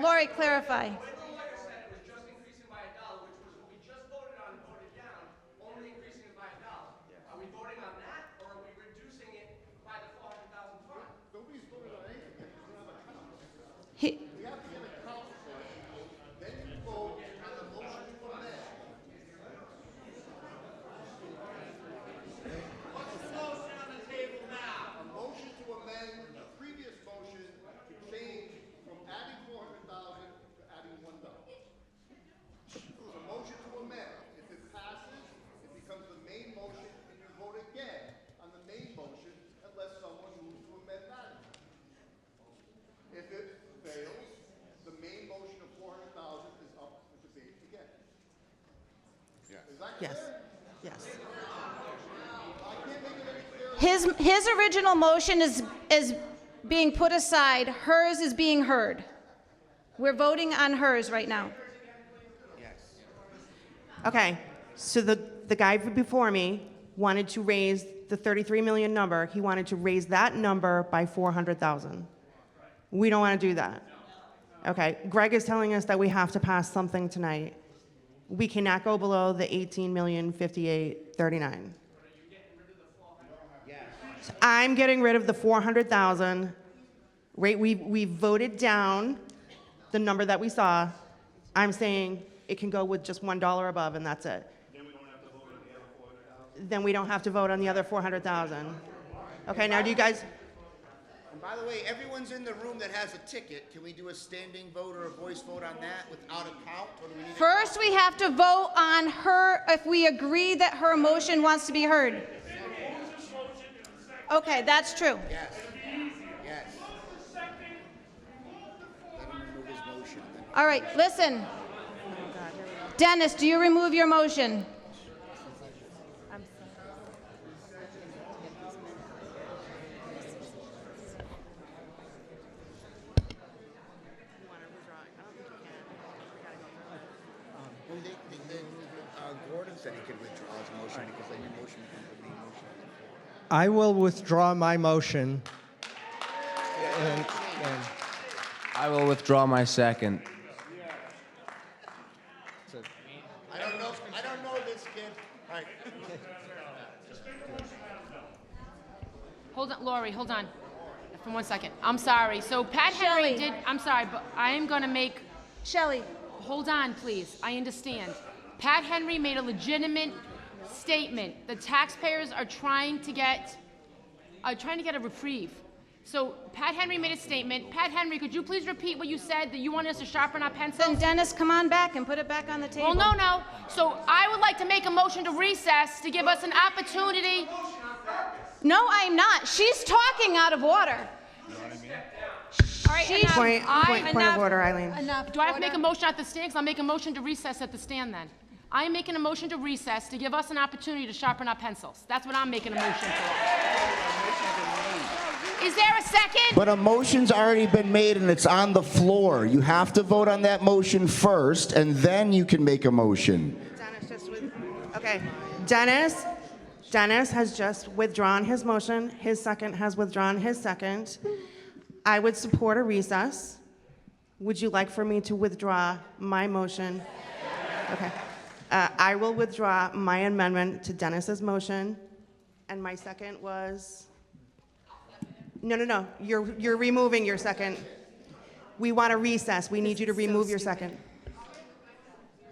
Lori, clarify. He, Yes, yes. his original motion is being put aside. Hers is being heard. We're voting on hers right now. Okay, so the guy before me wanted to raise the 33 million number. He wanted to raise that number by 400,000. We don't want to do that. Okay, Greg is telling us that we have to pass something tonight. We cannot go below the 18,058,39. I'm getting rid of the 400,000. Right, we voted down the number that we saw. I'm saying it can go with just $1 above, and that's it. Then we don't have to vote on the other 400,000. Okay, now do you guys? And by the way, everyone's in the room that has a ticket. Can we do a standing vote or a voice vote on that without a count? Or do we need First, we have to vote on her if we agree that her motion wants to be heard. Okay, that's true. Yes. Yes. Let him remove his motion. All right, listen. Dennis, do you remove your motion? Gordon said he could withdraw his motion because then your motion becomes the main motion. I will withdraw my motion. And I will withdraw my second. I don't know this kid. All right. Hold on, Lori, hold on. For 1 second. I'm sorry. So Pat Henry did, I'm sorry, but I am going to make. Shelley. Hold on, please. I understand. Pat Henry made a legitimate statement. The taxpayers are trying to get a reprieve. So Pat Henry made a statement. Pat Henry, could you please repeat what you said, that you wanted us to sharpen our pencils? Then Dennis, come on back and put it back on the table. Well, no. So I would like to make a motion to recess to give us an opportunity. No, I'm not. She's talking out of order. All right, Point of order, Eileen. Do I have to make a motion at the stand? 'Cause I'll make a motion to recess at the stand then. I am making a motion to recess to give us an opportunity to sharpen our pencils. That's what I'm making a motion for. Is there a second? But a motion's already been made and it's on the floor. You have to vote on that motion first, and then you can make a motion. Okay, Dennis has just withdrawn his motion. His second has withdrawn his second. I would support a recess. Would you like for me to withdraw my motion? Okay. I will withdraw my amendment to Dennis's motion, and my second was. No. You're removing your second. We want a recess. We need you to remove your second.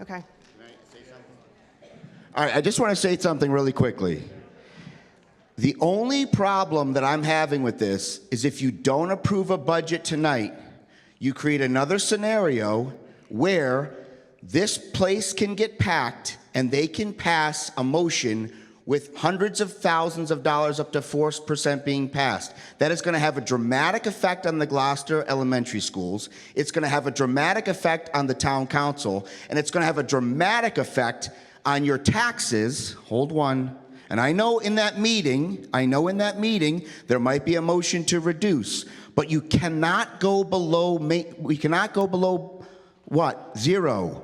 Okay. All right, I just want to say something really quickly. The only problem that I'm having with this is if you don't approve a budget tonight, you create another scenario where this place can get packed and they can pass a motion with hundreds of thousands of dollars, up to 4% being passed. That is going to have a dramatic effect on the Gloucester elementary schools. It's going to have a dramatic effect on the town council, and it's going to have a dramatic effect on your taxes. Hold one. And I know in that meeting, there might be a motion to reduce, but you cannot go below, we cannot go below what? 0.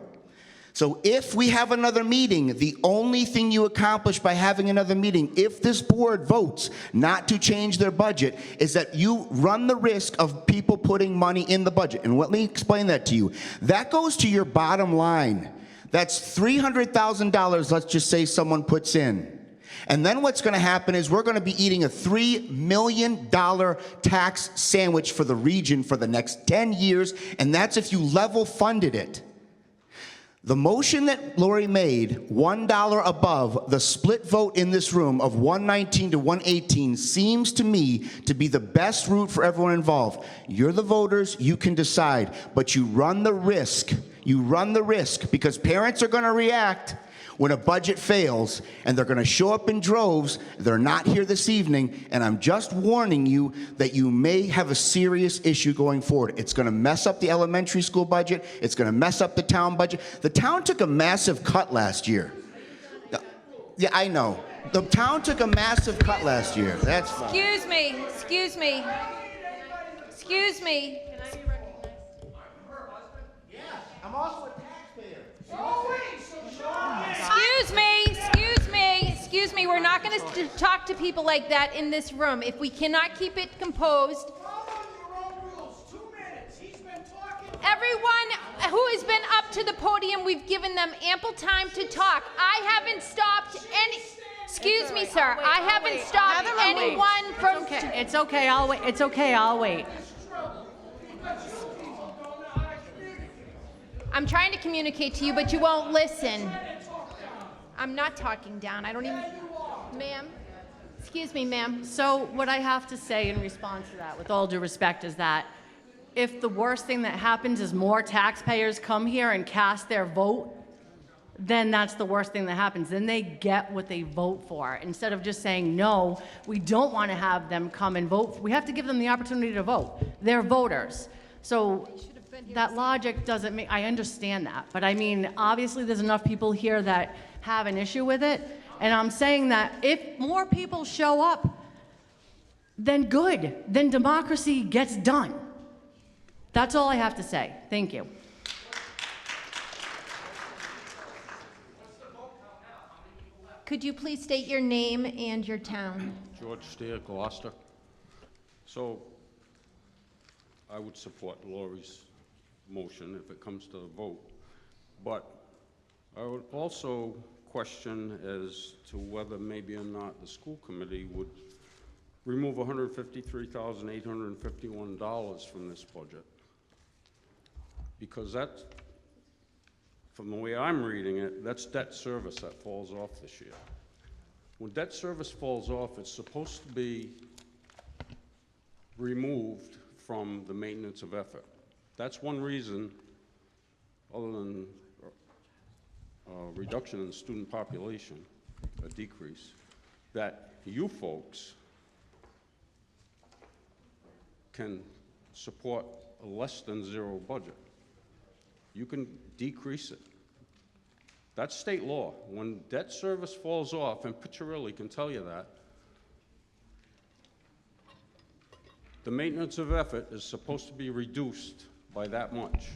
So if we have another meeting, the only thing you accomplish by having another meeting, if this board votes not to change their budget, is that you run the risk of people putting money in the budget. And let me explain that to you. That goes to your bottom line. That's $300,000, let's just say someone puts in. And then what's going to happen is we're going to be eating a $3 million tax sandwich for the region for the next 10 years, and that's if you level funded it. The motion that Lori made, $1 above the split vote in this room of 119 to 118, seems to me to be the best route for everyone involved. You're the voters, you can decide, but you run the risk. You run the risk because parents are going to react when a budget fails, and they're going to show up in droves. They're not here this evening, and I'm just warning you that you may have a serious issue going forward. It's going to mess up the elementary school budget. It's going to mess up the town budget. The town took a massive cut last year. Yeah, I know. The town took a massive cut last year. That's fine. Excuse me. Excuse me. Excuse me. I'm also a taxpayer. Excuse me, we're not going to talk to people like that in this room. If we cannot keep it composed. Everyone who has been up to the podium, we've given them ample time to talk. I haven't stopped any, excuse me, sir, I haven't stopped anyone from. It's okay, I'll wait. It's okay, I'll wait. I'm trying to communicate to you, but you won't listen. I'm not talking down. I don't even, ma'am. Excuse me, ma'am. So what I have to say in response to that, with all due respect, is that if the worst thing that happens is more taxpayers come here and cast their vote, then that's the worst thing that happens. Then they get what they vote for. Instead of just saying, no, we don't want to have them come and vote. We have to give them the opportunity to vote. They're voters. So that logic doesn't make, I understand that. But I mean, obviously there's enough people here that have an issue with it. And I'm saying that if more people show up, then good. Then democracy gets done. That's all I have to say. Thank you. Could you please state your name and your town? George Steer, Gloucester. So I would support Lori's motion if it comes to the vote, but I would also question as to whether maybe or not the school committee would remove $153,851 from this budget, because that's, from the way I'm reading it, that's debt service that falls off this year. When debt service falls off, it's supposed to be removed from the maintenance of effort. That's one reason, other than reduction in the student population, a decrease, that you folks can support a less than zero budget. You can decrease it. That's state law. When debt service falls off, and Piccirilli can tell you that, the maintenance of effort is supposed to be reduced by that much,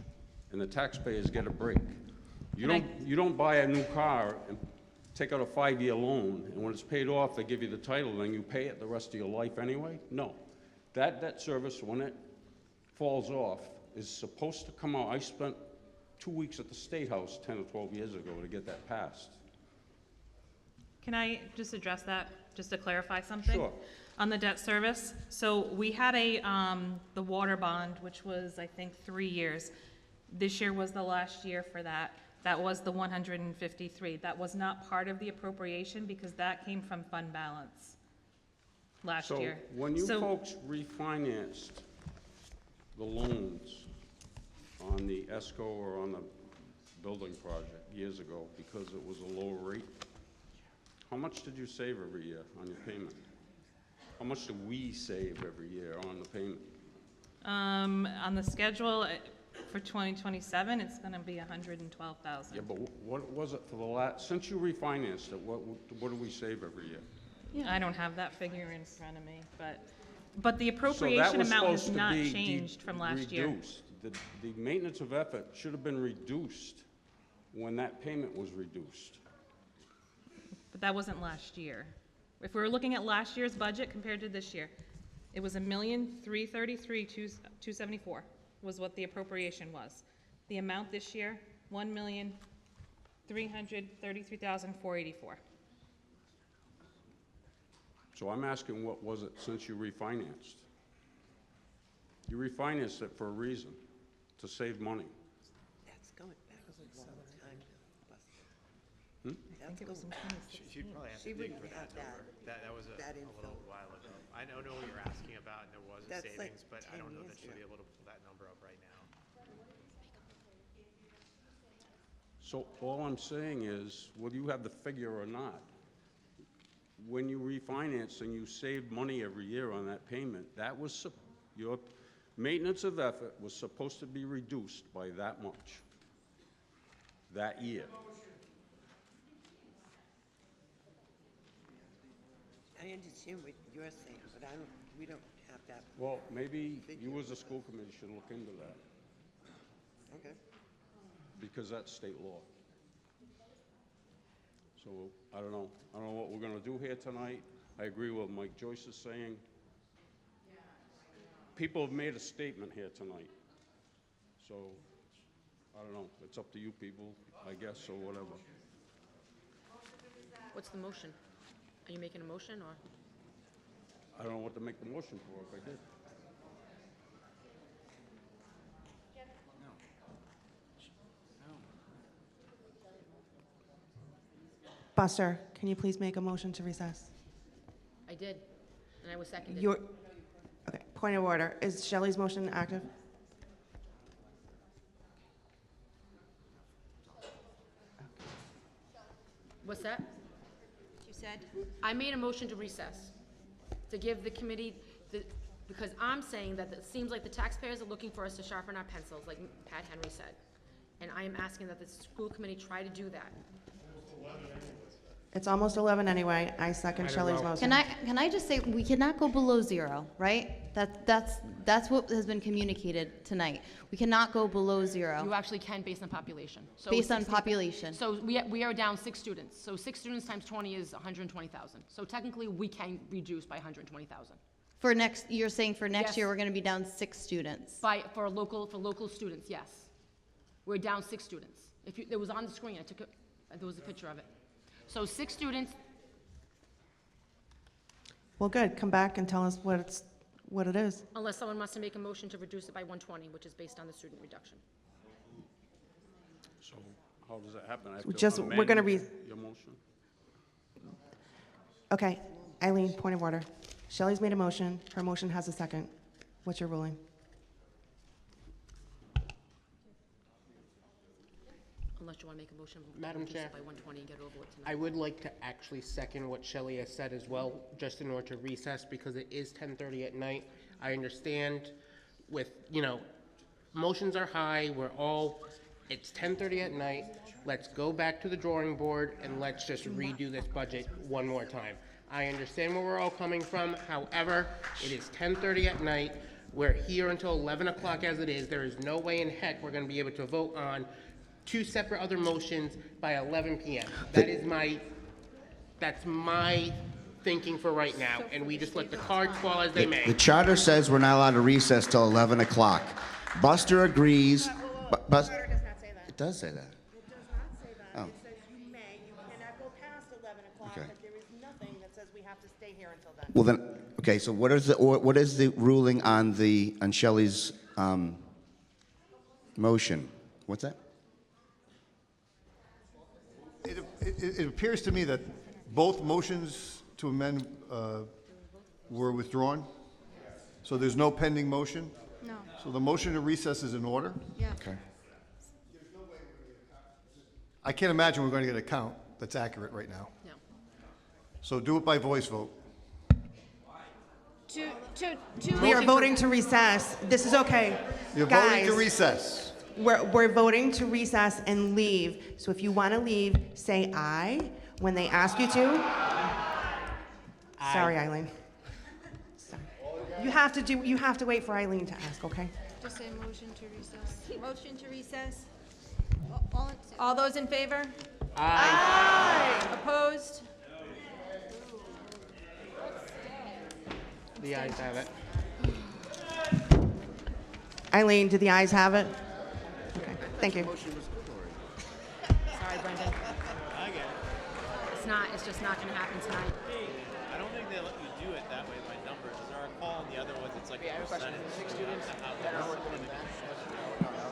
and the taxpayers get a break. You don't buy a new car and take out a 5-year loan, and when it's paid off, they give you the title, and you pay it the rest of your life anyway? No. That debt service, when it falls off, is supposed to come out. I spent 2 weeks at the State House 10 or 12 years ago to get that passed. Can I just address that, just to clarify something? Sure. On the debt service, so we had the water bond, which was, I think, 3 years. This year was the last year for that. That was the 153. That was not part of the appropriation because that came from fund balance last year. So when you folks refinanced the loans on the ESCO or on the building project years ago because it was a lower rate, How much did you save every year on your payment? How much do we save every year on the payment? On the schedule for 2027, it's gonna be 112,000. Yeah, but what was it for the last, since you refinanced it, what do we save every year? I don't have that figure in front of me, but the So that appropriation was amount has supposed to not be changed from last year. reduced. The maintenance of effort should have been reduced when that payment was reduced. But that wasn't last year. If we were looking at last year's budget compared to this year, it was $1,333,274 was what the appropriation was. The amount this year, $1,333,484. So I'm asking, what was it since you refinanced? You refinanced it for a reason, to save money. That's going back a long time. I think it was in 2016. She'd probably have to dig for that number. That was a little while ago. I know what you're asking about, and there was a That's like savings, but I 10 don't know that years she'll be ago. able to pull that number up right now. So all I'm saying is, whether you have the figure or not, when you refinance and you save money every year on that payment, that was, your maintenance of effort was supposed to be reduced by that much, that year. I understand what you're saying, but we don't have that. Well, maybe you as a school committee should look into that, Okay. because that's state law. So, I don't know what we're gonna do here tonight. I agree with what Mike Joyce is saying. People have made a statement here tonight. So, I don't know, it's up to you people, I guess, or whatever. What's the motion? Are you making a motion, or? I don't know what to make the motion for if I did. Buster, can you please make a motion to recess? I did, and I was seconded. Okay, point of order. Is Shelley's motion active? What's that? You said? I made a motion to recess, to give the committee, because I'm saying that it seems like the taxpayers are looking for us to sharpen our pencils, like Pat Henry said. And I am asking that the school committee try to do that. It's almost 11 anyway. I second Shelley's motion. Can I just say, we cannot go below zero, right? That's what has been communicated tonight. We cannot go below zero. You actually can based on population. So Based on 60 population. So we are down 6 students. So 6 students times 20 is 120,000. So technically, we can reduce by 120,000. For next, you're saying for next Yes. year, we're gonna be down 6 students? For local students, yes. We're down 6 students. It was on the screen, there was a picture of it. So 6 students, Well, good. Come back and tell us what it is. unless someone wants to make a motion to reduce it by 120, which is based on the student reduction. So, how does that happen? I have Just- to we're gonna amend your motion? Okay, Eileen, point of order. Shelley's made a motion. Her motion has a second. What's your ruling? Unless you want to make a motion to Madam reduce Chair. it by 120 and get it over with tonight. I would like to actually second what Shelley has said as well, just in order to recess, because it is 10:30 at night. I understand with, motions are high, it's 10:30 at night. Let's go back to the drawing board and let's just redo this budget one more time. I understand where we're all coming from. However, it is 10:30 at night. We're here until 11 o'clock as it is. There is no way in heck we're going to be able to vote on 2 separate other motions by 11 p.m. That's my thinking for right now, and we just let the cards fall as they may. The charter says we're not allowed to recess till 11 o'clock. Buster agrees. It does say that. It does not say that. Oh. It says you may, you cannot go past 11 o'clock, Okay. but there is nothing that says we have to stay here until then. Well then, okay, so what is the ruling on Shelley's motion? What's that? It appears to me that both motions to amend were withdrawn. So there's no pending motion? No. So the motion to recess is in order? Yeah. Okay. I can't imagine we're going to get a count that's accurate right now. No. So do it by voice vote. We are voting to recess. This is okay. You're Guys, voting to recess. We're voting to recess and leave. So if you want to leave, say aye when they ask you to. Sorry, Eileen. Sorry. You have to wait for Eileen to ask, okay? Just say motion to recess. Motion to recess. All those in favor? Aye. Opposed? The ayes have it. Eileen, do the ayes have it? Okay, thank you. Sorry, Brendan. I get it. It's just not gonna happen tonight. I don't think they let you do it that way by numbers. As I recall, in the other ones, it's like a percentage. Six students.